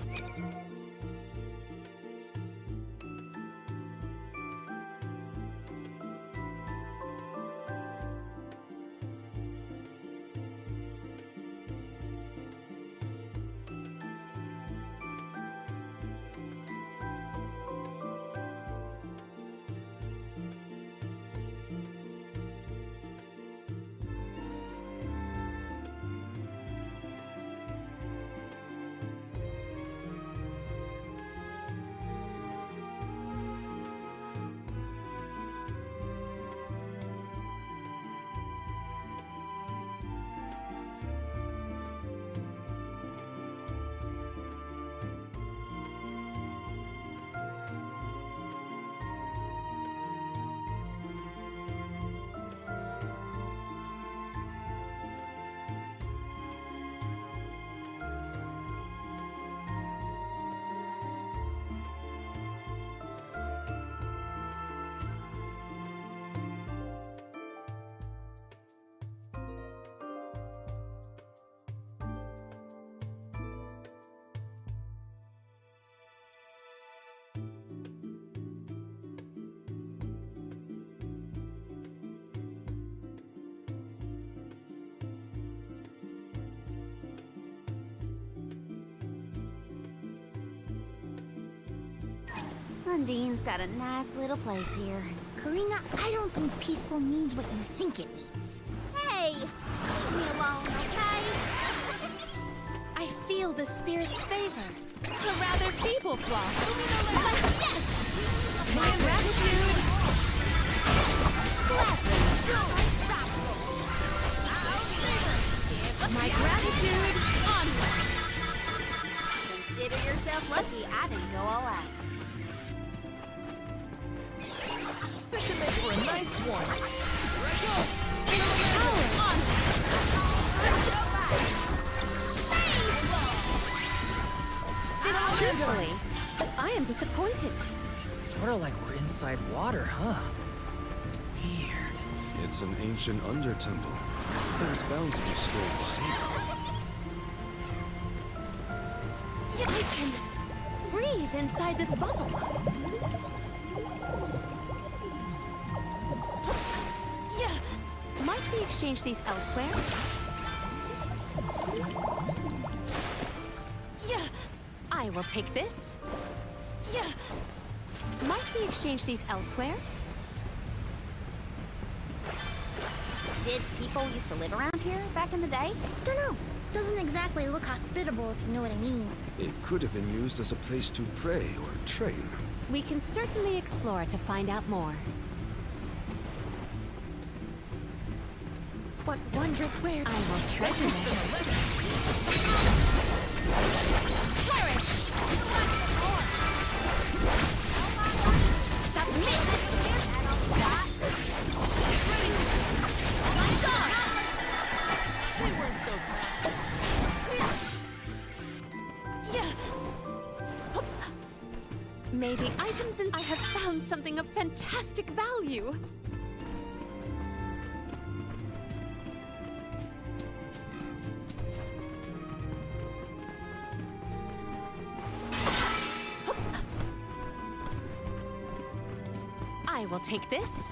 Undine's got a nice little place here. Karina, I don't think peaceful means what you think it means. Hey! Leave me alone, okay? I feel the spirit's favor. A rather feeble flaw. Yes! My gratitude! My gratitude! Onward! Consider yourself lucky I didn't go all out. That should make for a nice one. Truthfully, I am disappointed. It's sort of like we're inside water, huh? Weird. It's an ancient under-temple. There's bound to be strange secrets. I can breathe inside this bubble. Yeah. Might we exchange these elsewhere? Yeah. I will take this. Yeah. Might we exchange these elsewhere? Did people used to live around here back in the day? Dunno. Doesn't exactly look hospitable, if you know what I mean. It could have been used as a place to pray or train. We can certainly explore to find out more. What wondrous wares I will treasure this. Perish! Submit! We weren't so tough. Maybe items and I have found something of fantastic value. I will take this.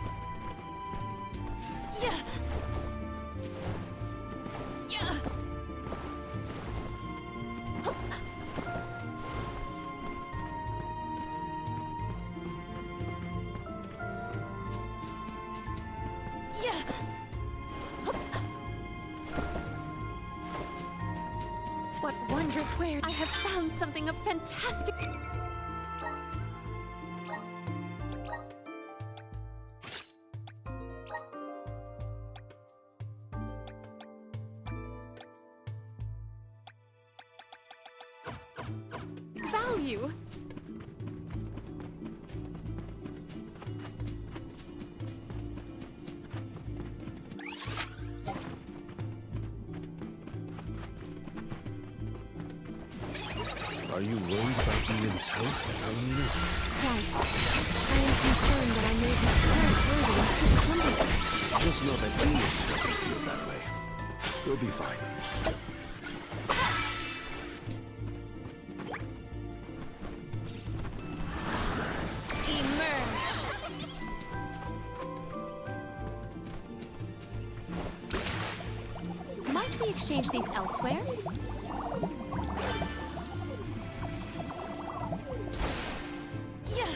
Yeah. Yeah. What wondrous wares! I have found something of fantastic. Value. Are you worried about Ian's health, Alina? Right. I am concerned that I may be very worthy and too cumbersome. Just know that Ian doesn't feel that way. You'll be fine. Emerge. Might we exchange these elsewhere? Yeah.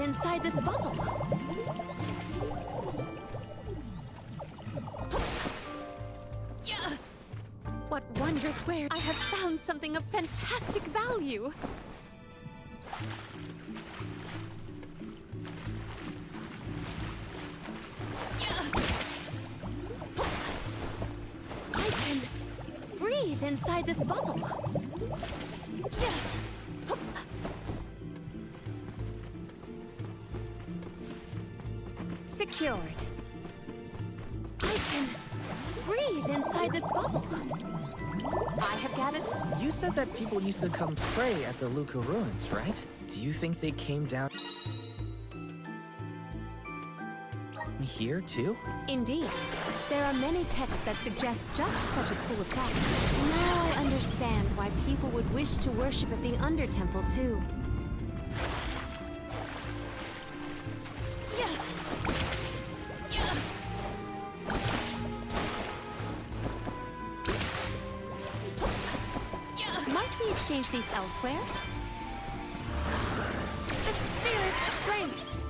Inside this bubble. Yeah. What wondrous wares! I have found something of fantastic value. Yeah. I can breathe inside this bubble. Yeah. Secured. I can breathe inside this bubble. I have gathered... You said that people used to come pray at the Luca ruins, right? Do you think they came down here, too? Indeed. There are many texts that suggest just such a school of thought. Now I understand why people would wish to worship at the Undertemple, too. Might we exchange these elsewhere? The spirit's strength!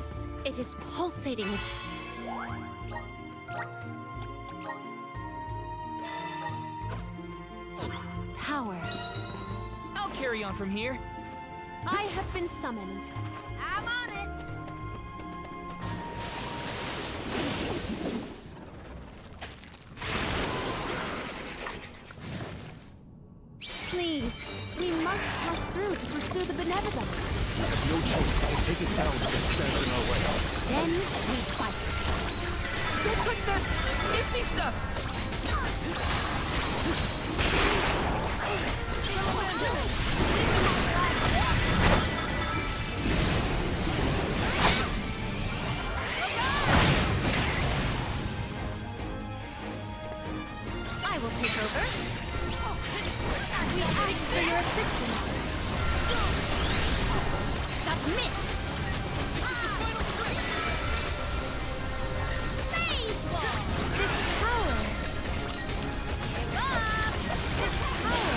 It is pulsating with... power. I'll carry on from here. I have been summoned. I'm on it. Please, we must pass through to pursue the Benevodon. We have no choice but to take it down if it stands in our way. Then we fight. Don't touch that misty stuff! I will take over. We ask for your assistance. Submit! This power! Give up! This power!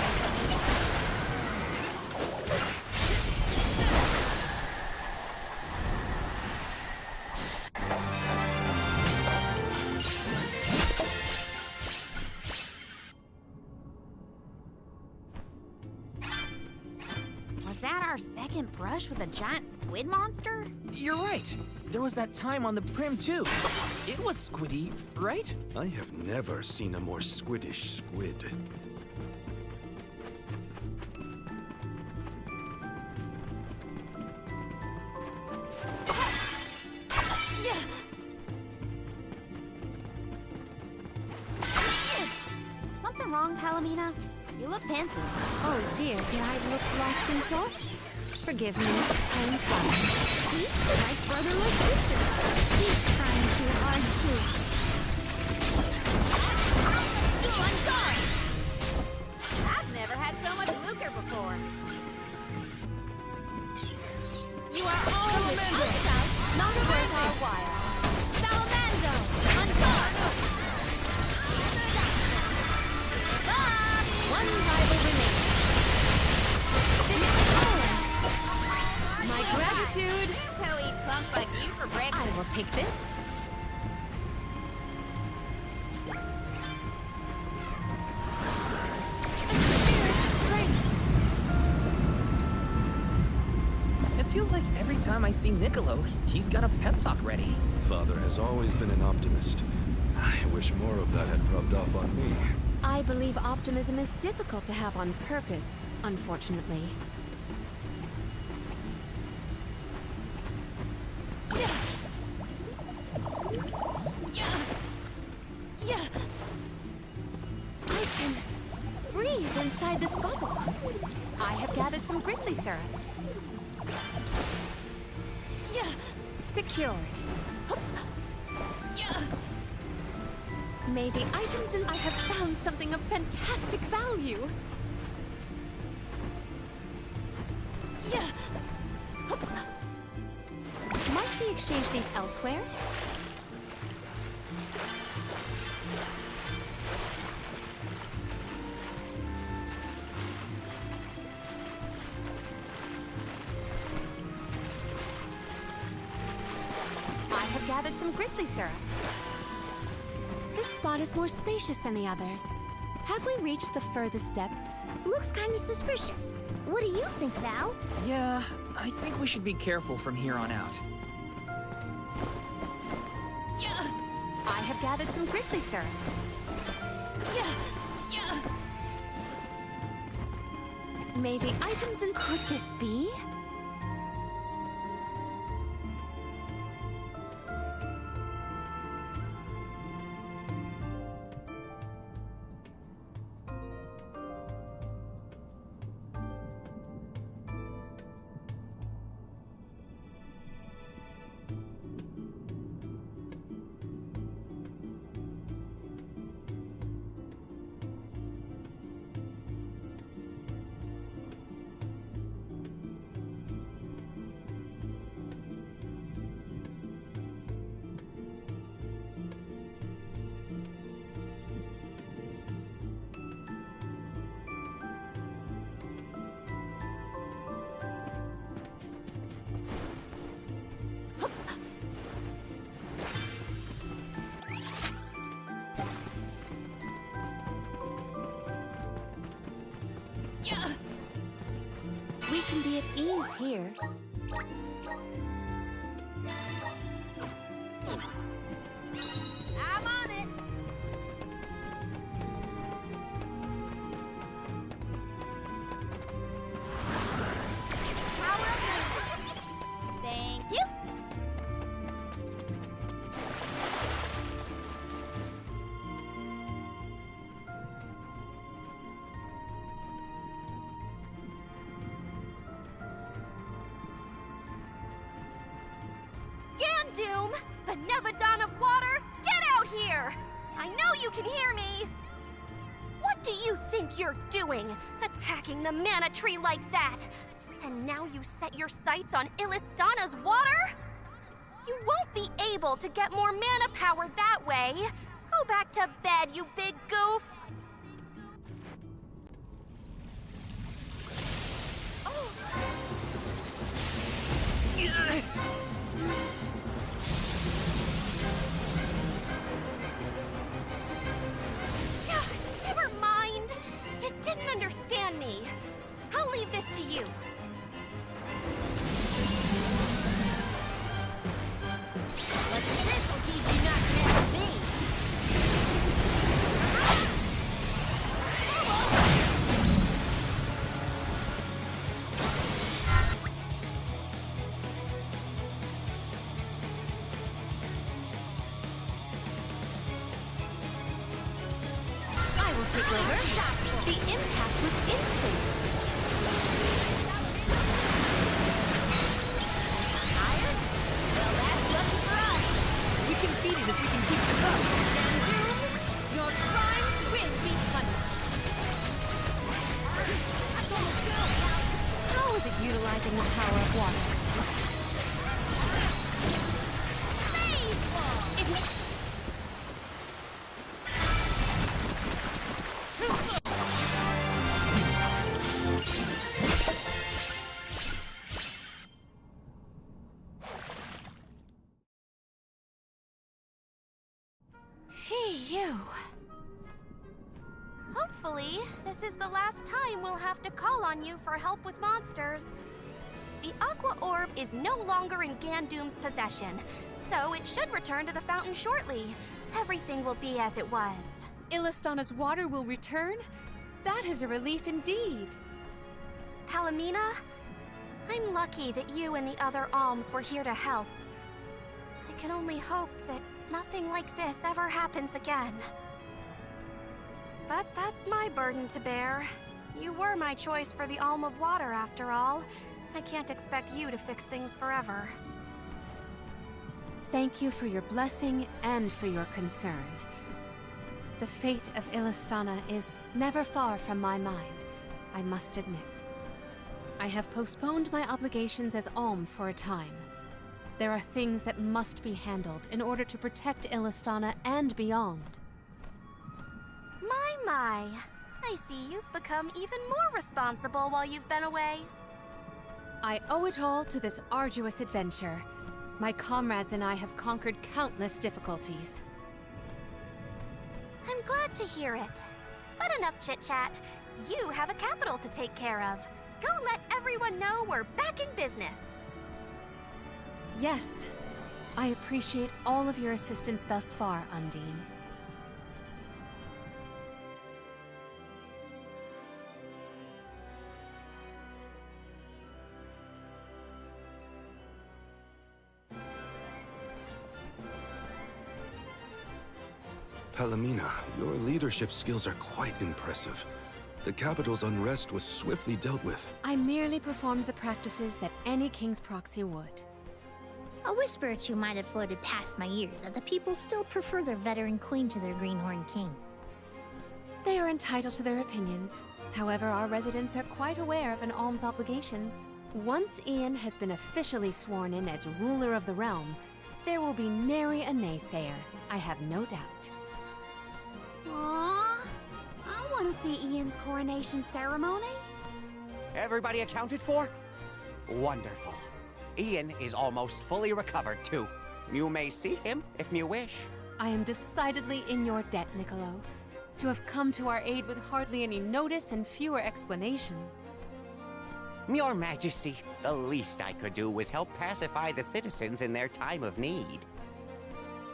Was that our second brush with a giant squid monster? You're right. There was that time on the Prim, too. It was squiddy, right? I have never seen a more squiddish squid. Something wrong, Palomina? You look pensive. Oh dear, did I look lost in thought? Forgive me, I am fine. See? My brotherless sister. She's trying too hard too. I'm sorry! I've never had so much lucre before. You are always out, not worth our while. Salamando! On guard! One rival remains. This power! My gratitude! Who eats punks like you for breakfast? I will take this. The spirit's strength! It feels like every time I see Niccolo, he's got a pep talk ready. Father has always been an optimist. I wish more of that had rubbed off on me. I believe optimism is difficult to have on purpose, unfortunately. I can breathe inside this bubble. I have gathered some grizzly syrup. Secured. May the items in... I have found something of fantastic value. Might we exchange these elsewhere? I have gathered some grizzly syrup. This spot is more spacious than the others. Have we reached the furthest depths? Looks kind of suspicious. What do you think, Val? Yeah, I think we should be careful from here on out. I have gathered some grizzly syrup. May the items in... Could this be? We can be at ease here. I'm on it. Power up. Thank you. Gandoom! Benevodon of water, get out here! I know you can hear me! What do you think you're doing, attacking the mana tree like that? And now you set your sights on Illistana's water? You won't be able to get more mana power that way. Go back to bed, you big goof! Never mind. It didn't understand me. I'll leave this to you. What's this will teach you not to mess with me? I will take over. The impact was instant. Tired? Well, that's lucky for us. We can beat it if we can keep this up. Gandoom, your crimes will be punished. How is it utilizing the power of water? Phew. Hopefully, this is the last time we'll have to call on you for help with monsters. The Aqua Orb is no longer in Gandoom's possession, so it should return to the fountain shortly. Everything will be as it was. Illistana's water will return? That is a relief indeed. Palomina, I'm lucky that you and the other alms were here to help. I can only hope that nothing like this ever happens again. But that's my burden to bear. You were my choice for the Alm of Water, after all. I can't expect you to fix things forever. Thank you for your blessing and for your concern. The fate of Illistana is never far from my mind, I must admit. I have postponed my obligations as Alm for a time. There are things that must be handled in order to protect Illistana and beyond. My. I see you've become even more responsible while you've been away. I owe it all to this arduous adventure. My comrades and I have conquered countless difficulties. I'm glad to hear it. But enough chit-chat. You have a capital to take care of. Go let everyone know we're back in business. Yes, I appreciate all of your assistance thus far, Undine. Palomina, your leadership skills are quite impressive. The capital's unrest was swiftly dealt with. I merely performed the practices that any king's proxy would. A whisper or two might have floated past my ears that the people still prefer their veteran queen to their greenhorn king. They are entitled to their opinions. However, our residents are quite aware of an alm's obligations. Once Ian has been officially sworn in as ruler of the realm, there will be nary a naysayer, I have no doubt. Aww. I want to see Ian's coronation ceremony. Everybody accounted for? Wonderful. Ian is almost fully recovered, too. You may see him if you wish. I am decidedly in your debt, Niccolo. to have come to our aid with hardly any notice and fewer explanations. Your Majesty, the least I could do was help pacify the citizens in their time of need.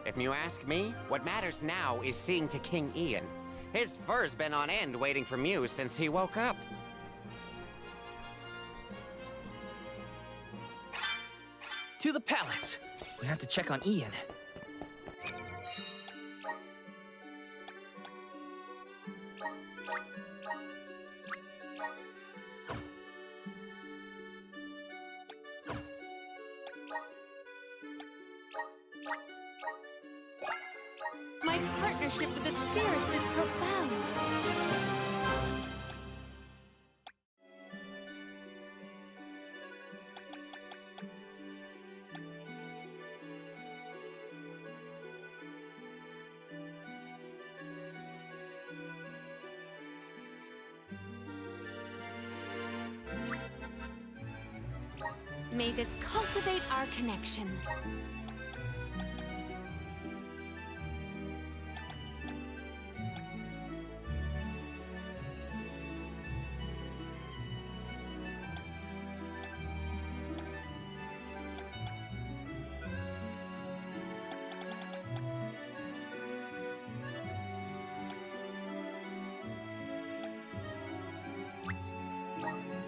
If you ask me, what matters now is seeing to King Ian. His fur's been on end waiting for Mew since he woke up. To the palace! We have to check on Ian. My partnership with the spirits is profound. May this cultivate our connection.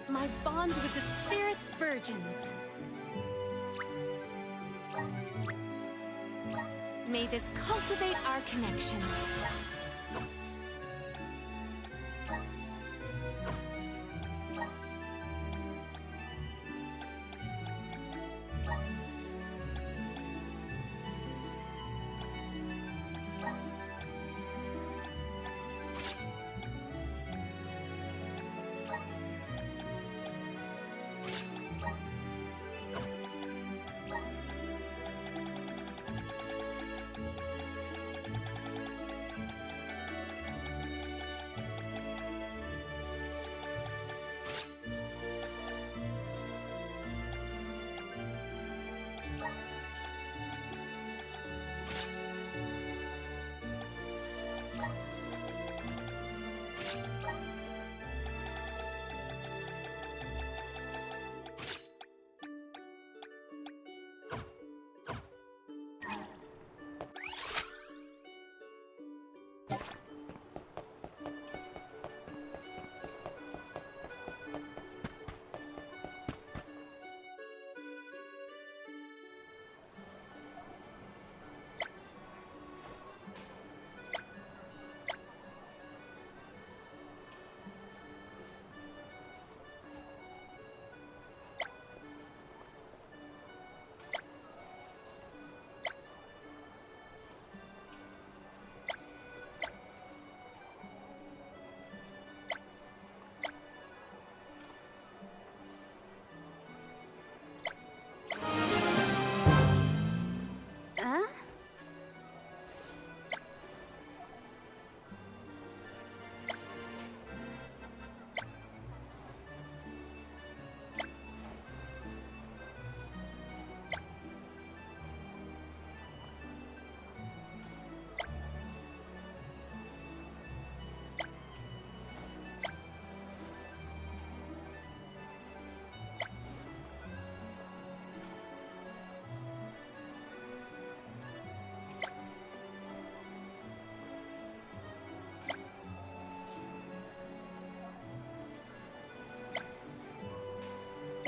My bond with the spirits virgins. May this cultivate our connection.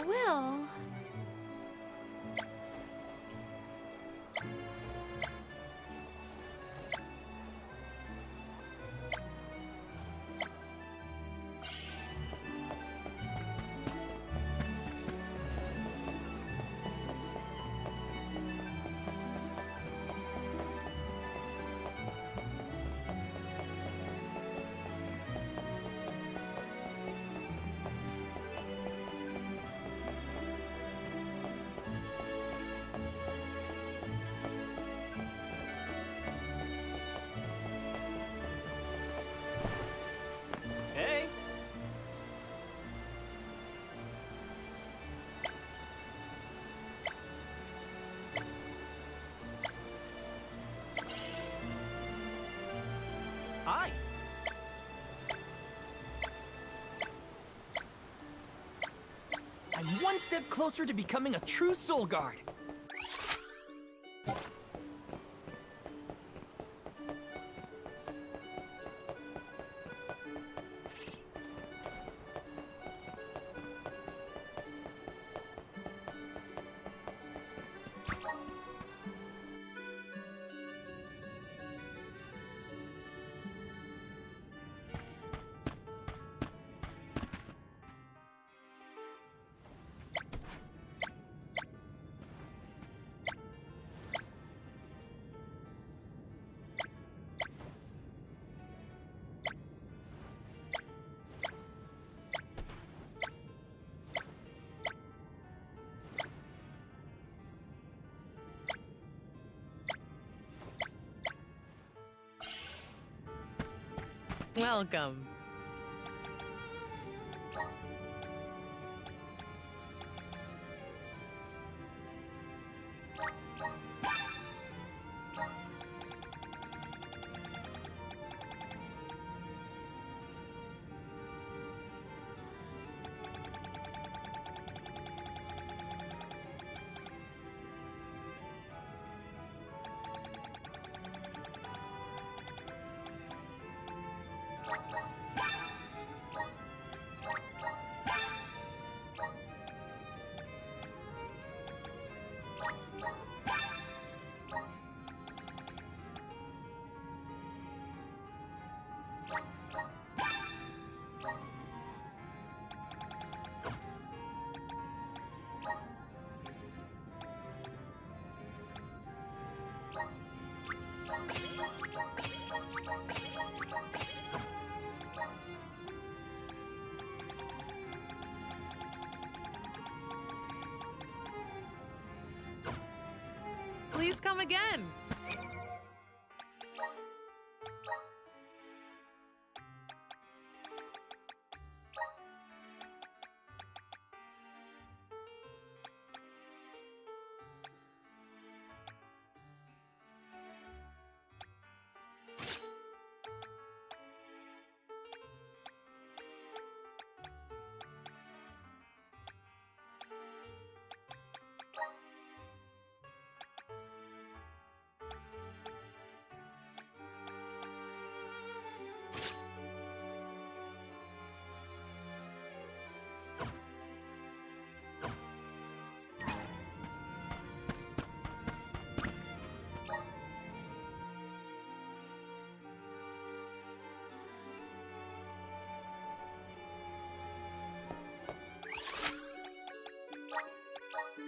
Well... Hey! Hi! I'm one step closer to becoming a true soul guard. Welcome. Please come again.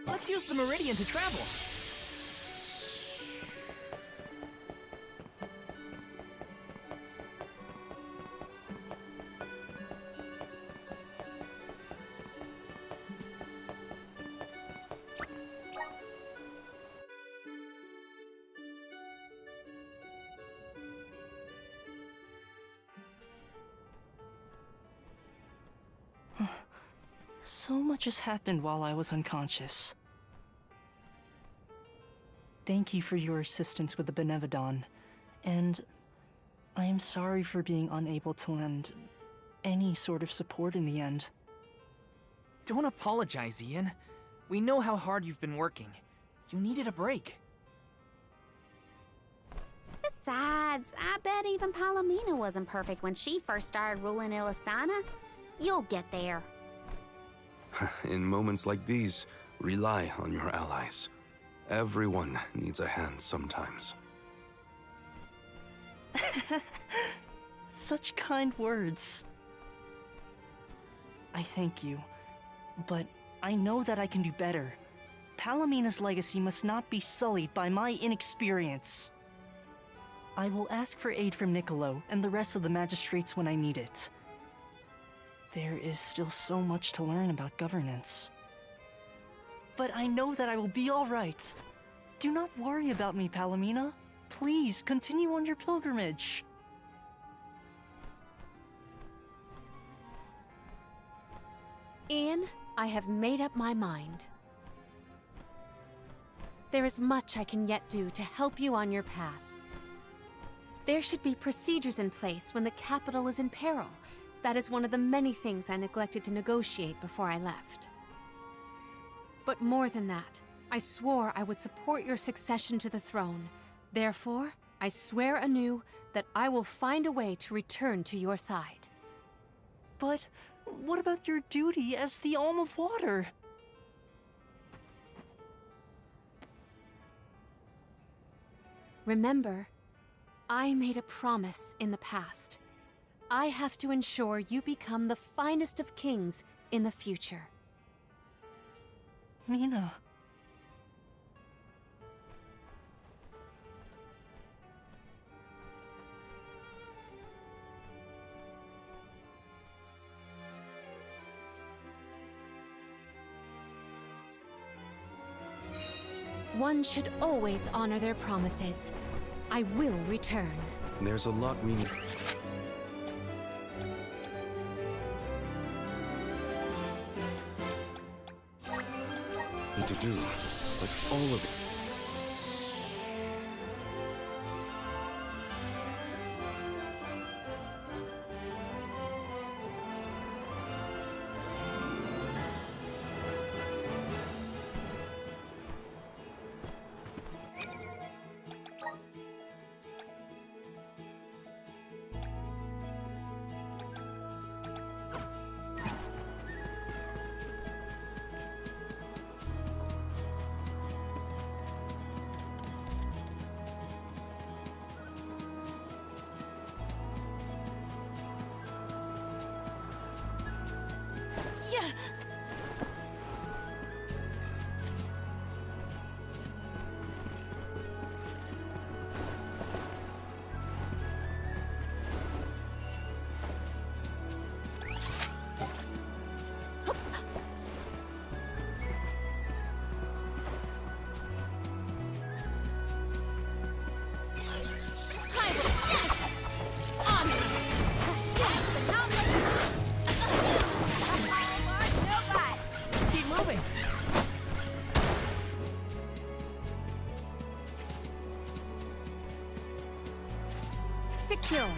Let's use the meridian to travel. So much has happened while I was unconscious. Thank you for your assistance with the Benevodon, and I am sorry for being unable to lend any sort of support in the end. Don't apologize, Ian. We know how hard you've been working. You needed a break. Besides, I bet even Palomina wasn't perfect when she first started ruling Illistana. You'll get there. In moments like these, rely on your allies. Everyone needs a hand sometimes. Such kind words. I thank you, but I know that I can do better. Palomina's legacy must not be sullied by my inexperience. I will ask for aid from Niccolo and the rest of the magistrates when I need it. There is still so much to learn about governance. But I know that I will be all right. Do not worry about me, Palomina. Please, continue on your pilgrimage. Ian, I have made up my mind. There is much I can yet do to help you on your path. There should be procedures in place when the capital is in peril. That is one of the many things I neglected to negotiate before I left. But more than that, I swore I would support your succession to the throne. Therefore, I swear anew that I will find a way to return to your side. But what about your duty as the Alm of Water? Remember, I made a promise in the past. I have to ensure you become the finest of kings in the future. Mina. One should always honor their promises. I will return. There's a lot we need to do, but all of it. Secured.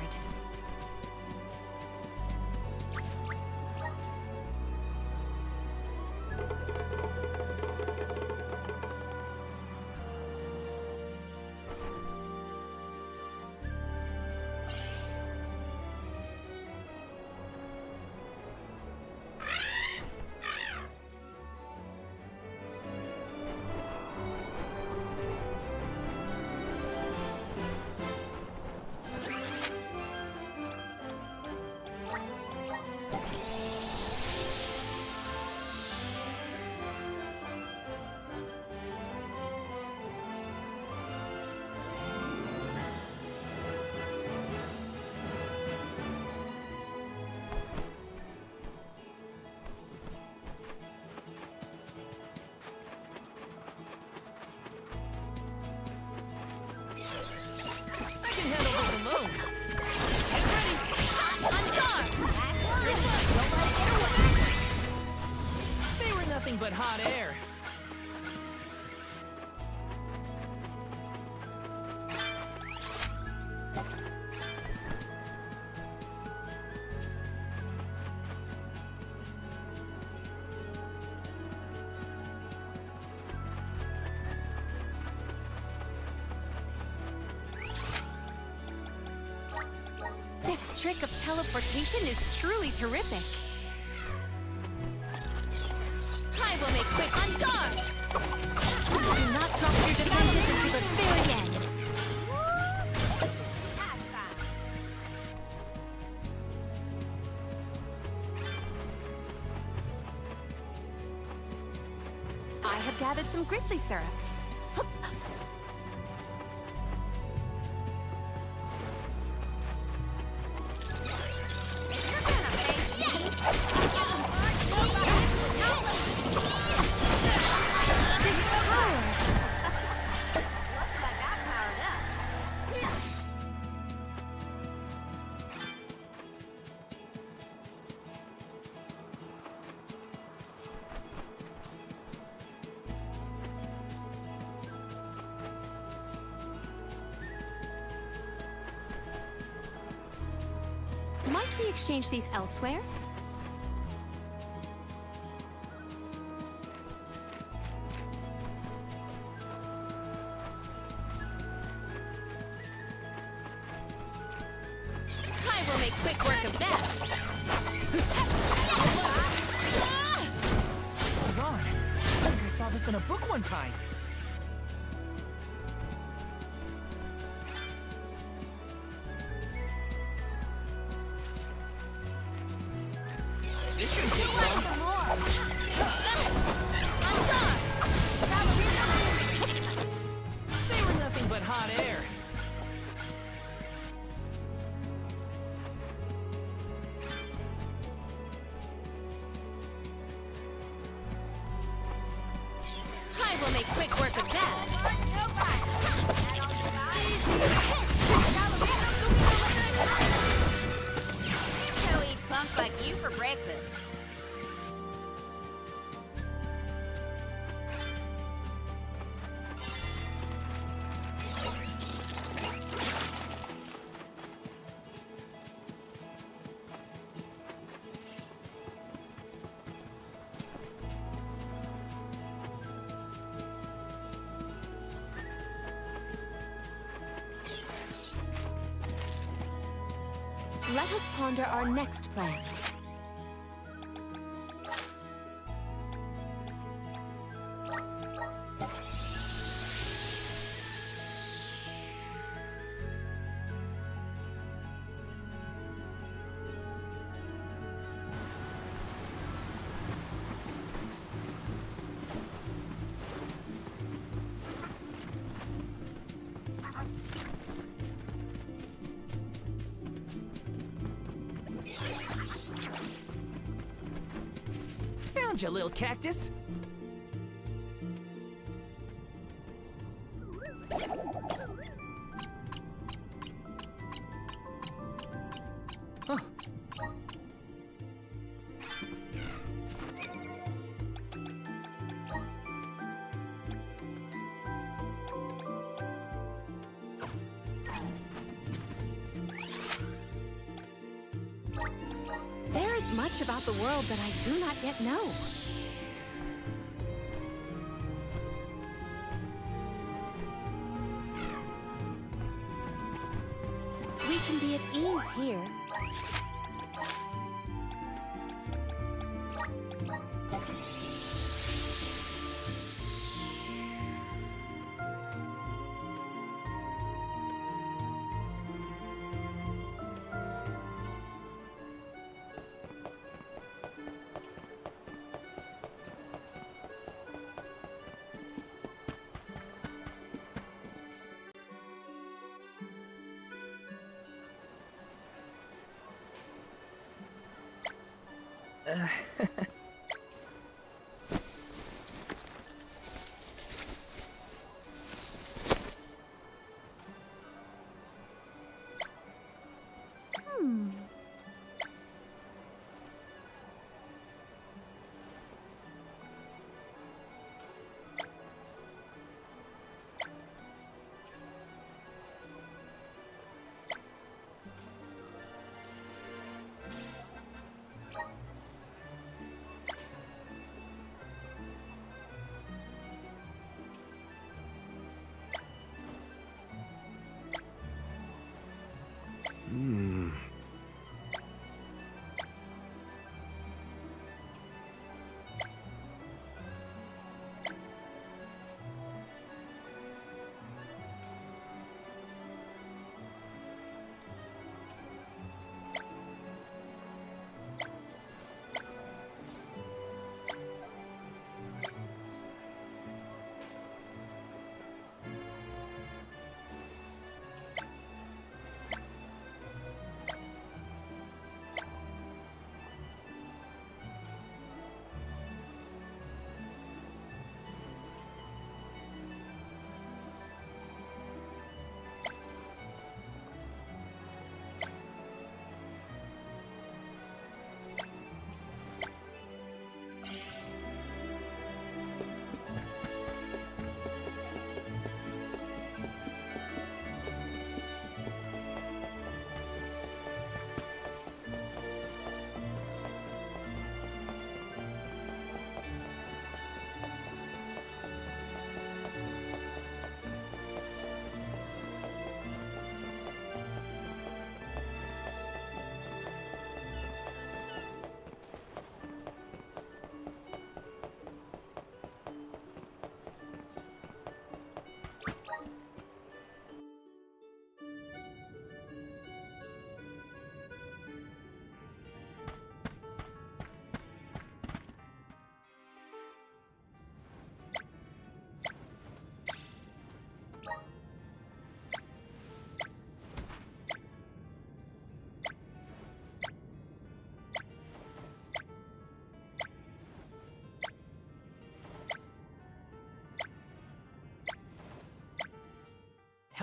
But hot air. This trick of teleportation is truly terrific. I will make quick on guard! Do not drop your defenses until the very end. I have gathered some grizzly syrup. Might we exchange these elsewhere? make quick work of that. Hold on. I think I saw this in a book one time. This shouldn't take long. They were nothing but hot air. I will make quick work of that. Who eats punks like you for breakfast? Let us ponder our next plan. Found you, little cactus. Huh. There is much about the world that I do not yet know. We can be at ease here.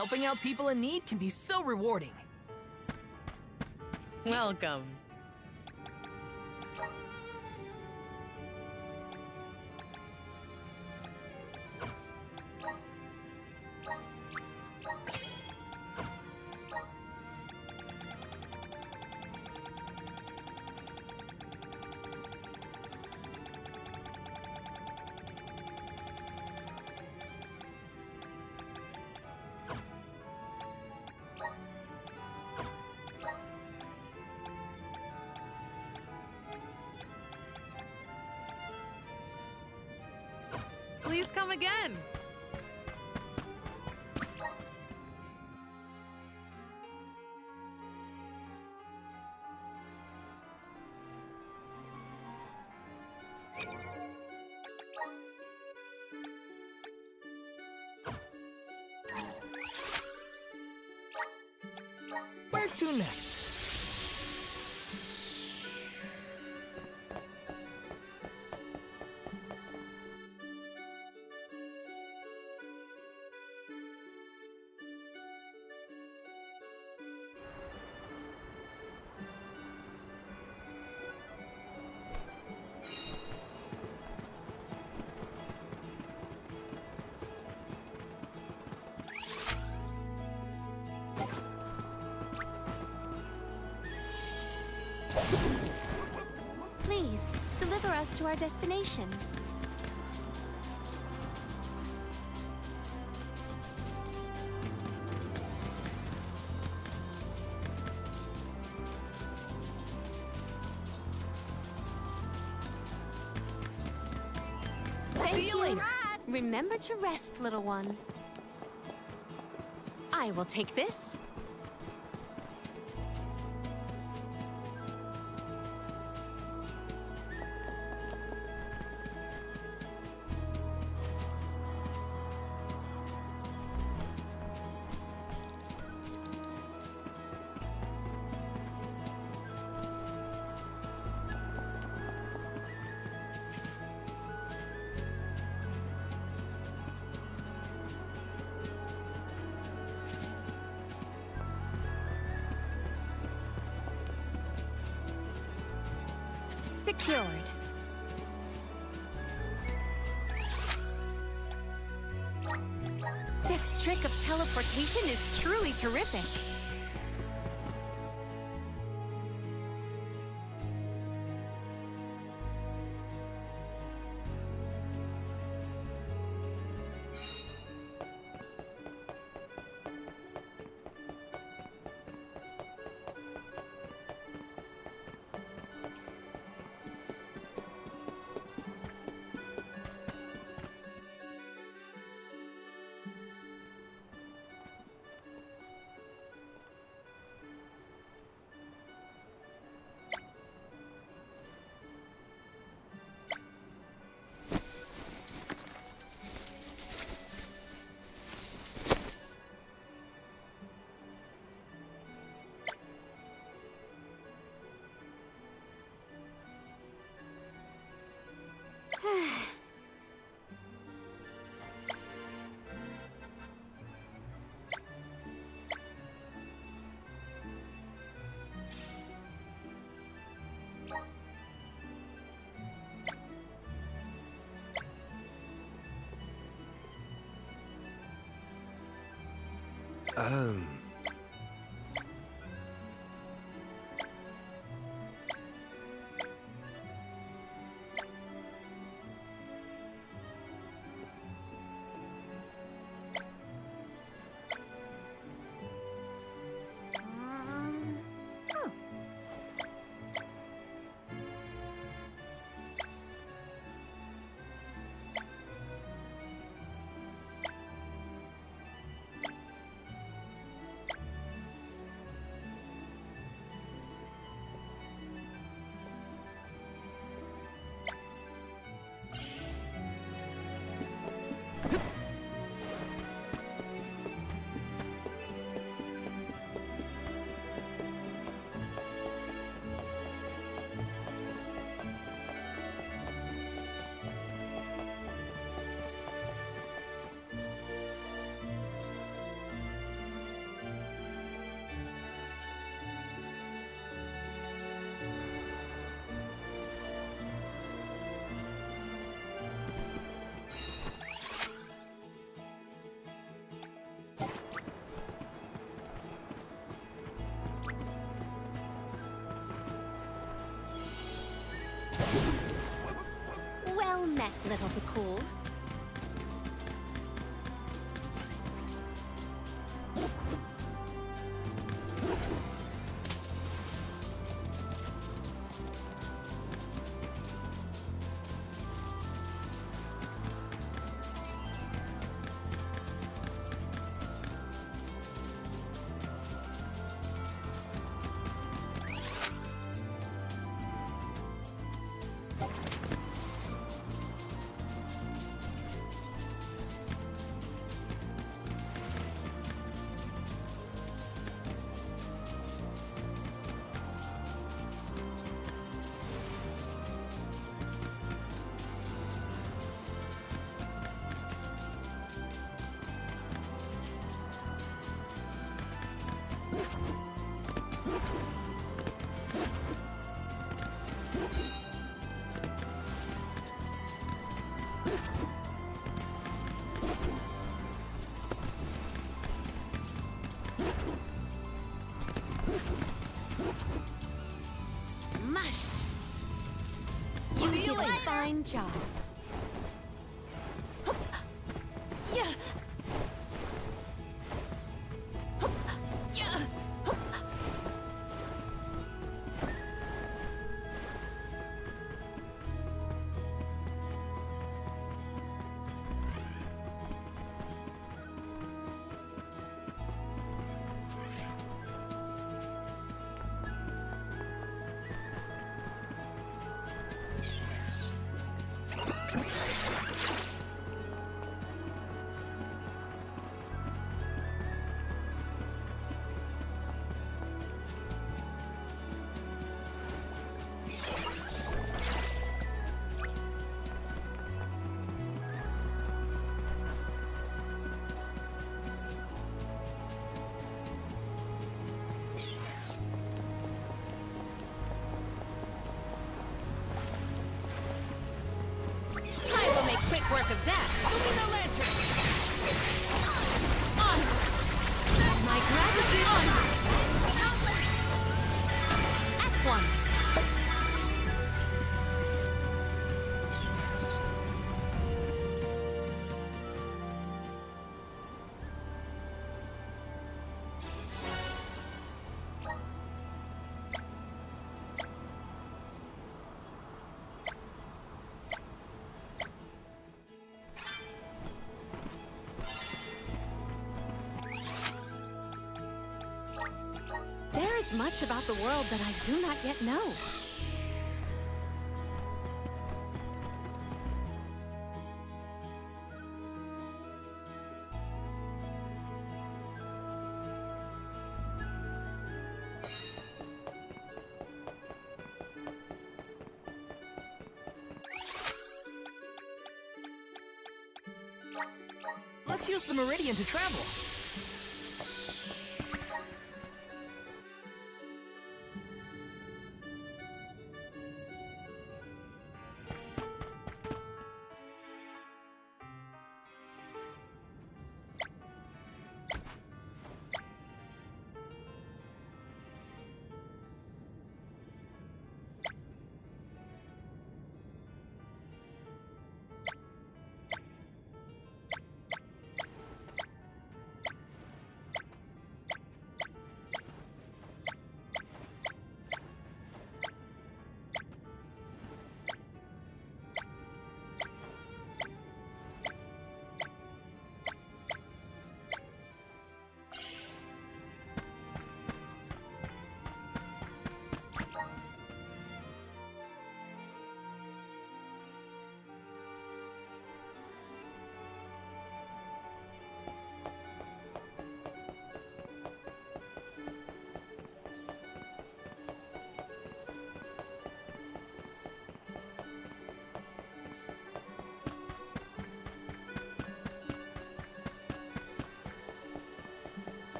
Helping out people in need can be so rewarding. Welcome. Please come again. Where to next? Please, deliver us to our destination. See you later. Remember to rest, little one. I will take this. Secured. This trick of teleportation is truly terrific. Well met, little Cool. Mush! You did a fine job. Yeah. Yeah. I will make quick work of that. Lumina Lantern! On! My gratitude on! At once! There is much about the world that I do not yet know. Let's use the Meridian to travel.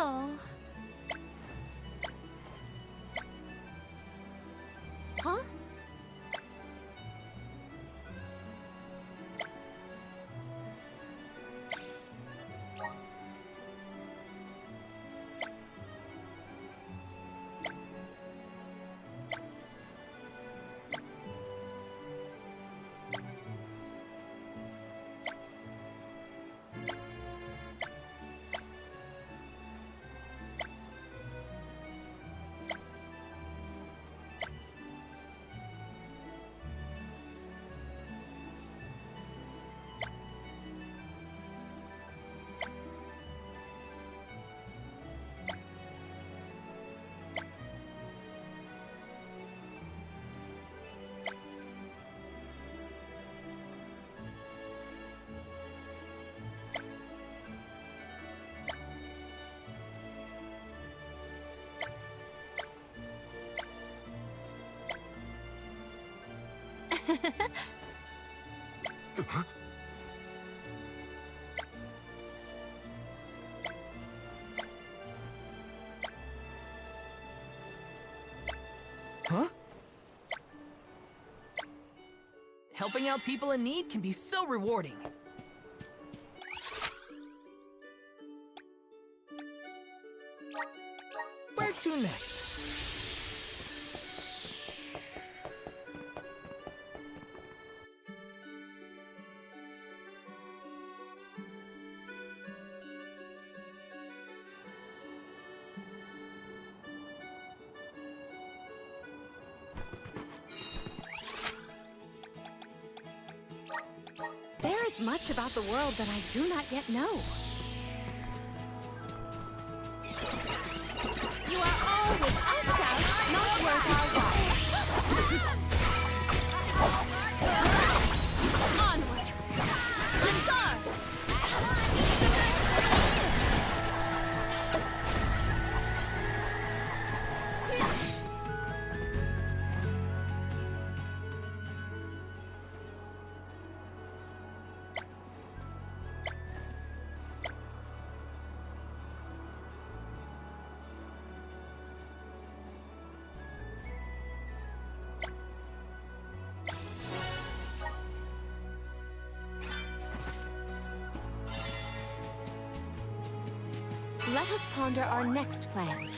little. Huh? Huh? Helping out people in need can be so rewarding. Where to next? There is much about the world that I do not yet know. You are all without doubt not worth our while. Onward! On guard! Let us ponder our next plan.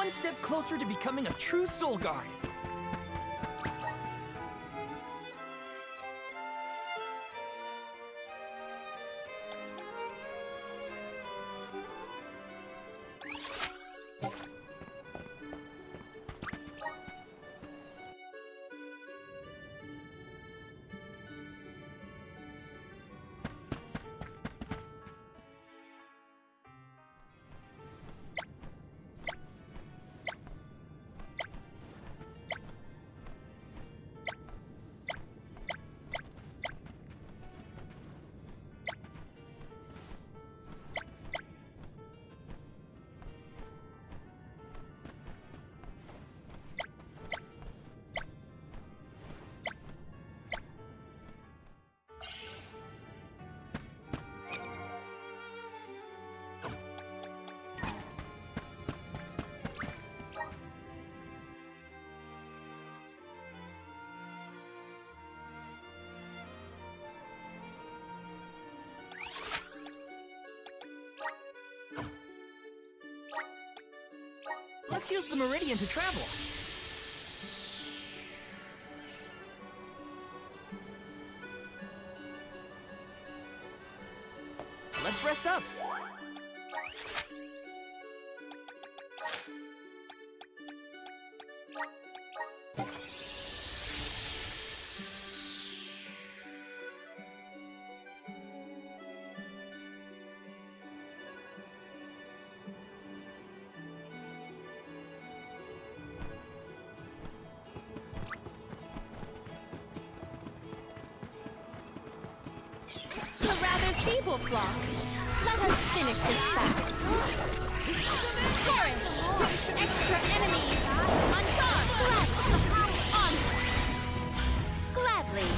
one step closer to becoming a true Soul Guard. Let's use the Meridian to travel. Let's rest up. Feeble flock. Let us finish this fast. Taurus! Extra enemies! On guard! On! Gladly!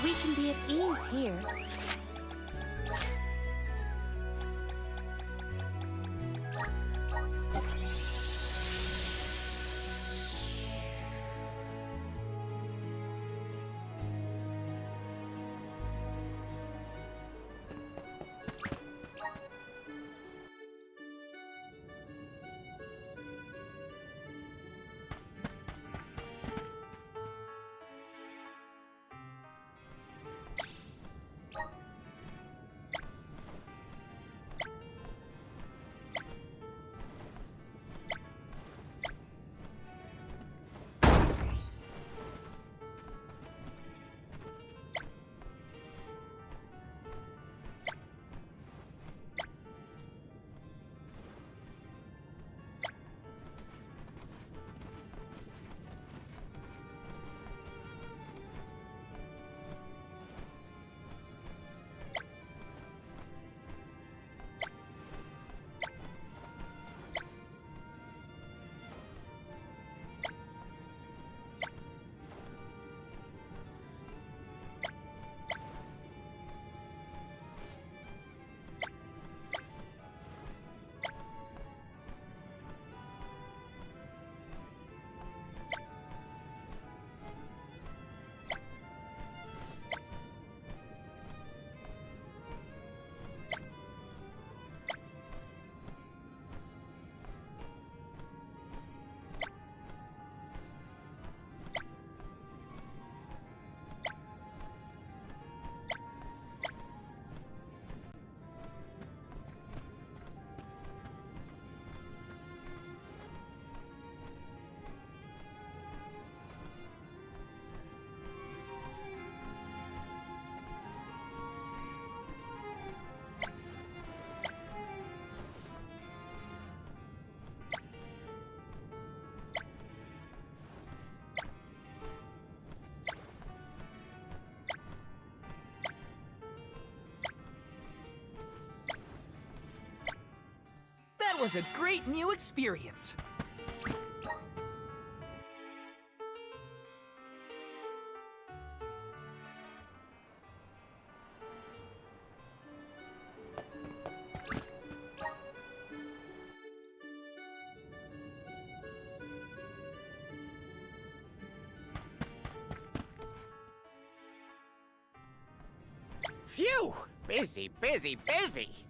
We can be at ease here. That was a great new experience. Phew! Busy, busy, busy!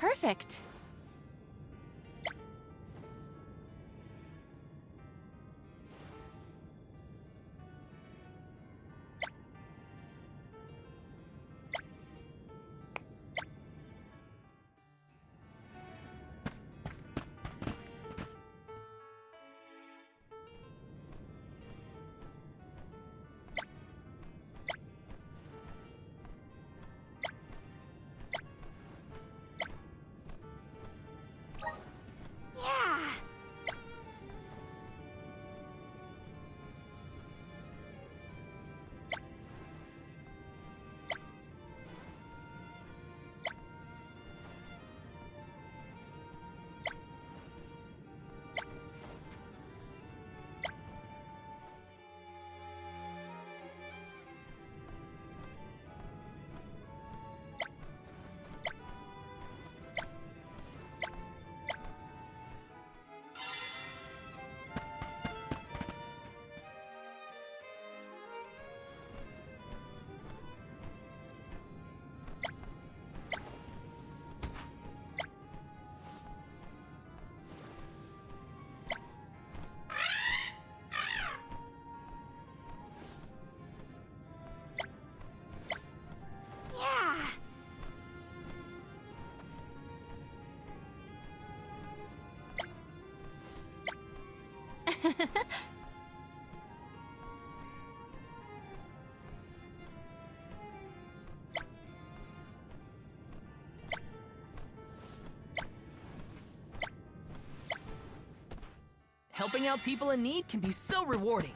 Perfect. Helping out people in need can be so rewarding.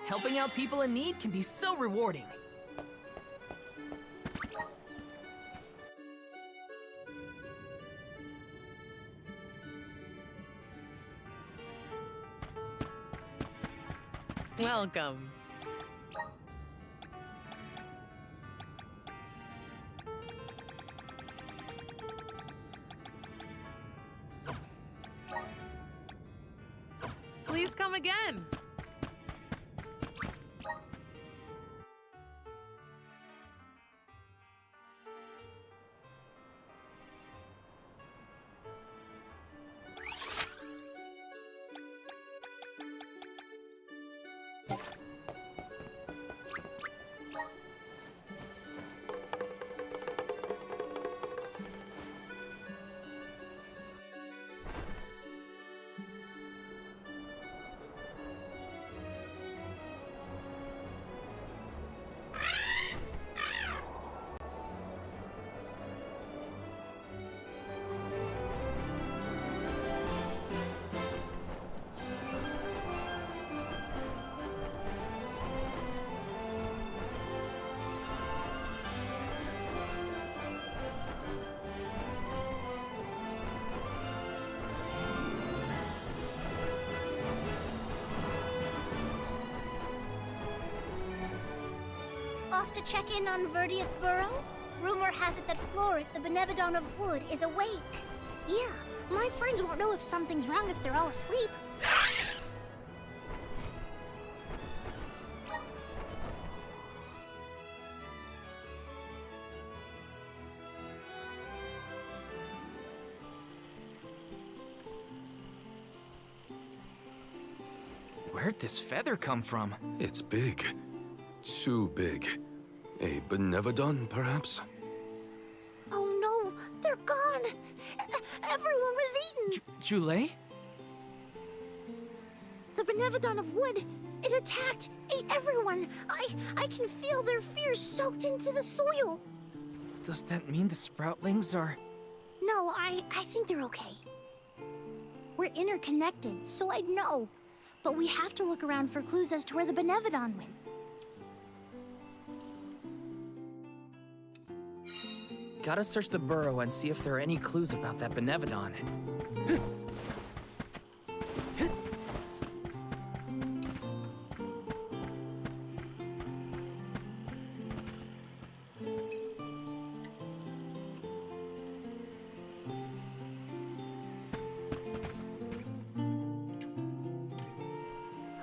Helping out people in need can be so rewarding. Welcome. Please come again. Off to check in on Verdius Burrow? Rumor has it that Floret, the Benevodon of Wood, is awake. Yeah, my friends won't know if something's wrong if they're all asleep. Where'd this feather come from? It's big. Too big. A Benevodon, perhaps? Oh no, they're gone! Everyone was eaten! Jule? The Benevodon of Wood, it attacked, ate everyone! I can feel their fear soaked into the soil! Does that mean the Sproutlings are... No, I think they're okay. We're interconnected, so I'd know. But we have to look around for clues as to where the Benevodon went. Gotta search the burrow and see if there are any clues about that Benevodon.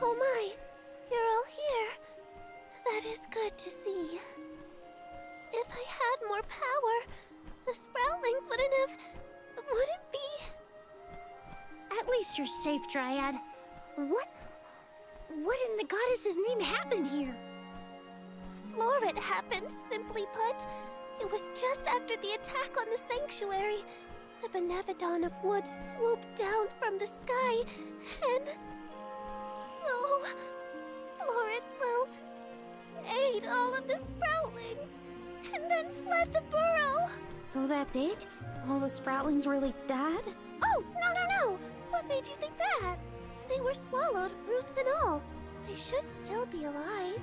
Oh my, you're all here. That is good to see. If I had more power, the Sproutlings wouldn't have... wouldn't be... At least you're safe, Dryad. What in the goddess's name happened here? Floret happened, simply put. It was just after the attack on the sanctuary. The Benevodon of Wood swooped down from the sky, and... oh, Floret, well, ate all of the Sproutlings, and then fled the burrow. So that's it? All the Sproutlings really died? Oh, no! What made you think that? They were swallowed, roots and all. They should still be alive.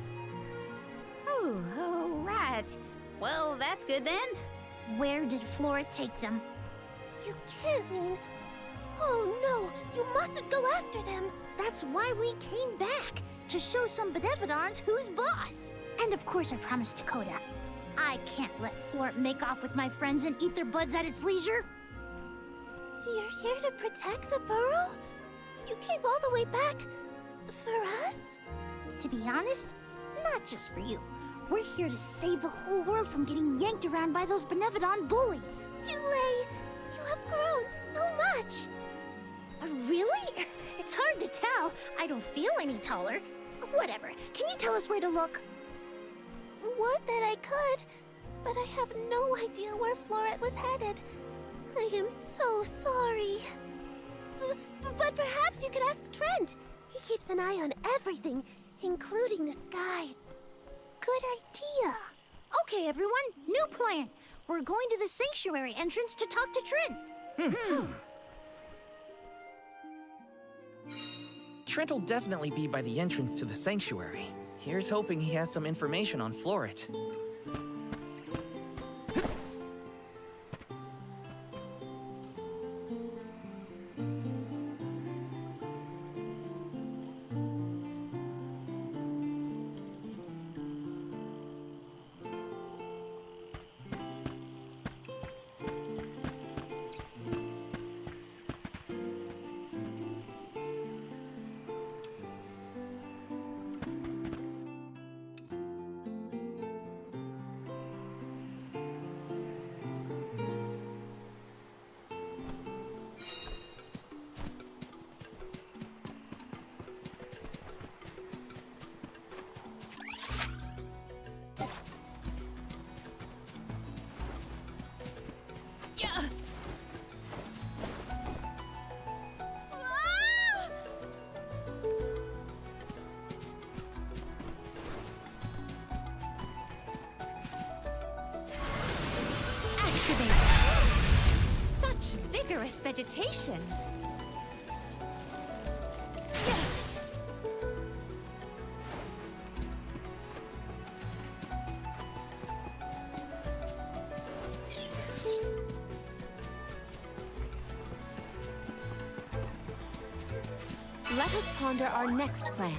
Oh, right. Well, that's good then. Where did Floret take them? You can't mean... Oh no, you mustn't go after them. That's why we came back, to show some Benevodons who's boss. And of course I promised Dakota. I can't let Floret make off with my friends and eat their buds at its leisure. You're here to protect the burrow? You came all the way back for us? To be honest, not just for you. We're here to save the whole world from getting yanked around by those Benevodon bullies. Jule, you have grown so much. Really? It's hard to tell. I don't feel any taller. Whatever. Can you tell us where to look? Would that I could, but I have no idea where Floret was headed. I am so sorry. But perhaps you could ask Trent. He keeps an eye on everything, including the skies. Good idea. Okay, everyone, new plan. We're going to the sanctuary entrance to talk to Trent. Trent will definitely be by the entrance to the sanctuary. Here's hoping he has some information on Floret. Such vigorous vegetation. Let us ponder our next plan.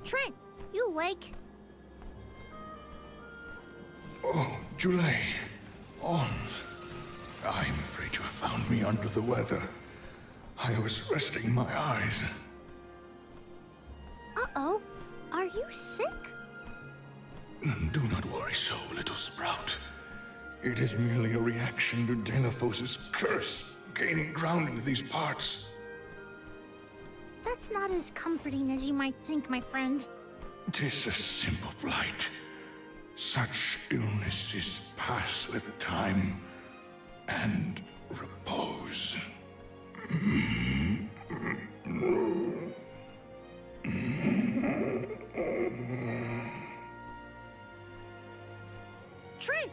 Trent, you awake? Oh, Julie. Ons. I'm afraid you found me under the weather. I was resting my eyes. Uh-oh. Are you sick? Do not worry so, little sprout. It is merely a reaction to Delaphos's curse gaining ground in these parts. That's not as comforting as you might think, my friend. 'Tis a simple blight. Such illnesses pass with time and repose. Trent!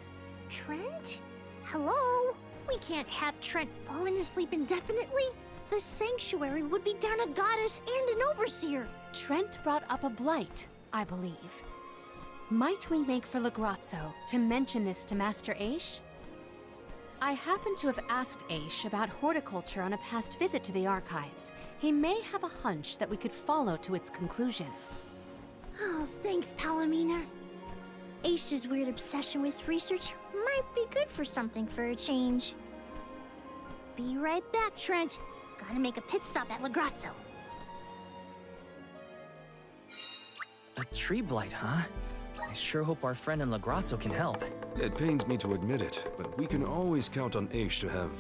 Trent? Hello? We can't have Trent falling asleep indefinitely. The sanctuary would be down a goddess and an overseer. Trent brought up a blight, I believe. Might we make for Legrazzo to mention this to Master Aish? I happen to have asked Aish about horticulture on a past visit to the archives. He may have a hunch that we could follow to its conclusion. Oh, thanks, Palomina. Aish's weird obsession with research might be good for something for a change. Be right back, Trent. Gotta make a pit stop at Legrazzo. A tree blight, huh? I sure hope our friend in Legrazzo can help. It pains me to admit it, but we can always count on Aish to have...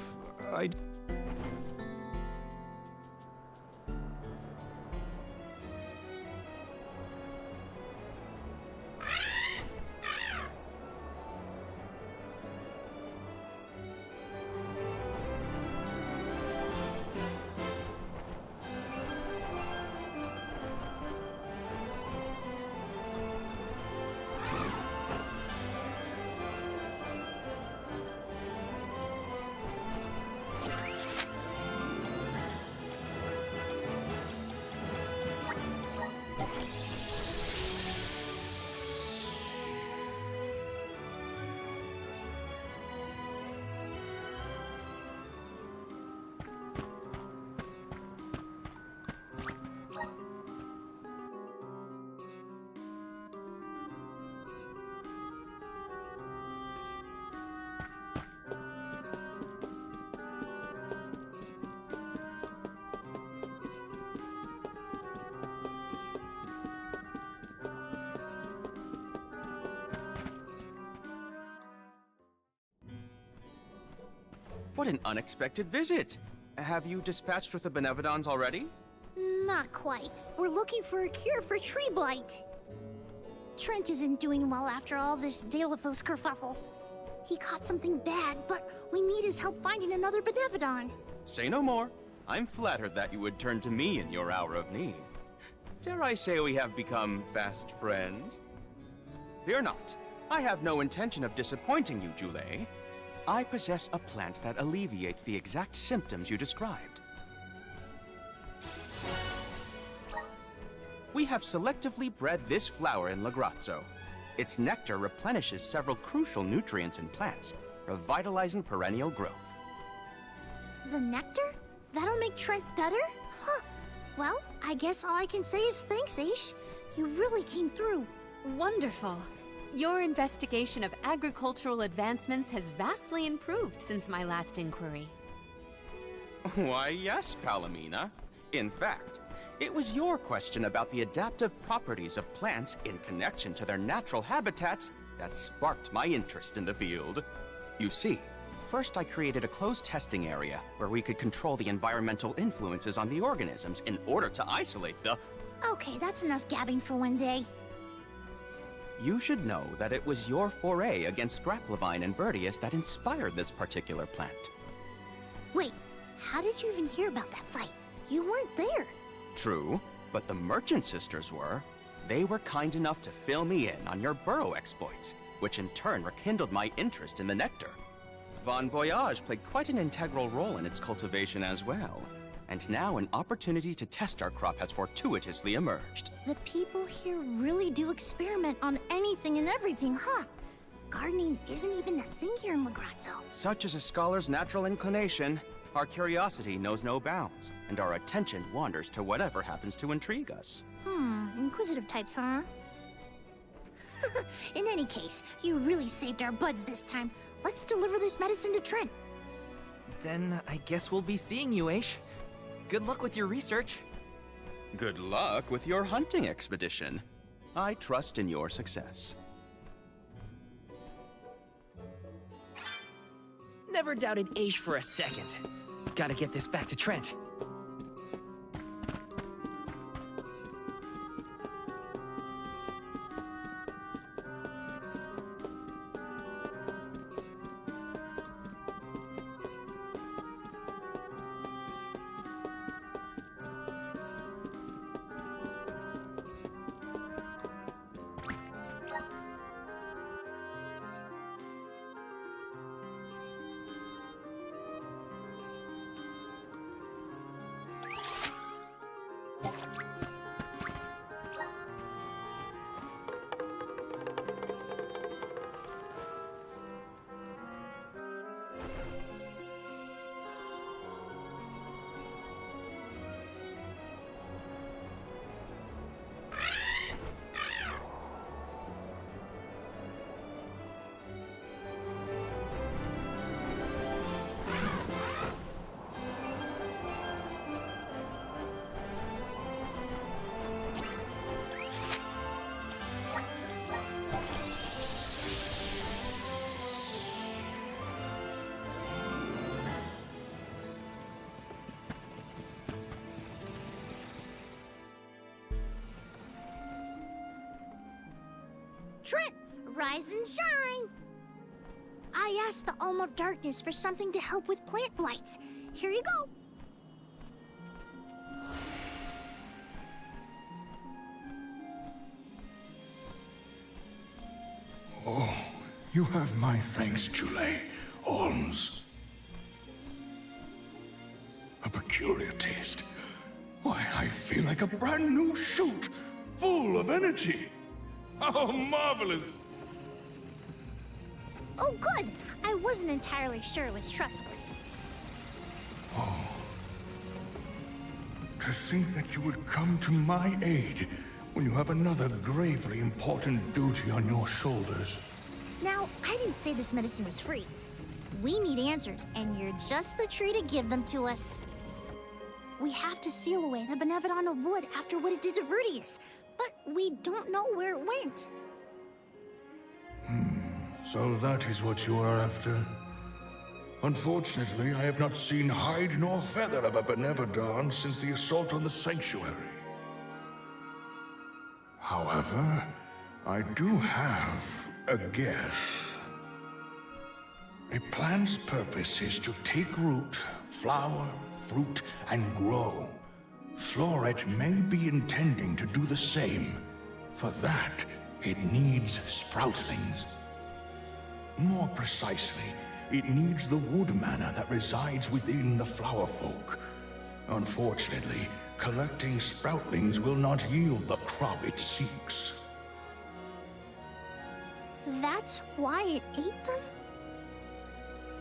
What an unexpected visit. Have you dispatched with the Benevodons already? Not quite. We're looking for a cure for tree blight. Trent isn't doing well after all this Delafos kerfuffle. He caught something bad, but we need his help finding another Benevodon. Say no more. I'm flattered that you would turn to me in your hour of need. Dare I say we have become fast friends? Fear not. I have no intention of disappointing you, Jule. I possess a plant that alleviates the exact symptoms you described. We have selectively bred this flower in Lagrazzo. Its nectar replenishes several crucial nutrients in plants, revitalizing perennial growth. The nectar? That'll make Trent better? Huh. Well, I guess all I can say is thanks, Aish. You really came through. Wonderful. Your investigation of agricultural advancements has vastly improved since my last inquiry. Why, yes, Palomina. In fact, it was your question about the adaptive properties of plants in connection to their natural habitats that sparked my interest in the field. You see, first I created a closed testing area where we could control the environmental influences on the organisms in order to isolate the... Okay, that's enough gabbing for one day. You should know that it was your foray against Grapplevine and Vertius that inspired this particular plant. Wait, how did you even hear about that fight? You weren't there. True, but the Merchant Sisters were. They were kind enough to fill me in on your burrow exploits, which in turn rekindled my interest in the nectar. Von Voyage played quite an integral role in its cultivation as well. And now an opportunity to test our crop has fortuitously emerged. The people here really do experiment on anything and everything, huh? Gardening isn't even a thing here in Lagrazzo. Such is a scholar's natural inclination. Our curiosity knows no bounds, and our attention wanders to whatever happens to intrigue us. Inquisitive types, huh? In any case, you really saved our buds this time. Let's deliver this medicine to Trent. Then I guess we'll be seeing you, Aish. Good luck with your research. Good luck with your hunting expedition. I trust in your success. Never doubted Aish for a second. Gotta get this back to Trent. Trent, rise and shine! I asked the Alm of Darkness for something to help with plant blights. Here you go! Oh, you have my thanks, Jule. Alms. A peculiar taste. Why, I feel like a brand new shoot, full of energy. How marvelous! Oh, good! I wasn't entirely sure it was trustworthy. Oh. To think that you would come to my aid when you have another gravely important duty on your shoulders. Now, I didn't say this medicine was free. We need answers, and you're just the tree to give them to us. We have to seal away the Benevodon of Wood after what it did to Vertius, but we don't know where it went. So that is what you are after? Unfortunately, I have not seen hide nor feather of a Benevodon since the assault on the sanctuary. However, I do have a guess. A plant's purpose is to take root, flower, fruit, and grow. Floret may be intending to do the same. For that, it needs sproutlings. More precisely, it needs the wood mana that resides within the flower folk. Unfortunately, collecting sproutlings will not yield the crop it seeks. That's why it ate them?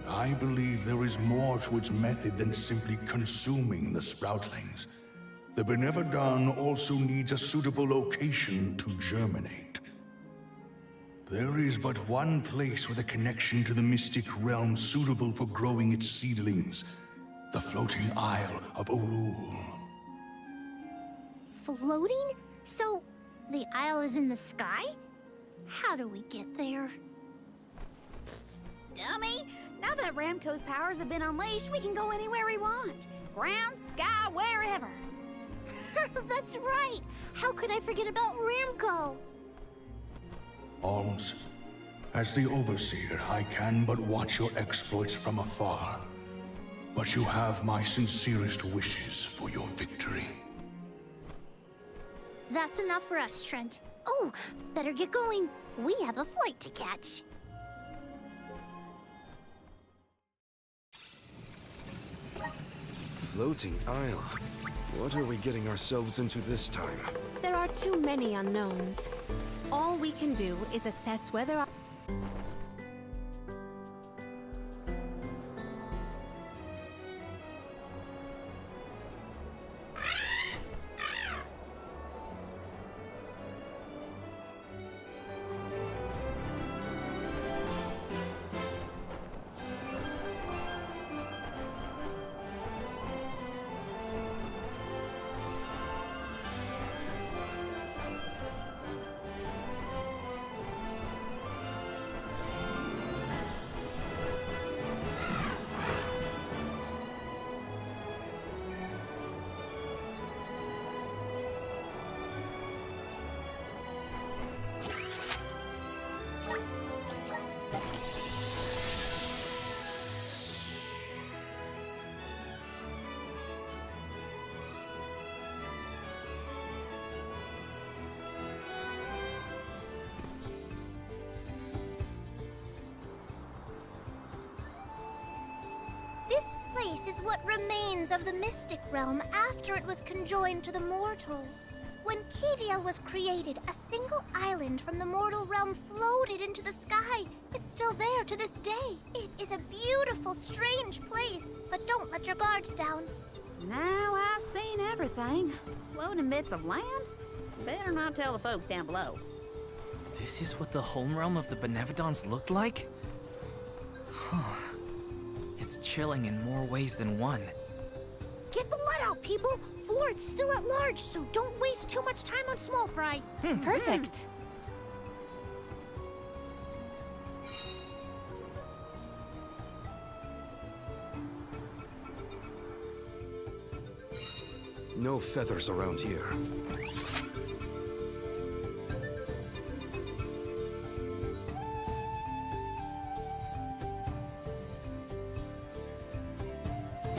I believe there is more to its method than simply consuming the sproutlings. The Benevodon also needs a suitable location to germinate. There is but one place with a connection to the mystic realm suitable for growing its seedlings. The floating Isle of Ulul. Floating? So, the isle is in the sky? How do we get there? Dummy! Now that Ramco's powers have been unleashed, we can go anywhere we want. Ground, sky, wherever. That's right! How could I forget about Ramco? Alms, as the Overseer, I can but watch your exploits from afar. But you have my sincerest wishes for your victory. That's enough for us, Trent. Oh, better get going. We have a flight to catch. Floating Isle. What are we getting ourselves into this time? There are too many unknowns. All we can do is assess whether our... This place is what remains of the mystic realm after it was conjoined to the mortal. When KDL was created, a single island from the mortal realm floated into the sky. It's still there to this day. It is a beautiful, strange place, but don't let your guards down. Now I've seen everything. Floating bits of land? Better not tell the folks down below. This is what the home realm of the Benevodons looked like? Huh. It's chilling in more ways than one. Get the let out, people! Floret's still at large, so don't waste too much time on small fry. Perfect. No feathers around here.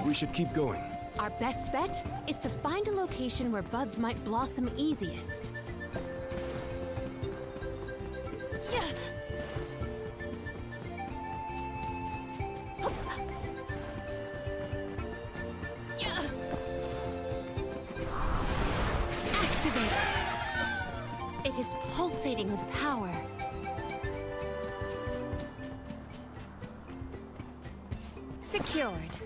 We should keep going. Our best bet is to find a location where buds might blossom easiest. Activate! It is pulsating with power. Secured.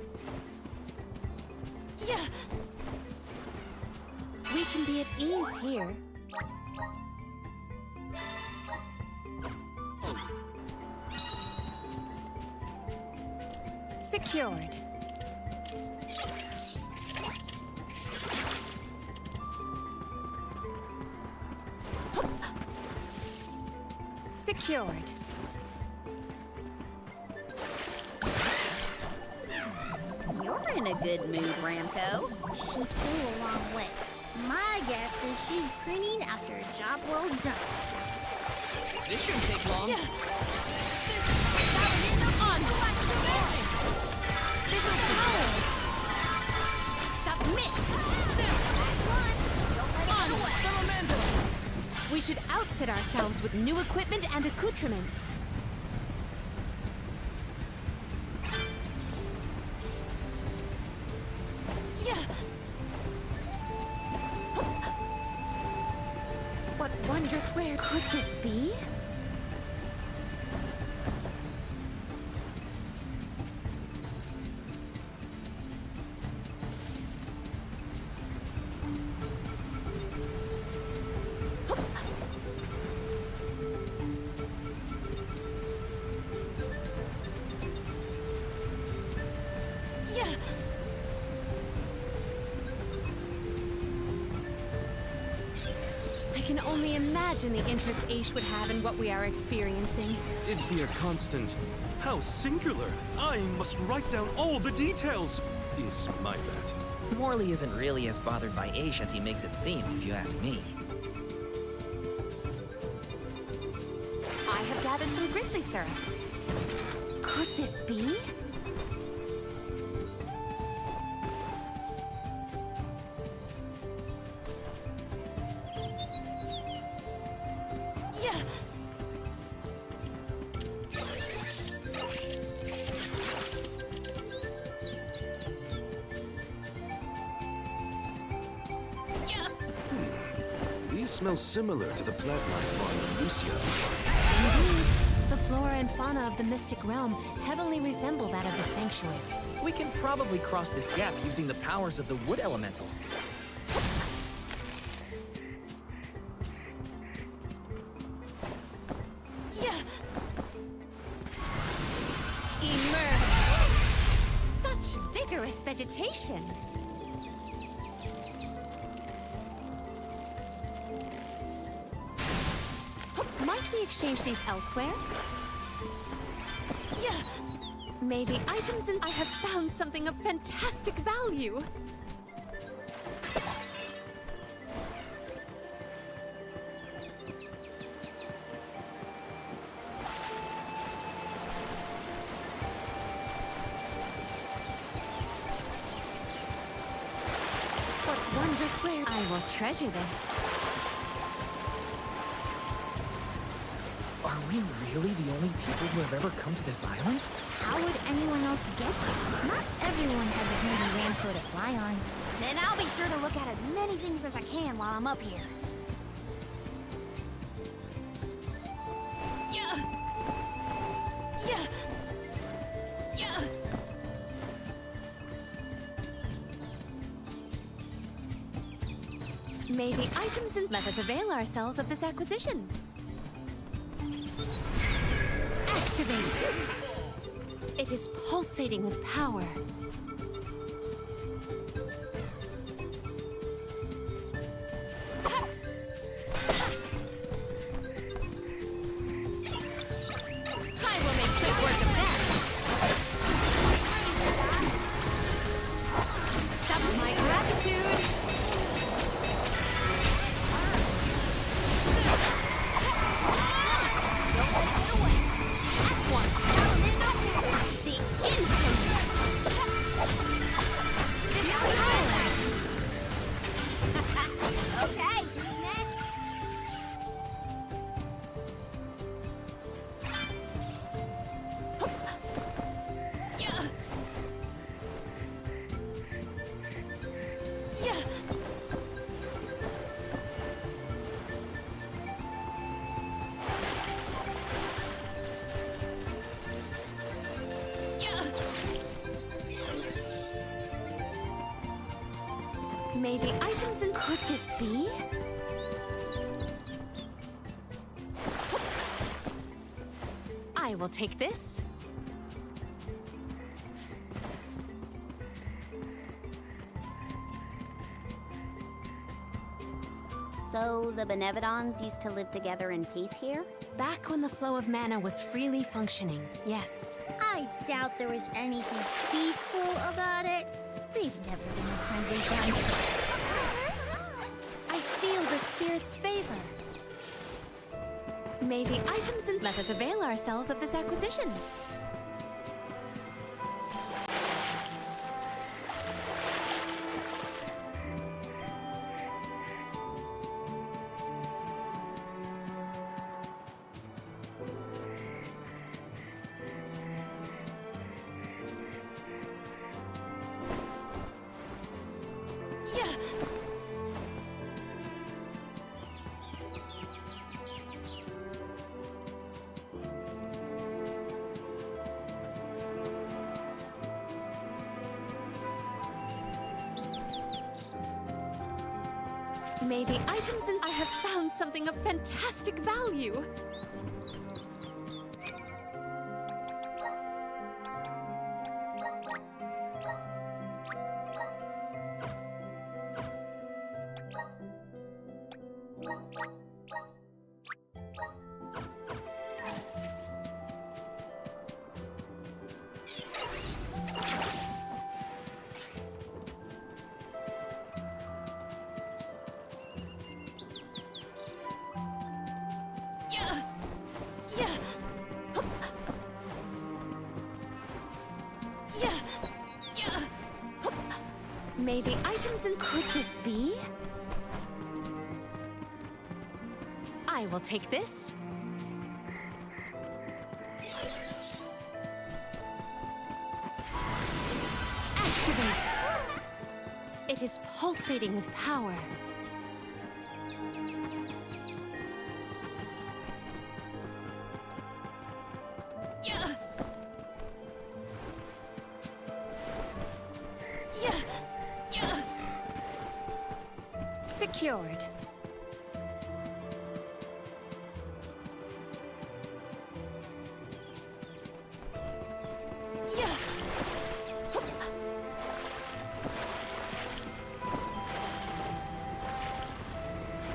We can be at ease here. Secured. Secured. in a good mood, Ramco. Sheep say a long way. My guess is she's grinning after a job well done. This shouldn't take long. This is power! Submit! We should outfit ourselves with new equipment and accoutrements. What wondrous where could this be? I can only imagine the interest Aish would have in what we are experiencing. It'd be a constant. How singular! I must write down all the details! Is my bet. Morley isn't really as bothered by Aish as he makes it seem, if you ask me. I have gathered some grizzly syrup. Could this be? These smell similar to the plant-like fauna of Lucia. Indeed. The flora and fauna of the mystic realm heavily resemble that of the sanctuary. We can probably cross this gap using the powers of the wood elemental. Emerge! Such vigorous vegetation! Might we exchange these elsewhere? Maybe items and I have found something of fantastic value. What wondrous rare! I will treasure this. Are we really the only people who have ever come to this island? How would anyone else get there? Not everyone has a handy Ramco to fly on. Then I'll be sure to look at as many things as I can while I'm up here. Maybe items and let us avail ourselves of this acquisition. Activate! It is pulsating with power. I will make quick work of that. Sup my gratitude. Okay, who's next? Maybe items and could this be? I will take this. So the Benevodons used to live together in peace here? Back when the flow of mana was freely functioning, yes. I doubt there was anything peaceful about it. They've never been a friendly bunch. I feel the spirit's favor. May the items and let us avail ourselves of this acquisition. May the items and I have found something of fantastic value. May the items and could this be? I will take this. Activate! It is pulsating with power. Secured.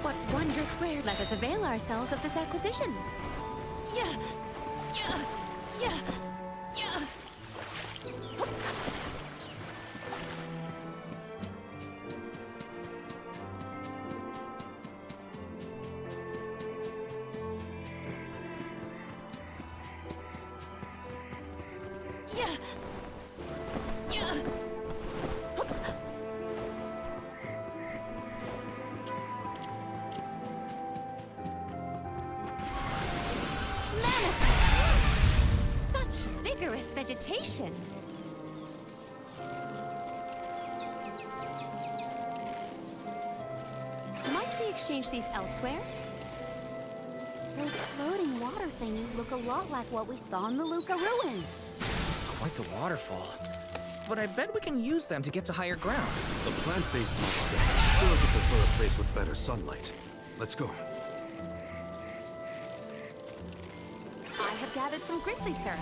What wondrous rare. Let us avail ourselves of this acquisition. Such vigorous vegetation. Might we exchange these elsewhere? Those floating water thingies look a lot like what we saw in the Luca ruins. It's quite the waterfall. But I bet we can use them to get to higher ground. The plant-based monsters sure to prefer a place with better sunlight. Let's go. I have gathered some grizzly syrup.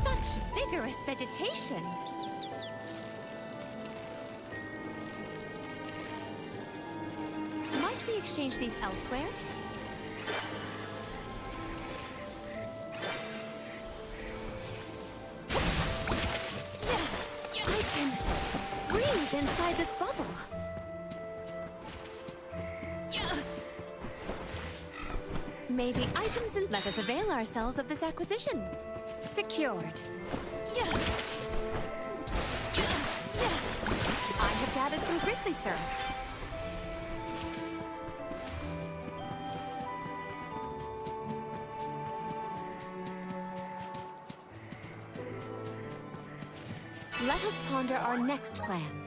Such vigorous vegetation. Might we exchange these elsewhere? I can breathe inside this bubble. May the items and let us avail ourselves of this acquisition. Secured. I have gathered some grizzly syrup. Let us ponder our next plan.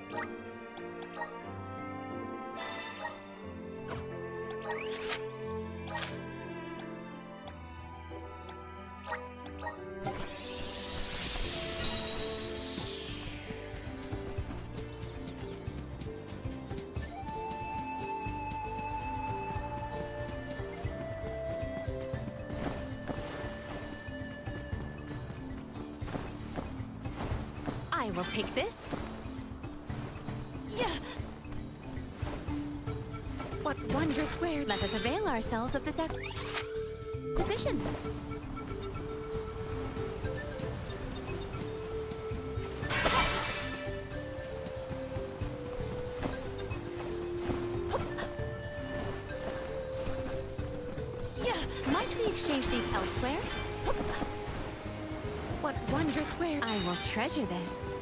I will take this. What wondrous wear. Let us avail ourselves of this position. Might we exchange these elsewhere? What wondrous wear. I will treasure this.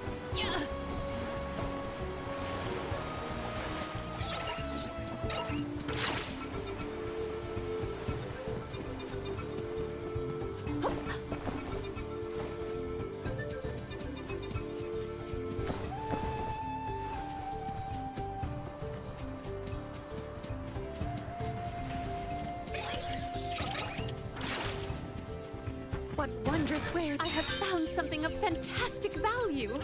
What wondrous wear. I have found something of fantastic value.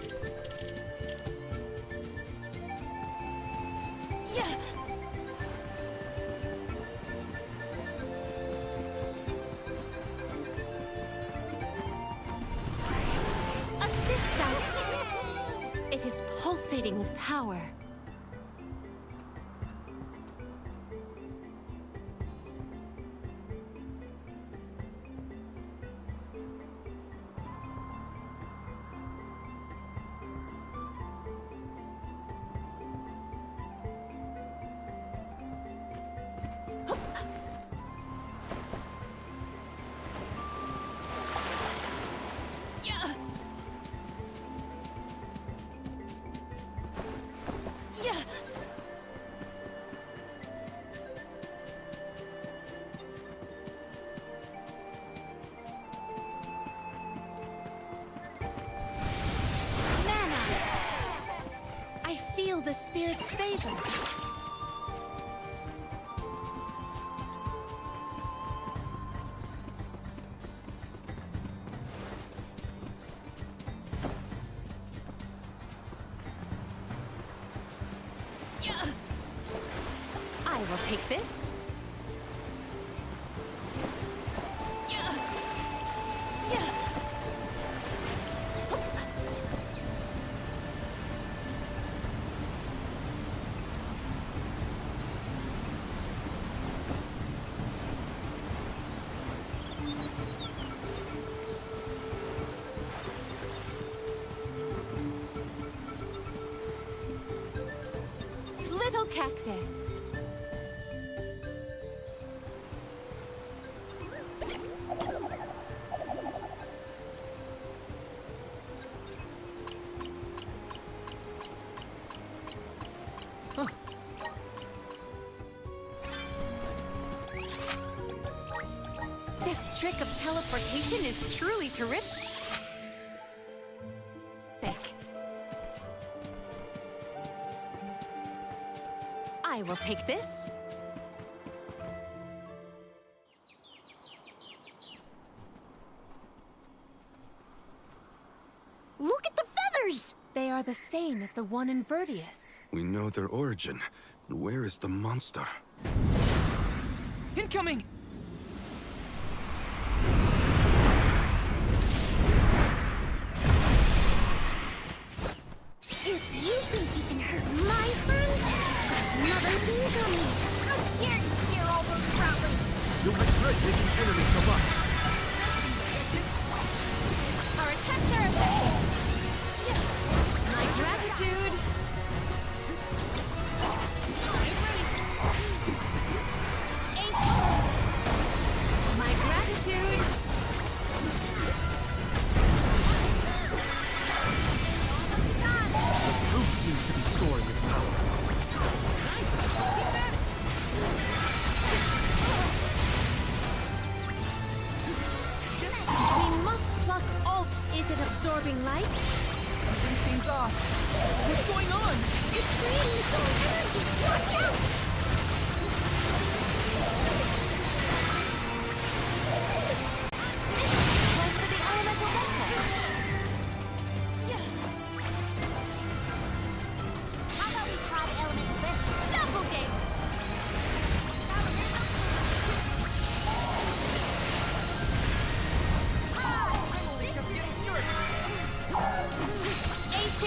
Assist us! It is pulsating with power. The spirit's favor. I will take this. Little cactus. Huh. This trick of teleportation is truly terrific. I will take this. Look at the feathers! They are the same as the one in Verdius. We know their origin. Where is the monster? Incoming! If you think you can hurt my friends, another thing coming. How dare you steer all those proudly? You'll regret making enemies of us. Our attacks are effective. My gratitude. My gratitude. The fruit seems to be storing its power. We must pluck all. Is it absorbing light? Something seems off. What's going on? It's creating its own energy! Watch out! Was for the elemental vessel. How about we try the elemental vessel? Double game! H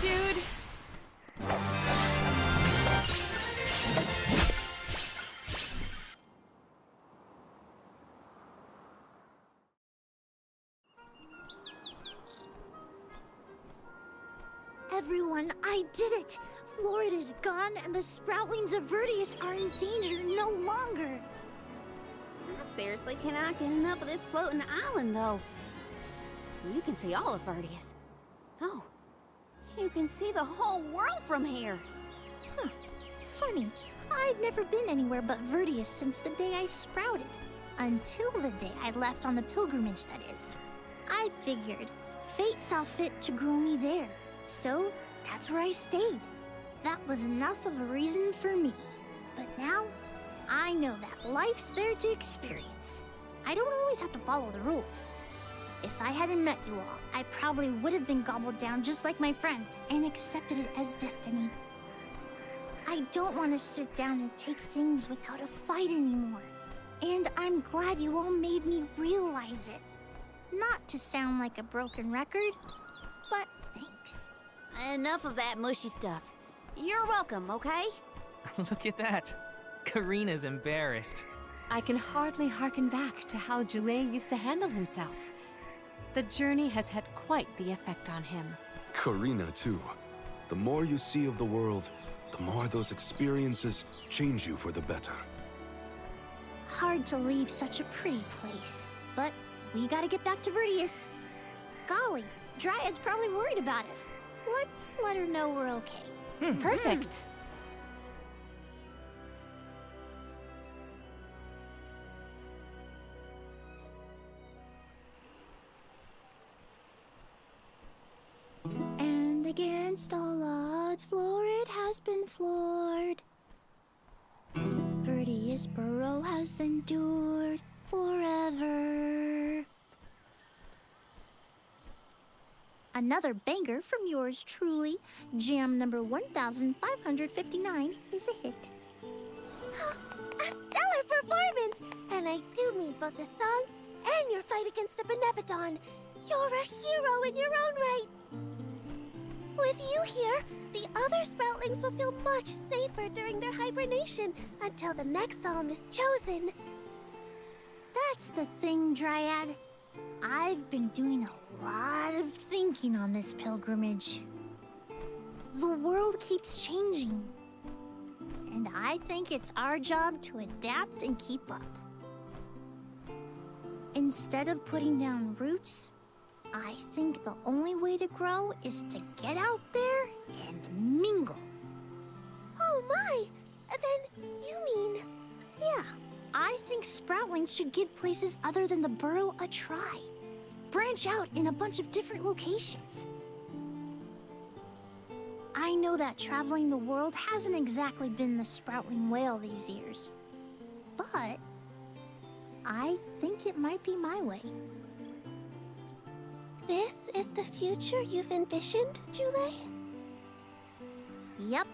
dude. Everyone, I did it! Florida's gone, and the sproutlings of Vertius are in danger no longer! I seriously cannot get enough of this floating island, though. You can see all of Vertius. Oh, you can see the whole world from here. Huh. Funny. I'd never been anywhere but Vertius since the day I sprouted. Until the day I left on the pilgrimage, that is. I figured fate saw fit to grow me there. So, that's where I stayed. That was enough of a reason for me. But now, I know that life's there to experience. I don't always have to follow the rules. If I hadn't met you all, I probably would have been gobbled down just like my friends and accepted it as destiny. I don't want to sit down and take things without a fight anymore. And I'm glad you all made me realize it. Not to sound like a broken record, but thanks. Enough of that mushy stuff. You're welcome, okay? Look at that. Karina's embarrassed. I can hardly hearken back to how Joulet used to handle himself. The journey has had quite the effect on him. Karina, too. The more you see of the world, the more those experiences change you for the better. Hard to leave such a pretty place, but we gotta get back to Vertius. Golly, Dryad's probably worried about us. Let's let her know we're okay. Perfect. And against all odds, Florid has been floored. Vertius Burrow has endured forever. Another banger from yours truly, jam number 1559 is a hit. A stellar performance! And I do mean both the song and your fight against the Benevodon. You're a hero in your own right. With you here, the other sproutlings will feel much safer during their hibernation until the next alm is chosen. That's the thing, Dryad. I've been doing a lot of thinking on this pilgrimage. The world keeps changing, and I think it's our job to adapt and keep up. Instead of putting down roots, I think the only way to grow is to get out there and mingle. Oh my! Then you mean... Yeah, I think sproutlings should give places other than the burrow a try. Branch out in a bunch of different locations. I know that traveling the world hasn't exactly been the Sproutling Whale these years. But I think it might be my way. This is the future you've envisioned, Joulet? Yep.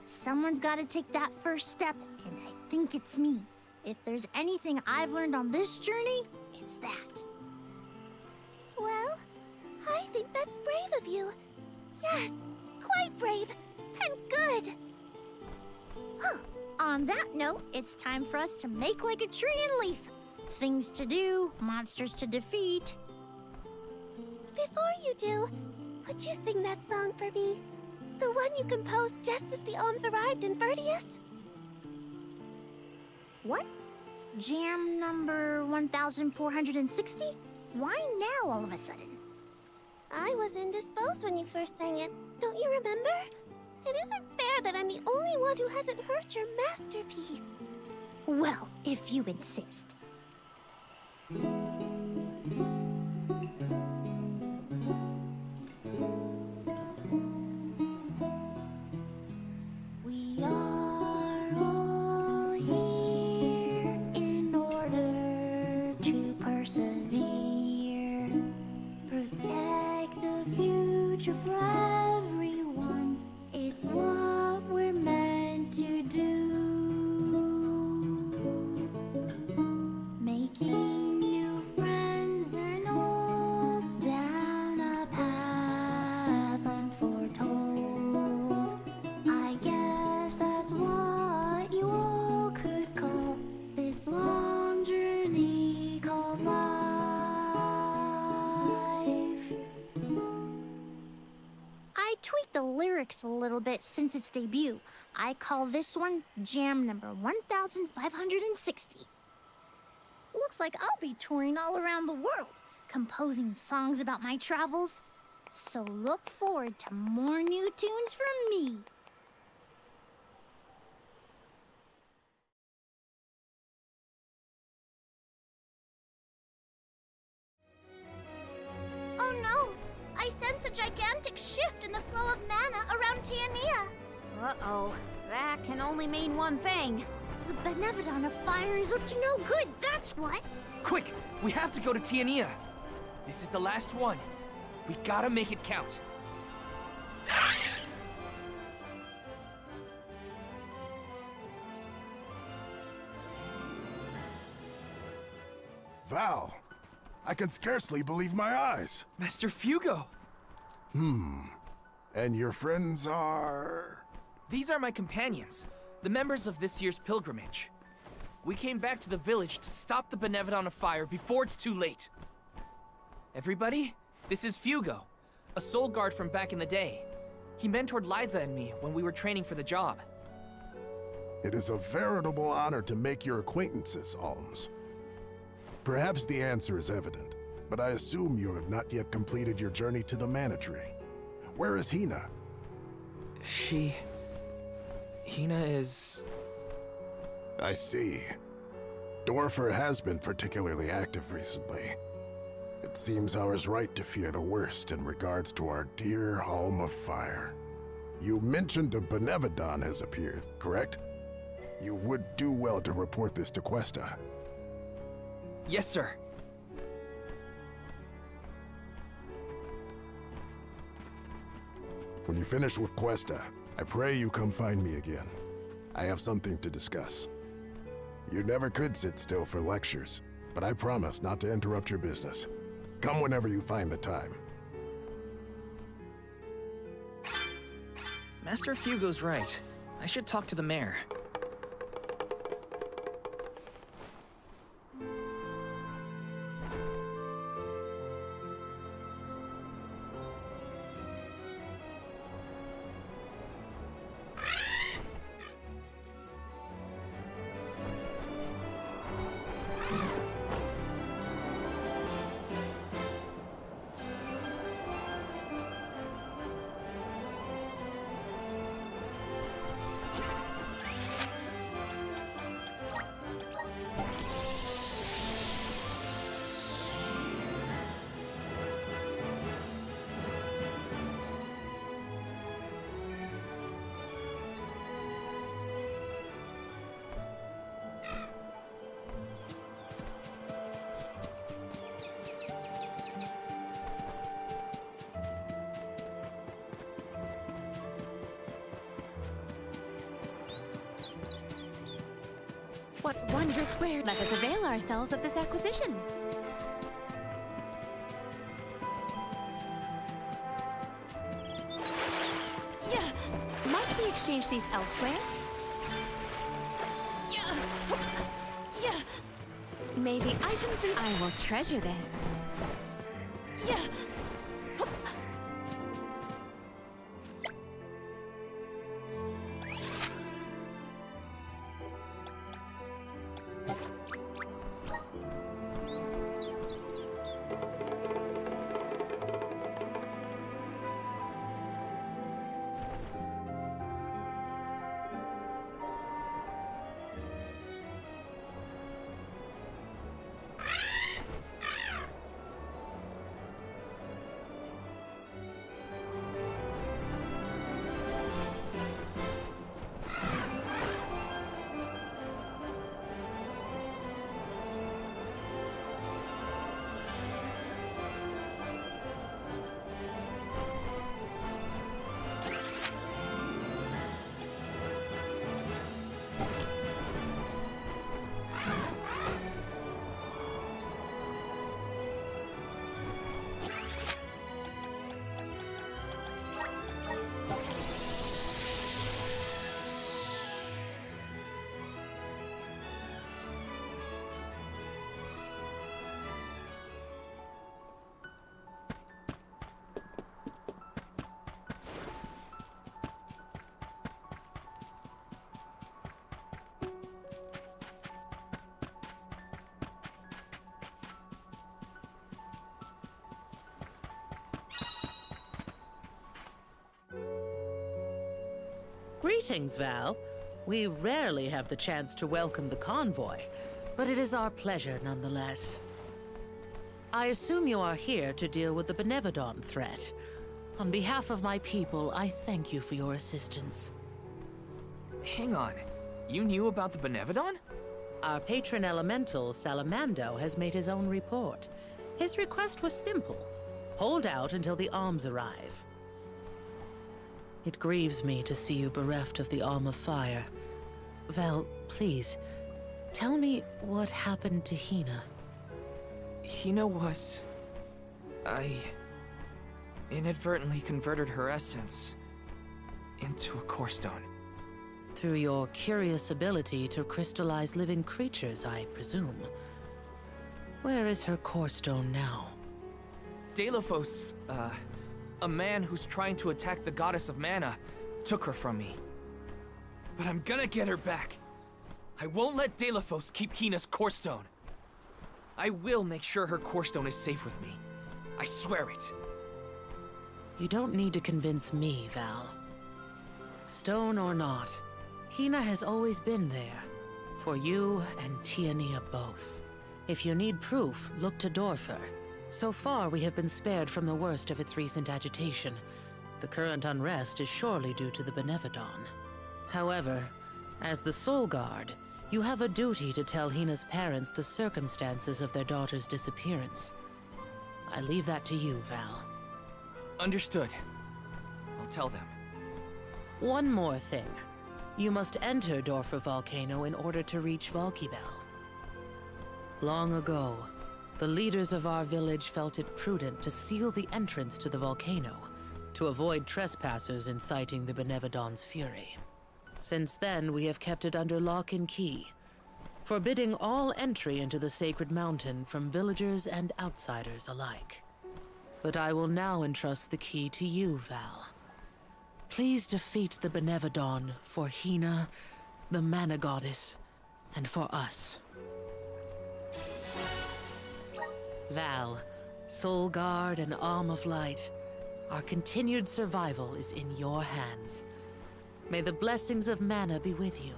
Someone's gotta take that first step, and I think it's me. If there's anything I've learned on this journey, it's that. Well, I think that's brave of you. Yes, quite brave and good. On that note, it's time for us to make like a tree and leaf. Things to do, monsters to defeat. Before you do, would you sing that song for me? The one you composed just as the alms arrived in Vertius? What? Jam number 1460? Why now all of a sudden? I was indisposed when you first sang it. Don't you remember? It isn't fair that I'm the only one who hasn't heard your masterpiece. Well, if you insist. We are all here in order to persevere. Protect the future for everyone. It's what we're meant to do. Making new hits since its debut. I call this one Jam number 1560. Looks like I'll be touring all around the world, composing songs about my travels. So look forward to more new tunes from me. Oh no! I sense a gigantic shift in the flow of mana around Tiania. Uh-oh. That can only mean one thing. The Benevodon of Fire is up to no good, that's what. Quick! We have to go to Tiania! This is the last one. We gotta make it count. Val, I can scarcely believe my eyes. Master Fugo! And your friends are... These are my companions, the members of this year's pilgrimage. We came back to the village to stop the Benevodon of Fire before it's too late. Everybody, this is Fugo, a soul guard from back in the day. He mentored Liza and me when we were training for the job. It is a veritable honor to make your acquaintances, Alms. Perhaps the answer is evident, but I assume you have not yet completed your journey to the Mana Tree. Where is Hina? Hina is... I see. Dorfer has been particularly active recently. It seems I was right to fear the worst in regards to our dear home of fire. You mentioned a Benevodon has appeared, correct? You would do well to report this to Questa. Yes, sir. When you finish with Questa, I pray you come find me again. I have something to discuss. You never could sit still for lectures, but I promise not to interrupt your business. Come whenever you find the time. Master Fugo's right. I should talk to the mayor. What wondrous wares! Let us avail ourselves of this acquisition. Yeah. Might we exchange these elsewhere? Yeah. Yeah. Maybe items and I will treasure this. Yeah. Greetings, Val. We rarely have the chance to welcome the convoy, but it is our pleasure nonetheless. I assume you are here to deal with the Benevodon threat. On behalf of my people, I thank you for your assistance. Hang on. You knew about the Benevodon? Our patron elemental, Salamando, has made his own report. His request was simple. Hold out until the arms arrive. It grieves me to see you bereft of the Arm of Fire. Val, please, tell me what happened to Hina. Hina was... I inadvertently converted her essence into a core stone. Through your curious ability to crystallize living creatures, I presume. Where is her core stone now? Deilophos, a man who's trying to attack the goddess of mana, took her from me. But I'm gonna get her back. I won't let Deilophos keep Hina's core stone. I will make sure her core stone is safe with me. I swear it. You don't need to convince me, Val. Stone or not, Hina has always been there. For you and Tiania both. If you need proof, look to Dorfer. So far, we have been spared from the worst of its recent agitation. The current unrest is surely due to the Benevodon. However, as the Soul Guard, you have a duty to tell Hina's parents the circumstances of their daughter's disappearance. I leave that to you, Val. Understood. I'll tell them. One more thing. You must enter Dorfer Volcano in order to reach Valkybel. Long ago, the leaders of our village felt it prudent to seal the entrance to the volcano to avoid trespassers inciting the Benevodon's fury. Since then, we have kept it under lock and key, forbidding all entry into the sacred mountain from villagers and outsiders alike. But I will now entrust the key to you, Val. Please defeat the Benevodon for Hina, the Mana Goddess, and for us. Val, Soul Guard and Arm of Light, our continued survival is in your hands. May the blessings of Mana be with you.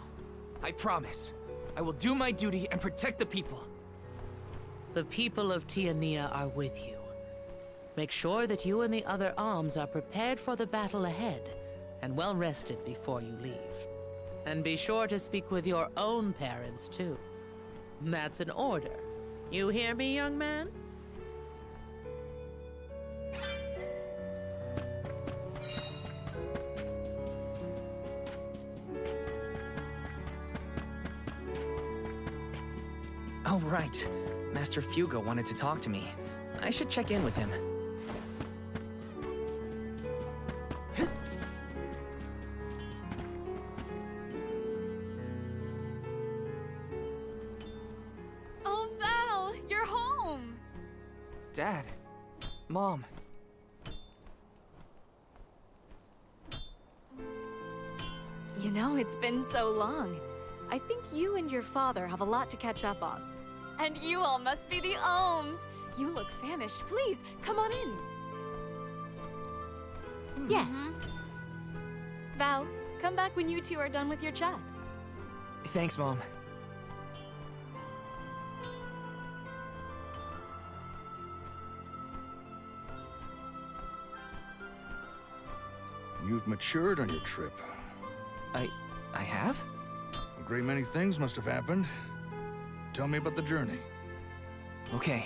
I promise. I will do my duty and protect the people. The people of Tiania are with you. Make sure that you and the other arms are prepared for the battle ahead and well rested before you leave. And be sure to speak with your own parents, too. That's an order. You hear me, young man? Oh, right. Master Fugo wanted to talk to me. I should check in with him. Oh, Val, you're home! Dad. Mom. You know, it's been so long. I think you and your father have a lot to catch up on. And you all must be the Ohms! You look famished. Please, come on in. Yes. Val, come back when you two are done with your chat. Thanks, Mom. You've matured on your trip. I have? A great many things must have happened. Tell me about the journey. Okay.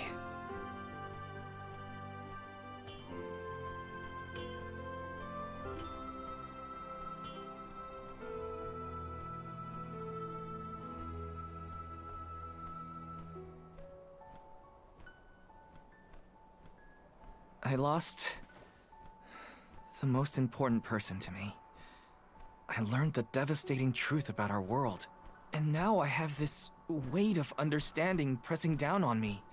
I lost the most important person to me. I learned the devastating truth about our world, and now I have this weight of understanding pressing down on me.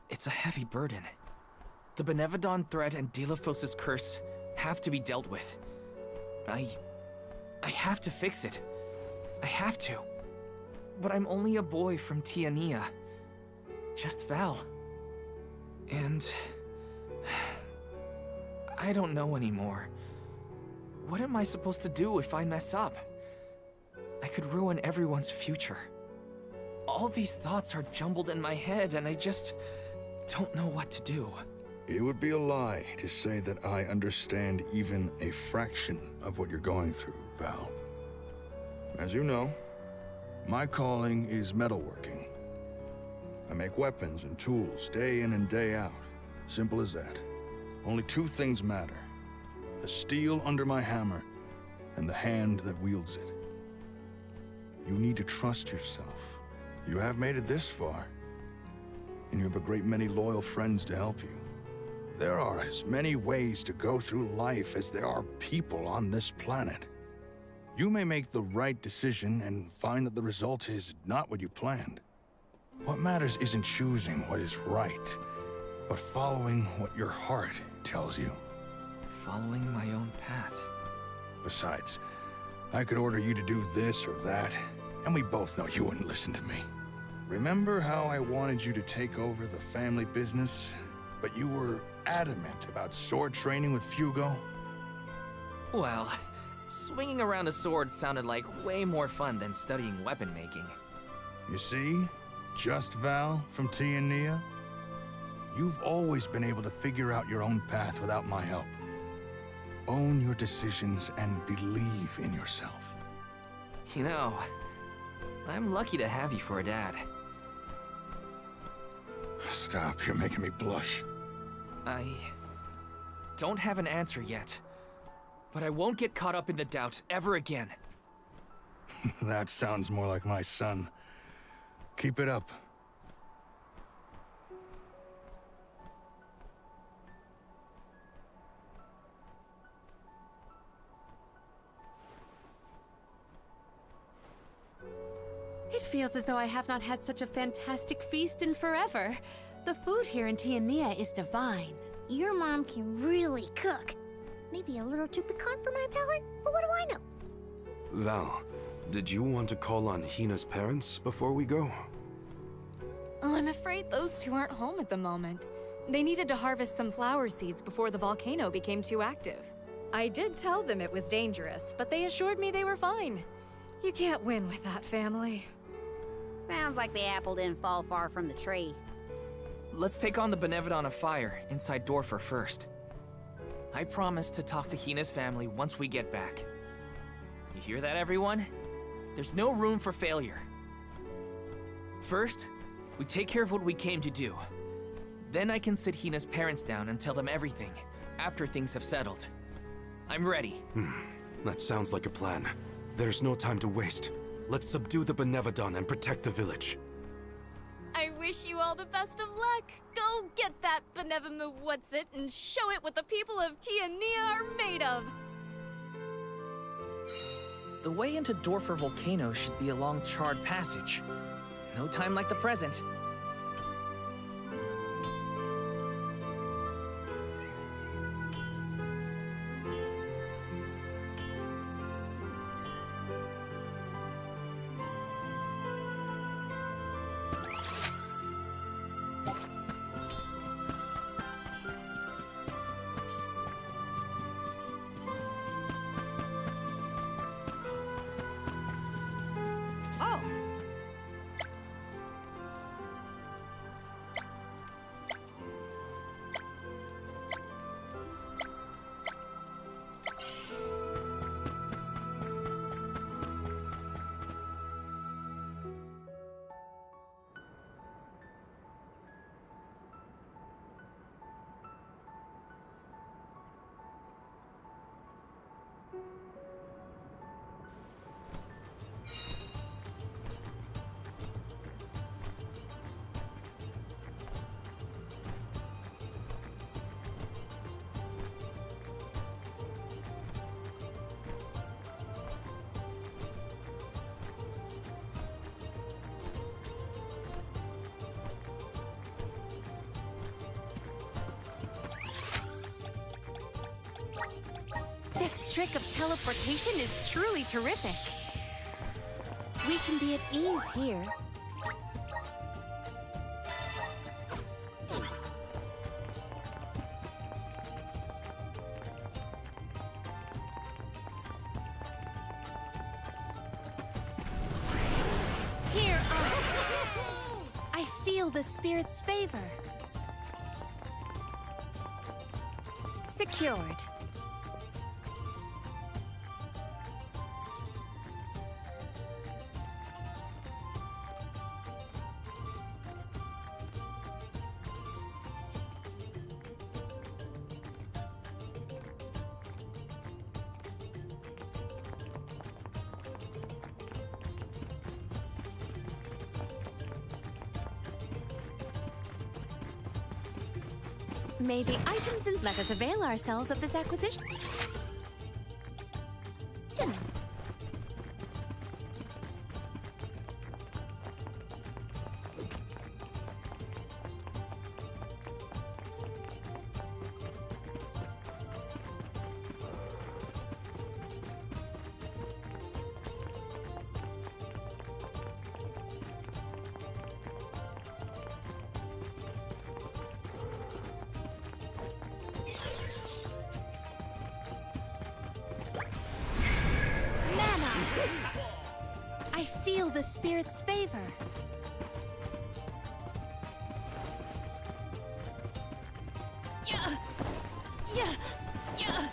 It's a heavy burden. The Benevodon threat and Deilophos' curse have to be dealt with. I have to fix it. I have to. But I'm only a boy from Tiania. Just Val. And I don't know anymore. What am I supposed to do if I mess up? I could ruin everyone's future. All these thoughts are jumbled in my head, and I just don't know what to do. It would be a lie to say that I understand even a fraction of what you're going through, Val. As you know, my calling is metalworking. I make weapons and tools day in and day out. Simple as that. Only two things matter: the steel under my hammer and the hand that wields it. You need to trust yourself. You have made it this far, and you have a great many loyal friends to help you. There are as many ways to go through life as there are people on this planet. You may make the right decision and find that the result is not what you planned. What matters isn't choosing what is right, but following what your heart tells you. Following my own path. Besides, I could order you to do this or that, and we both know you wouldn't listen to me. Remember how I wanted you to take over the family business, but you were adamant about sword training with Fugo? Well, swinging around a sword sounded like way more fun than studying weapon making. You see? Just Val from T and Nia? You've always been able to figure out your own path without my help. Own your decisions and believe in yourself. You know, I'm lucky to have you for a dad. Stop, you're making me blush. I don't have an answer yet, but I won't get caught up in the doubt ever again. That sounds more like my son. Keep it up. It feels as though I have not had such a fantastic feast in forever. The food here in Tiania is divine. Your mom can really cook. Maybe a little too piquant for my palate, but what do I know? Val, did you want to call on Hina's parents before we go? Oh, I'm afraid those two aren't home at the moment. They needed to harvest some flower seeds before the volcano became too active. I did tell them it was dangerous, but they assured me they were fine. You can't win with that family. Sounds like the apple didn't fall far from the tree. Let's take on the Benevodon of Fire inside Dorfer first. I promise to talk to Hina's family once we get back. You hear that, everyone? There's no room for failure. First, we take care of what we came to do. Then I can sit Hina's parents down and tell them everything, after things have settled. I'm ready. That sounds like a plan. There's no time to waste. Let's subdue the Benevodon and protect the village. I wish you all the best of luck. Go get that Benevolent what's-it and show it what the people of Tiania are made of. The way into Dorfer Volcano should be along Charred Passage. No time like the present. This trick of teleportation is truly terrific. We can be at ease here. the spirit's favor. Secured. May the items and let us avail ourselves of this acquisition. I feel the spirit's favor. Yeah. Yeah. Yeah.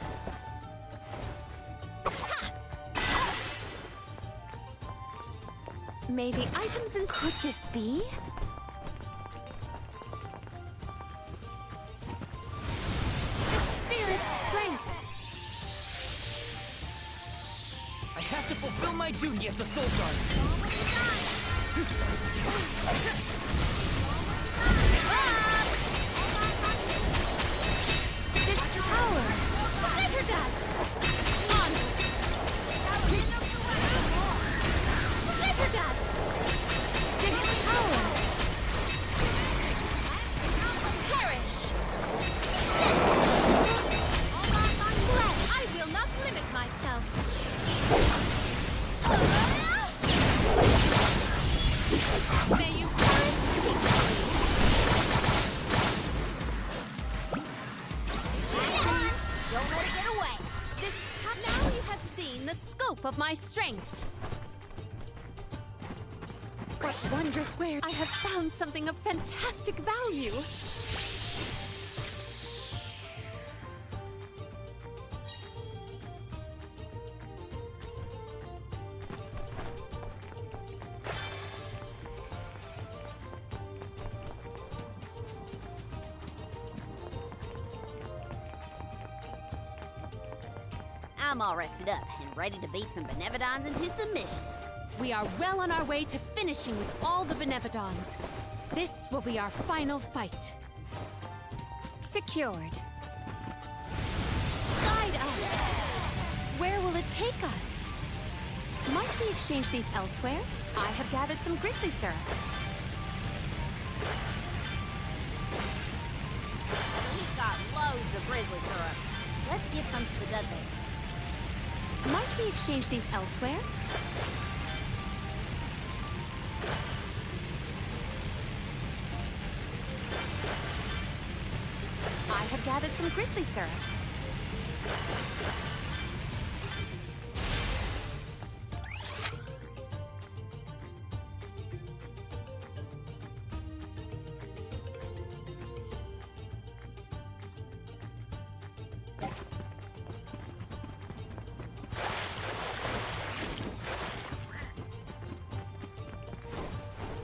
May the items and could this be? The spirit's strength. I have to fulfill my duty at the Soul Guard. This power delivered us. On. Delivered us. This power. Perish. I will not limit myself. May you perish peacefully. Don't let it get away. Now you have seen the scope of my strength. What wondrous where I have found something of fantastic value. I'm all rested up and ready to beat some Benevodons into submission. We are well on our way to finishing with all the Benevodons. This will be our final fight. Secured. Guide us. Where will it take us? Might we exchange these elsewhere? I have gathered some grizzly syrup. We've got loads of grizzly syrup. Let's give some to the Dudbears. Might we exchange these elsewhere? I have gathered some grizzly syrup.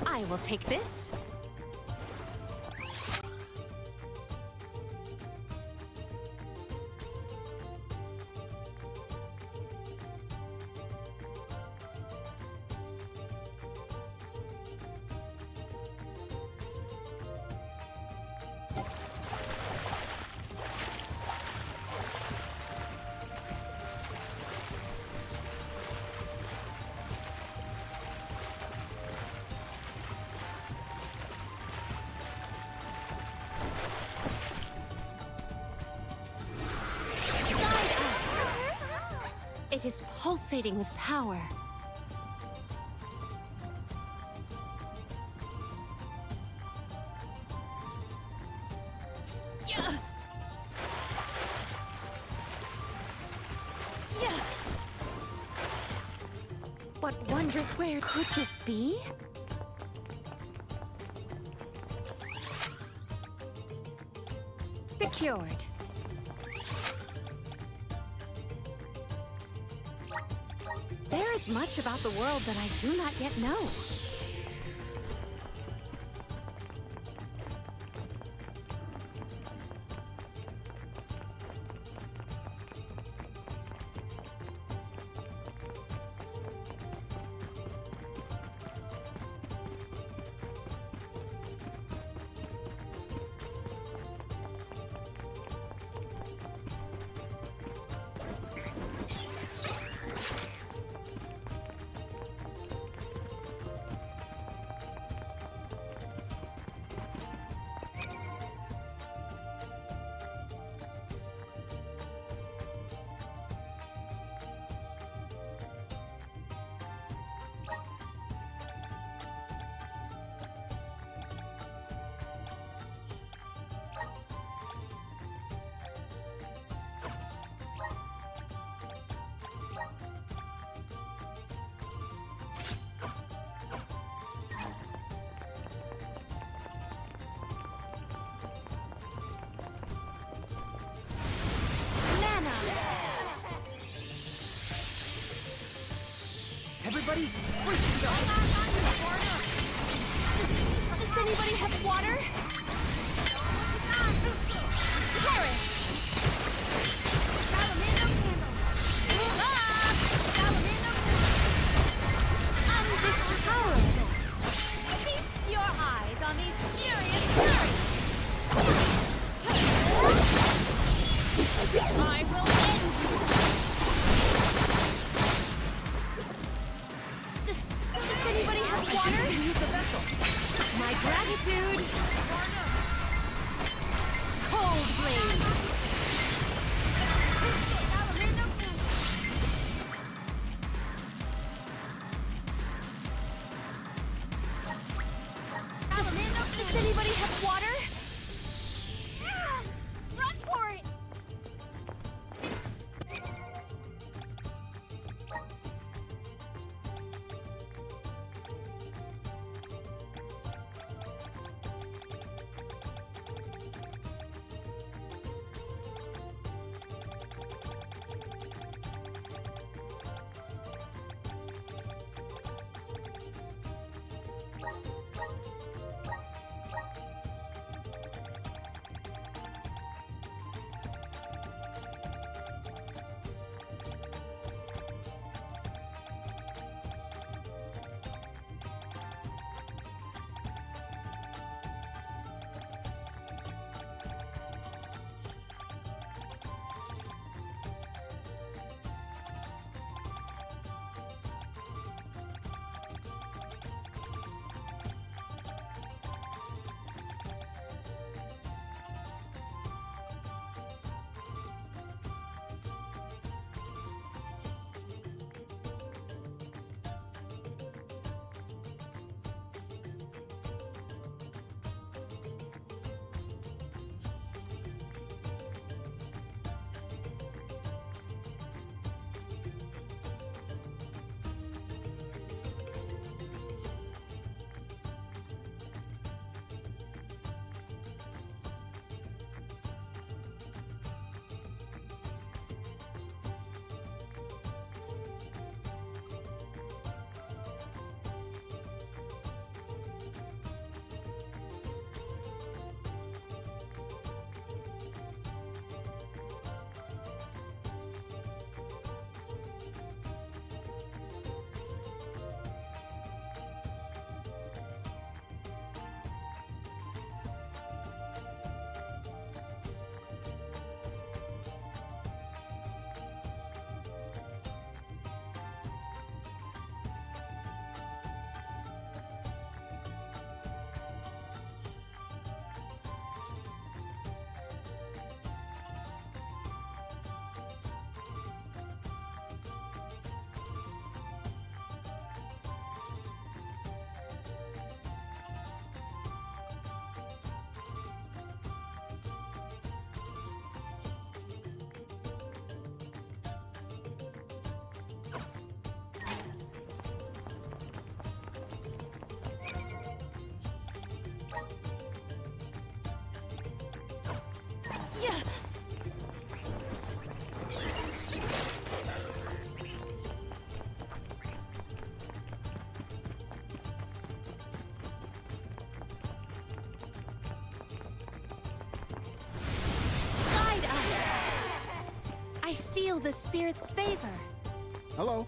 I will take this. It is pulsating with power. Yeah. Yeah. What wondrous where could this be? secured. There is much about the world that I do not yet know. Everybody, brace yourself! Does anybody have water? Perish! Salamando candle! Undispowering! Feast your eyes on these furious furies! I will end you! Does anybody have water? Use the vessel. My gratitude. Cold blaze. Does anybody have water? Run for it! feel the spirit's favor. Hello.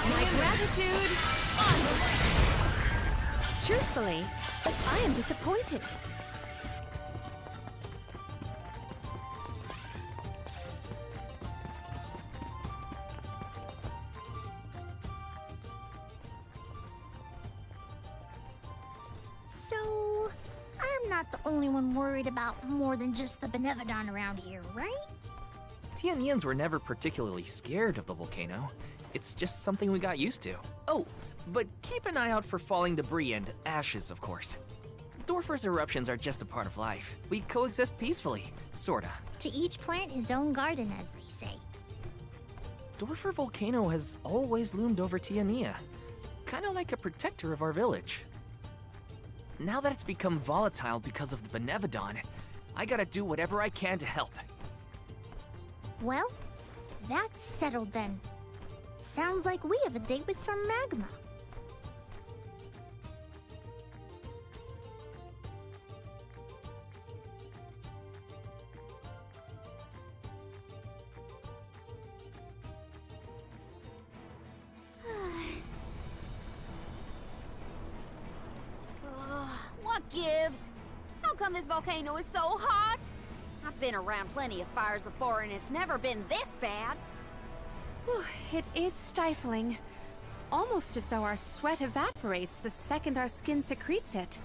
My gratitude! Truthfully, I am disappointed. So, I'm not the only one worried about more than just the Benevodon around here, right? Tianians were never particularly scared of the volcano. It's just something we got used to. Oh, but keep an eye out for falling debris and ashes, of course. Dorfer's eruptions are just a part of life. We coexist peacefully, sorta. To each plant his own garden, as they say. Dorfer Volcano has always loomed over Tiania, kinda like a protector of our village. Now that it's become volatile because of the Benevodon, I gotta do whatever I can to help. Well, that's settled then. Sounds like we have a date with some magma. What gives? How come this volcano is so hot? I've been around plenty of fires before and it's never been this bad. It is stifling. Almost as though our sweat evaporates the second our skin secretes it.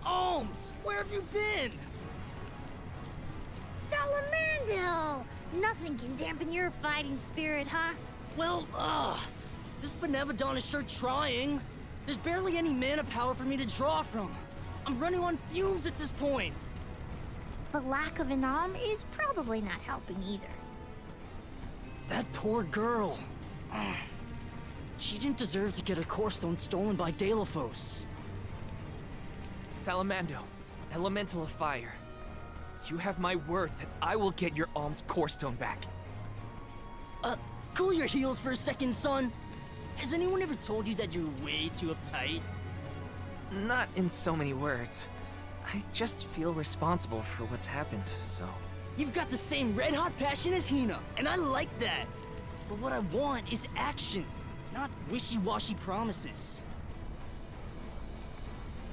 Ohms! Where have you been? Salamando! Nothing can dampen your fighting spirit, huh? Well, this Benevodon is sure trying. There's barely any mana power for me to draw from. I'm running on fumes at this point. The lack of an arm is probably not helping either. That poor girl. She didn't deserve to get her core stone stolen by Delphos. Salamando, elemental of fire. You have my word that I will get your alm's core stone back. Cool your heels for a second, son. Has anyone ever told you that you're way too uptight? Not in so many words. I just feel responsible for what's happened, so... You've got the same red-hot passion as Hina, and I like that. But what I want is action, not wishy-washy promises.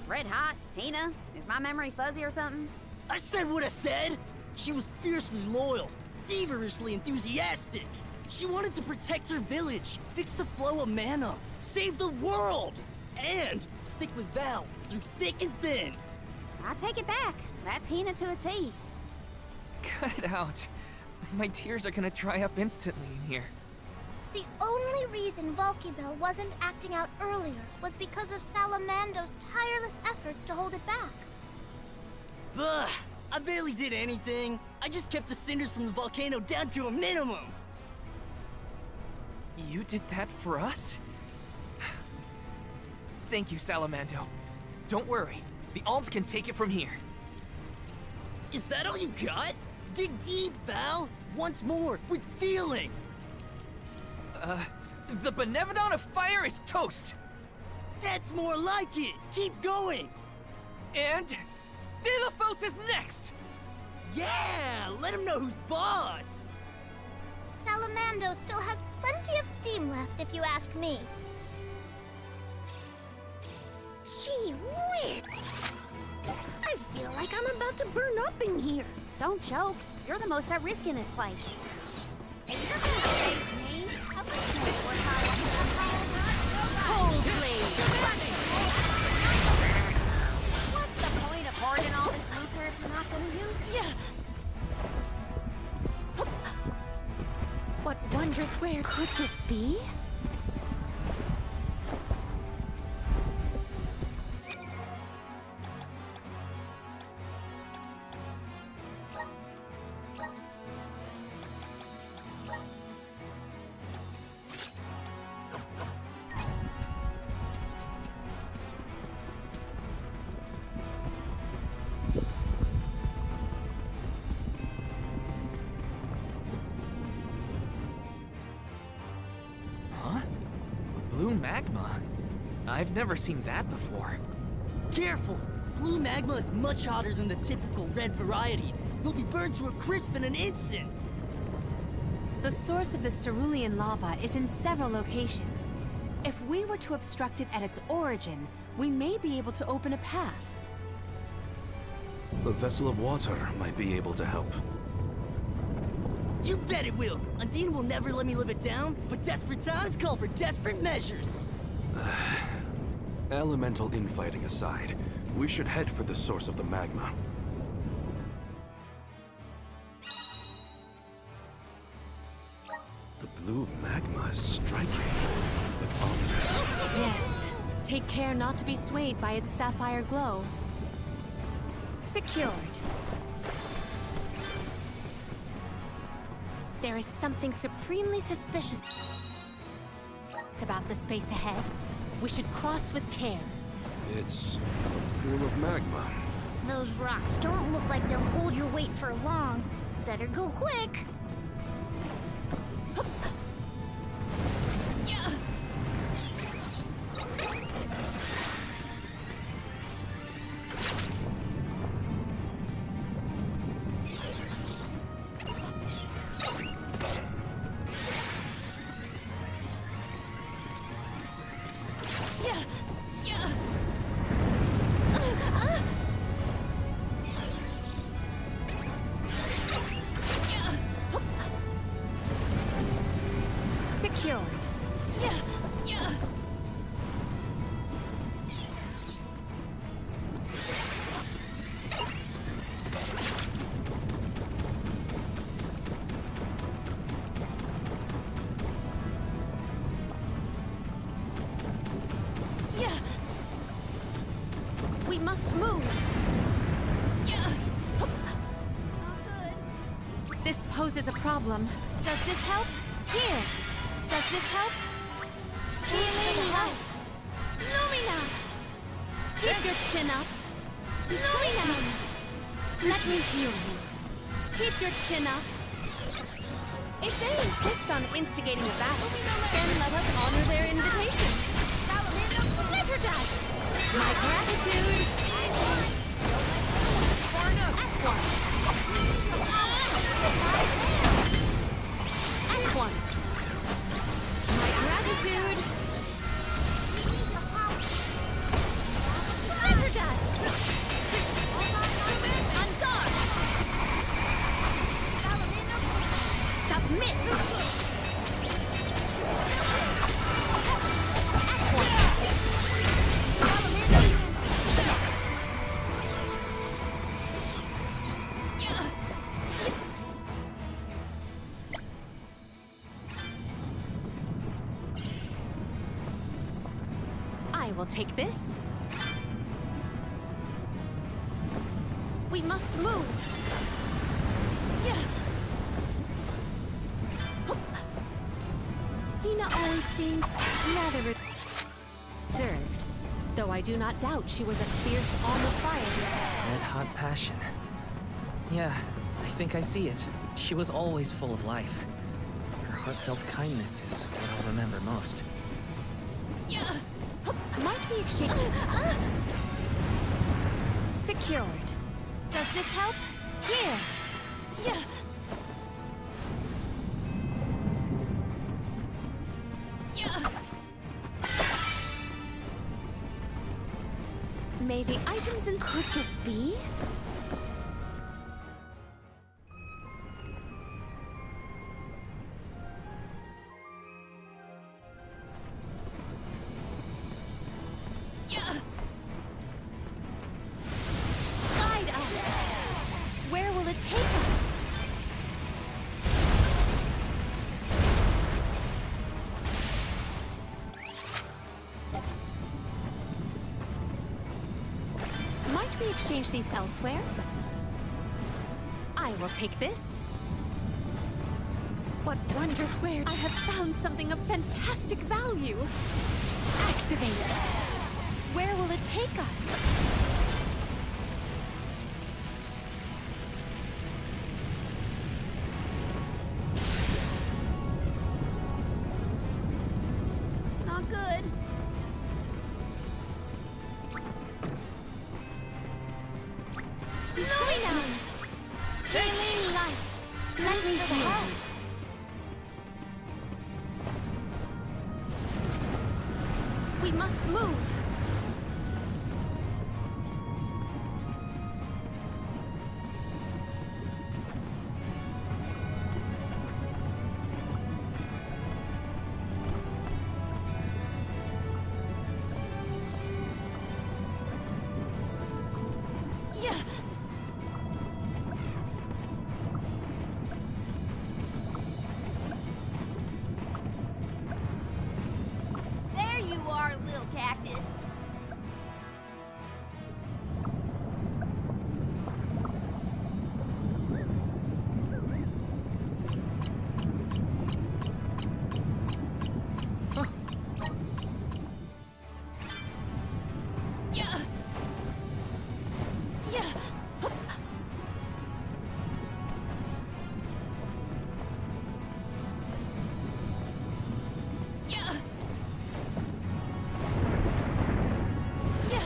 Red hot? Hina? Is my memory fuzzy or something? I said what I said! She was fiercely loyal, feverishly enthusiastic. She wanted to protect her village, fix the flow of mana, save the world, and stick with Val through thick and thin. I take it back. That's Hina to a T. Cut it out. My tears are gonna dry up instantly in here. The only reason Volkibel wasn't acting out earlier was because of Salamando's tireless efforts to hold it back. Bah! I barely did anything. I just kept the cinders from the volcano down to a minimum. You did that for us? Thank you, Salamando. Don't worry. The alms can take it from here. Is that all you got? Dig deep, Val! Once more, with feeling! The Benevodon of Fire is toast! That's more like it! Keep going! And... Delphos is next! Yeah! Let him know who's boss! Salamando still has plenty of steam left, if you ask me. Gee whiz! I feel like I'm about to burn up in here. Don't joke. You're the most at risk in this place. If you're gonna face me, at least make it Coldly! What's the point of hoarding all this lucre if you're not gonna use it? Yeah. What wondrous where could this be? magma? I've never seen that before. Careful! Blue magma is much hotter than the typical red variety. You'll be burned to a crisp in an instant. The source of the cerulean lava is in several locations. If we were to obstruct it at its origin, we may be able to open a path. A vessel of water might be able to help. You bet it will! Undine will never let me live it down, but desperate times call for desperate measures. Elemental infighting aside, we should head for the source of the magma. The blue magma is striking, but ominous. Yes. Take care not to be swayed by its sapphire glow. Secured. There is something supremely suspicious about the space ahead. We should cross with care. It's a pool of magma. Those rocks don't look like they'll hold your weight for long. Better go quick. Secured. We must move. This poses a problem. Does this help? Here. Does this help? Healing light. Lumina. Keep your chin up. Lumina. Let me heal you. Keep your chin up. If they insist on instigating a battle, then let us honor their invitation. Liver dust. My gratitude. At once. At once. My gratitude. Liver dust. On guard. Submit. At once. I will take this. We must move. Hina always seemed rather reserved, though I do not doubt she was a fierce alm of fire. Red hot passion. Yeah, I think I see it. She was always full of life. Her heartfelt kindness is what I'll remember most. Might we exchange? Secured. Does this help? Here. May the items in. Could this be? Guide us. Where will it take us? Might we exchange these elsewhere? I will take this. What wondrous where I have found something of fantastic value. Activate. Where will it take us? not good. Lumina! Healing light! Let me heal. We must move. There you are, little cactus. Yeah. Yeah. Yeah. Yeah.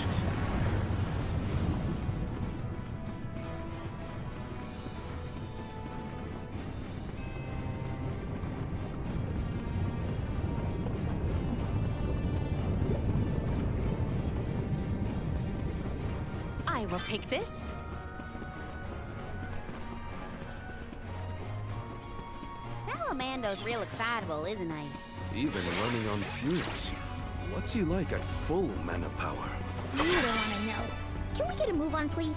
I will take this. Salamando's real excitable, isn't he? Even running on fumes. What's he like at full mana power? You don't want to know. Can we get a move on, please?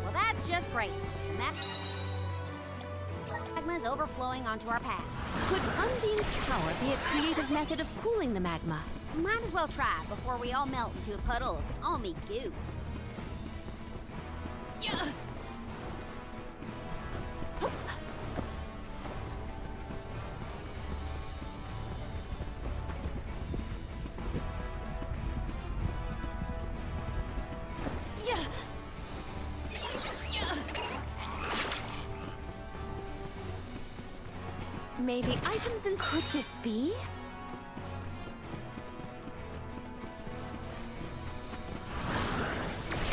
Well, that's just great. And that magma's overflowing onto our path. Could Undine's power be a creative method of cooling the magma? Might as well try before we all melt into a puddle of almy goo. Yeah. Yeah. Yeah. Maybe items in. Could this be?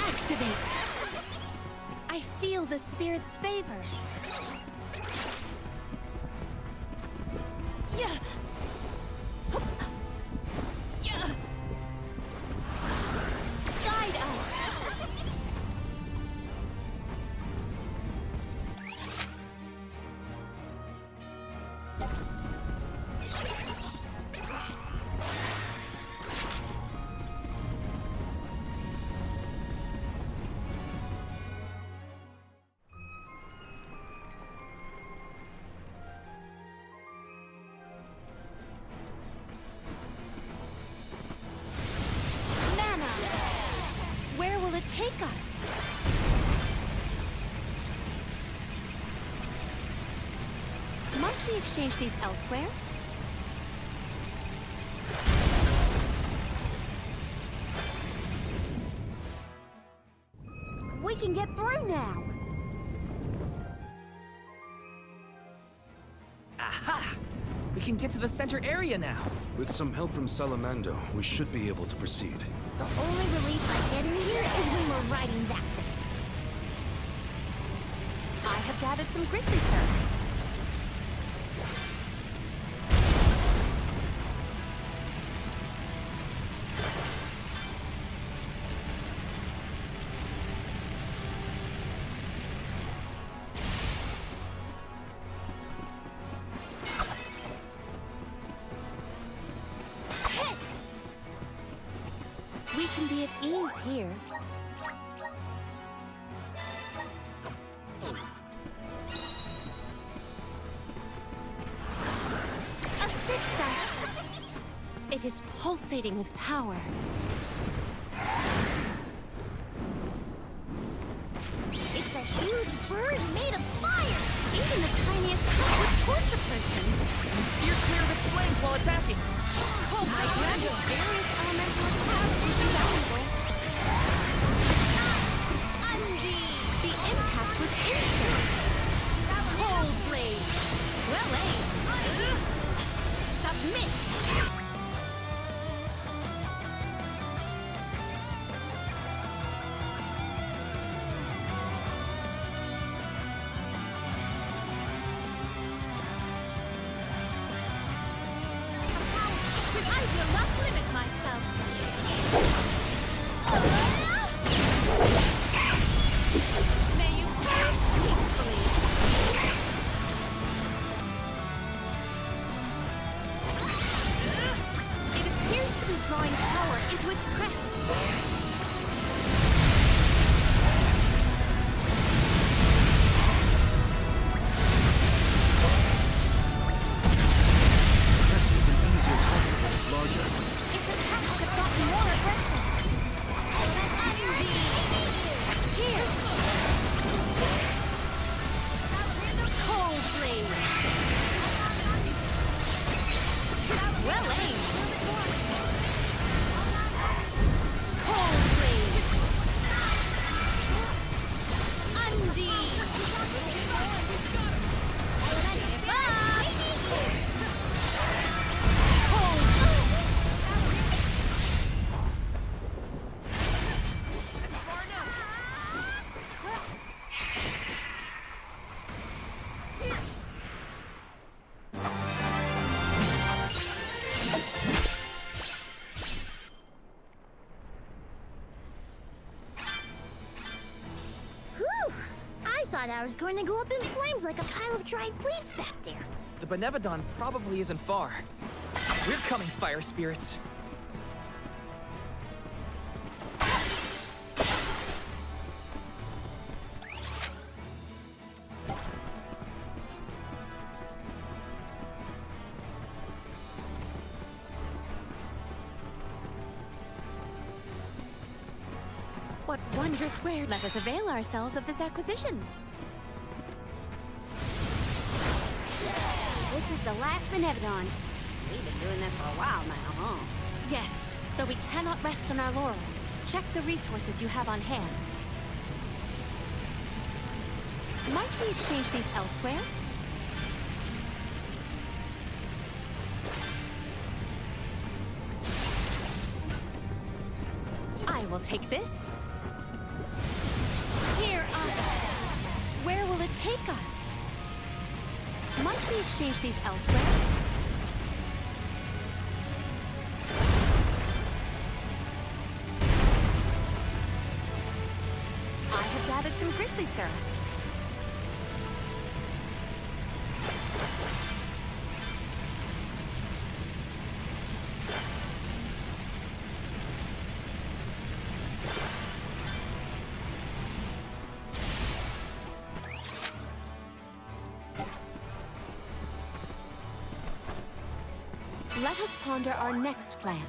Activate. I feel the spirit's favor. Yeah. Yeah. Guide us. Mana. Where will it take us? Might we exchange these elsewhere? We can get through now. Aha! We can get to the center area now. With some help from Salamando, we should be able to proceed. The only relief I get in here is when we're riding that thing. I have gathered some grizzly syrup. We can be at ease here. Assist us! It is pulsating with power. It's a huge bird made of fire! Even the tiniest cut would torch a person. And steer clear of its flames while attacking. Oh, I grant you various elemental attacks would be valuable. Undine! The impact was instant. Cold blade. Well aimed. Submit. will not limit myself. May you perish peacefully. It appears to be drawing power into its crest. Crest is an easier target when it's larger. Its attacks have gotten more aggressive. Here! Cold blade! Well aimed! Cold blade! Undine! Whew! I thought I was going to go up in flames like a pile of dried leaves back there. The Benevodon probably isn't far. We're coming, fire spirits. What wondrous rare. Let us avail ourselves of this acquisition. This is the last Benevodon. We've been doing this for a while now, huh? Yes, though we cannot rest on our laurels. Check the resources you have on hand. Might we exchange these elsewhere? I will take this. Hear us. Where will it take us? Might we exchange these elsewhere? I have gathered some grizzly syrup. Let us ponder our next plan.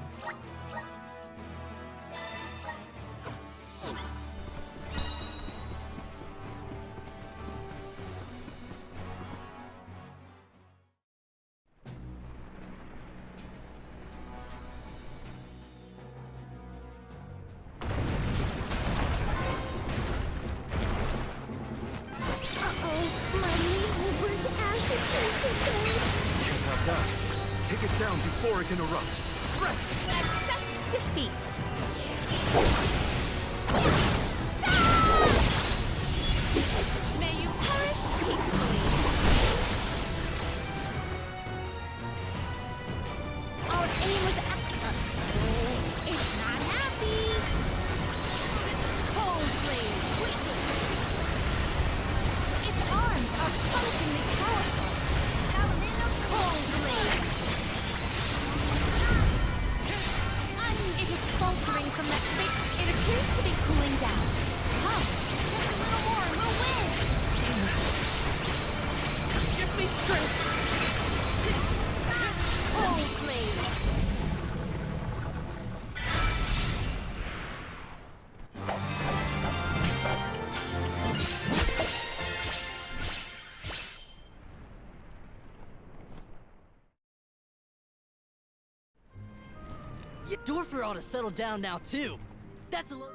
Take it down before it can erupt. Accept defeat. May you perish peacefully. Our aim was it's not happy. Cold blade. Its arms are punishingly powerful. Cold blade. It is faltering from that state. It appears to be cooling down. Come, just a little more and we'll win. Give me strength. Cold blade. Dorfer ought to settle down now, too. That's a little...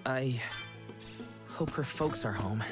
I hope her folks are home.